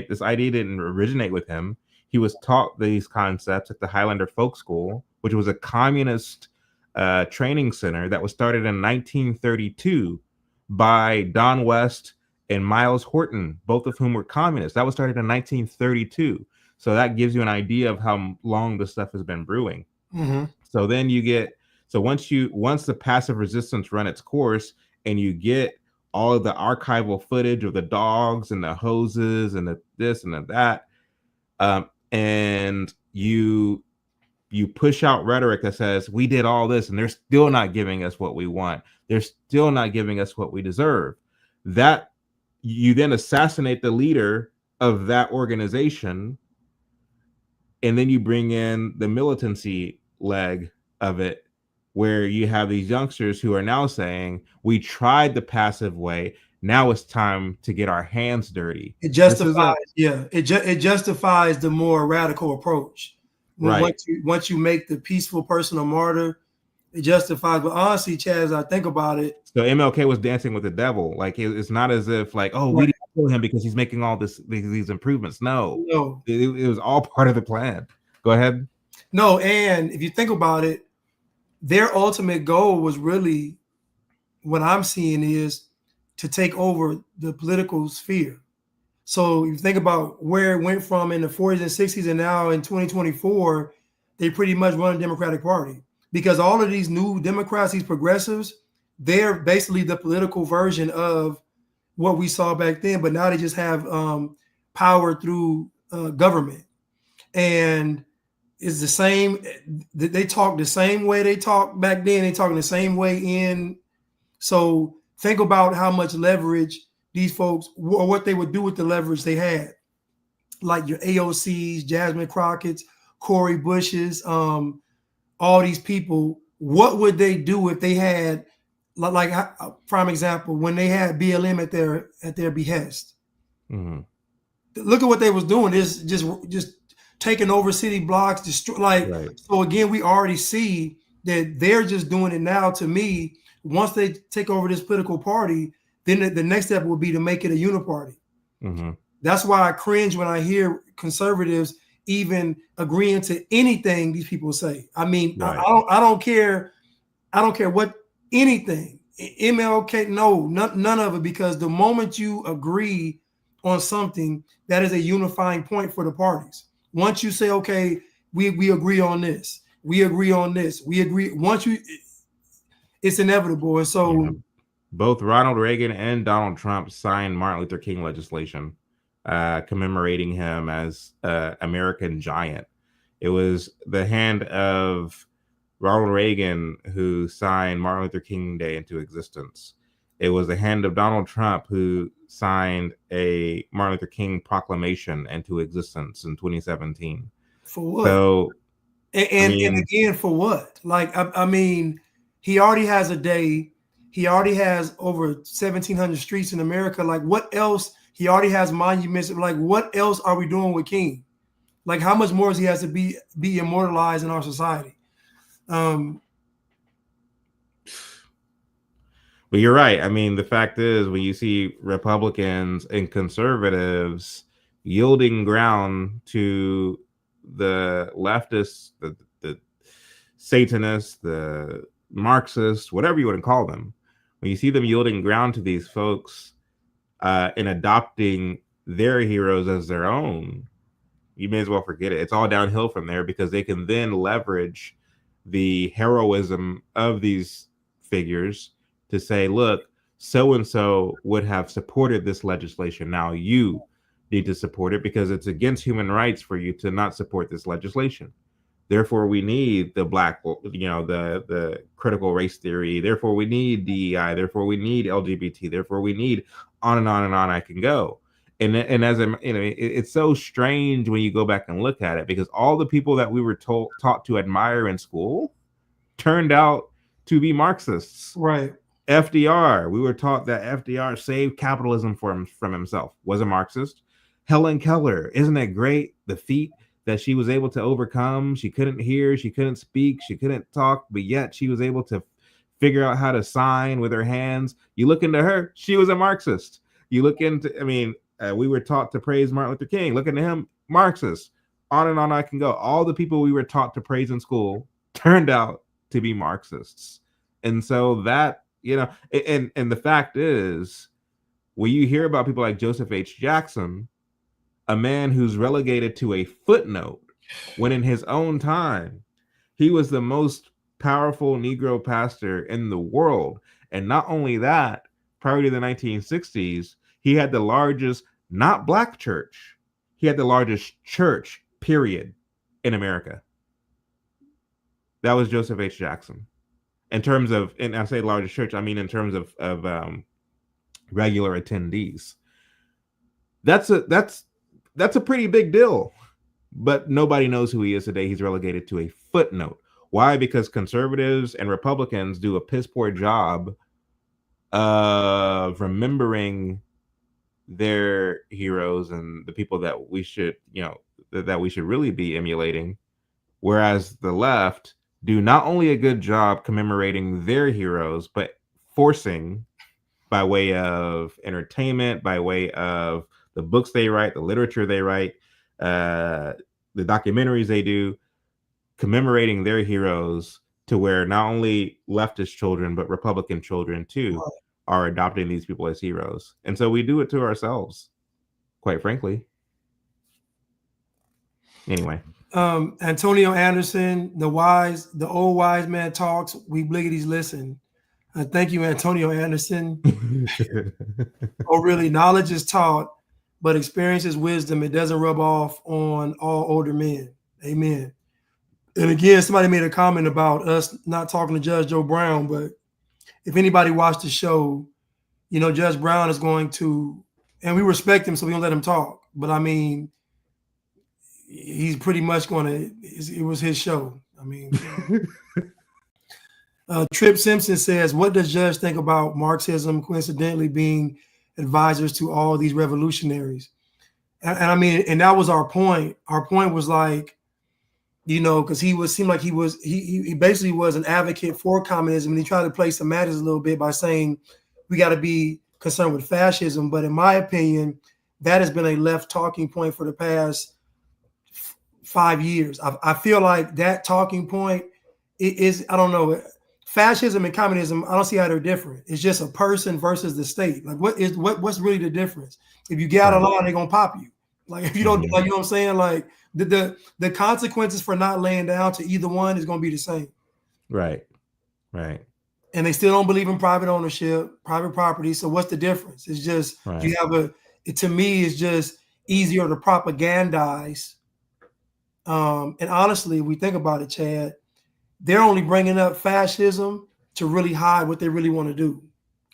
This idea didn't originate with him. He was taught these concepts at the Highlander Folk School, which was a communist training center that was started in 1932 by Don West and Miles Horton, both of whom were communists. That was started in 1932. So that gives you an idea of how long this stuff has been brewing. Mm-hmm. So then you get, so once the passive resistance run its course and you get all of the archival footage of the dogs and the hoses and the this and the that, and you push out rhetoric that says we did all this and they're still not giving us what we want. They're still not giving us what we deserve. That you then assassinate the leader of that organization, and then you bring in the militancy leg of it, where you have these youngsters who are now saying, we tried the passive way. Now it's time to get our hands dirty. It justifies, it justifies the more radical approach. Right. Once you make the peaceful person a martyr, it justifies. But honestly, Chad, as I think about it, so MLK was dancing with the devil. Like it's not as if like, oh, we didn't kill him because he's making all these improvements. No, it was all part of the plan. Go ahead. No, and if you think about it, their ultimate goal was really, what I'm seeing is to take over the political sphere. So you think about where it went from in the 40s and 60s, and now in 2024, they pretty much run a Democratic Party, because all of these new Democrats, these progressives, they're basically the political version of what we saw back then, but now they just have power through government. And it's the same. They talk the same way they talked back then. They talking the same way in. So think about how much leverage these folks, or what they would do with the leverage they had, like your AOCs, Jasmine Crockett's, Cori Bush's, all these people. What would they do if they had, like prime example, when they had BLM at their behest? Mm-hmm. Look at what they was doing. Is just taking over city blocks, So again, we already see that they're just doing it now. To me, once they take over this political party, then the next step would be to make it a uniparty. Mm-hmm. That's why I cringe when I hear conservatives even agreeing to anything these people say. I mean, right. I don't care. I don't care what anything. MLK, no, none of it, because the moment you agree on something, that is a unifying point for the parties. Once you say, okay, we agree on this, we agree on this, we agree. It's inevitable. And so both Ronald Reagan and Donald Trump signed Martin Luther King legislation commemorating him as American giant. It was the hand of Ronald Reagan who signed Martin Luther King Day into existence. It was the hand of Donald Trump who signed a Martin Luther King proclamation into existence in 2017. For what? So, and again, for what? Like, I mean, he already has a day. He already has over 1,700 streets in America. Like, what else? He already has monuments. Like, what else are we doing with King? Like, how much more does he has to be immortalized in our society? But you're right. I mean, the fact is, when you see Republicans and conservatives yielding ground to the leftists, the Satanists, the Marxists, whatever you want to call them, when you see them yielding ground to these folks and adopting their heroes as their own, you may as well forget it. It's all downhill from there, because they can then leverage the heroism of these figures to say, look, so-and-so would have supported this legislation. Now you need to support it because it's against human rights for you to not support this legislation. Therefore, we need the the critical race theory. Therefore, we need DEI. Therefore, we need LGBT. Therefore, we need on and on and on I can go. And as it's so strange when you go back and look at it, because all the people that we were taught to admire in school turned out to be Marxists. Right. FDR, we were taught that FDR saved capitalism from himself, was a Marxist. Helen Keller, isn't it great, the feat that she was able to overcome? She couldn't hear, she couldn't speak, she couldn't talk, but yet she was able to figure out how to sign with her hands. You look into her, she was a Marxist. You look into, we were taught to praise Martin Luther King. Look into him, Marxist. On and on I can go. All the people we were taught to praise in school turned out to be Marxists. And so that, and the fact is, when you hear about people like Joseph H. Jackson, a man who's relegated to a footnote, when in his own time, he was the most powerful Negro pastor in the world. And not only that, prior to the 1960s, he had the largest, not black church, he had the largest church, period, in America. That was Joseph H. Jackson. In terms of, and I say largest church, I mean in terms of regular attendees. That's a pretty big deal. But nobody knows who he is today. He's relegated to a footnote. Why? Because conservatives and Republicans do a piss poor job of remembering their heroes and the people that we should, that we should really be emulating. Whereas the left do not only a good job commemorating their heroes, but forcing, by way of entertainment, by way of the books they write, the literature they write, the documentaries they do, commemorating their heroes, to where not only leftist children, but Republican children too are adopting these people as heroes. And so we do it to ourselves, quite frankly. Anyway. Antonio Anderson, the old wise man talks, we bliggities listen. Thank you, Antonio Anderson. Oh, really? Knowledge is taught, but experience is wisdom. It doesn't rub off on all older men. Amen. And again, somebody made a comment about us not talking to Judge Joe Brown, but if anybody watched the show, Judge Brown is going to, and we respect him, so we don't let him talk. But I mean, he's pretty much going to, it was his show. I mean, Trip Simpson says, what does Judge think about Marxism coincidentally being advisors to all these revolutionaries? And I mean, and that was our point. Our point was like, because he basically was an advocate for communism, and he tried to play some matters a little bit by saying we got to be concerned with fascism. But in my opinion, that has been a left talking point for the past 5 years. I feel like that talking point is, I don't know, fascism and communism, I don't see how they're different. It's just a person versus the state. Like what's really the difference? If you get out of line, they're gonna pop you. Like if you don't, like, you know what I'm saying? Like the consequences for not laying down to either one is gonna be the same. Right. And they still don't believe in private ownership, private property. So what's the difference? It's just you have to me, it's just easier to propagandize. And honestly, if we think about it, Chad, they're only bringing up fascism to really hide what they really want to do.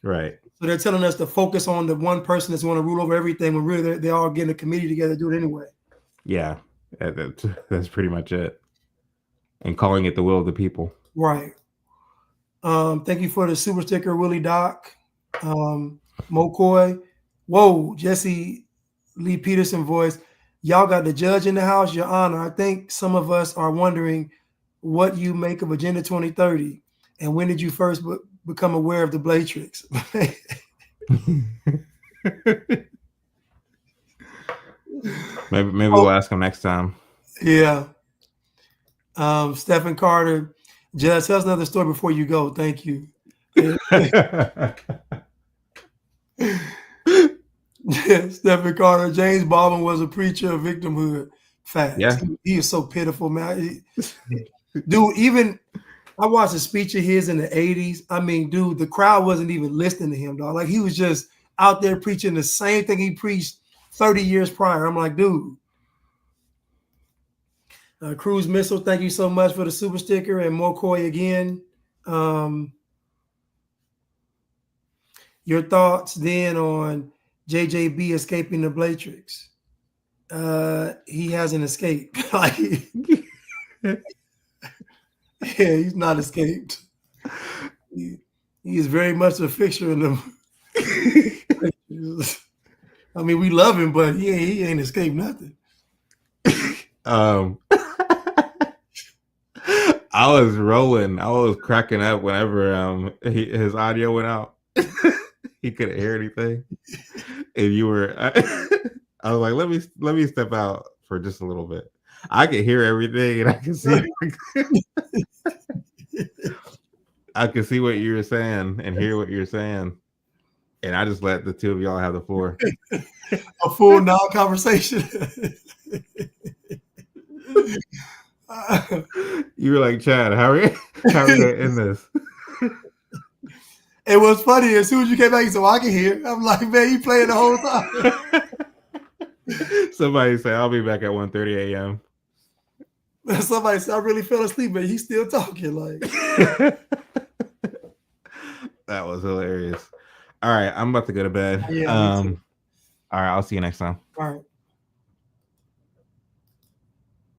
Right. So they're telling us to focus on the one person that's going to rule over everything, when really they're all getting a committee together to do it anyway. Yeah, that's pretty much it. And calling it the will of the people. Right. Thank you for the super sticker, Willie Doc. Mokoy. Whoa, Jesse Lee Peterson voice. Y'all got the judge in the house, Your Honor. I think some of us are wondering what you make of Agenda 2030, and when did you first become aware of the Blatrix? maybe we'll ask him next time. Yeah. Stephen Carter, Judge, tell us another story before you go. Thank you. Yeah, Stephen Carter, James Baldwin was a preacher of victimhood. Facts. Yeah. He is so pitiful, man. Dude, even I watched a speech of his in the 80s. I mean, dude, the crowd wasn't even listening to him, dog. Like, he was just out there preaching the same thing he preached 30 years prior. I'm like, dude. Cruise Missile, thank you so much for the super sticker. And Mokoy again. Your thoughts then on JJB escaping the Blatrix? He hasn't escaped. Like, yeah, he's not escaped. He is very much a fixture in them. I mean, we love him, but he ain't escaped nothing. I was rolling. I was cracking up whenever his audio went out. He couldn't hear anything. And you were, I was like, let me step out for just a little bit. I could hear everything and I could see. I can see what you were saying and hear what you're saying. And I just let the two of y'all have the floor. A full non-conversation. You were like, Chad, how are we gonna end this? It was funny. As soon as you came back, you said, well, I can hear. I'm like, man, you playing the whole time. Somebody say, I'll be back at 1:30 a.m. Somebody said, I really fell asleep, but he's still talking. Like, that was hilarious. All right, I'm about to go to bed. Yeah, me too. All right, I'll see you next time. All right.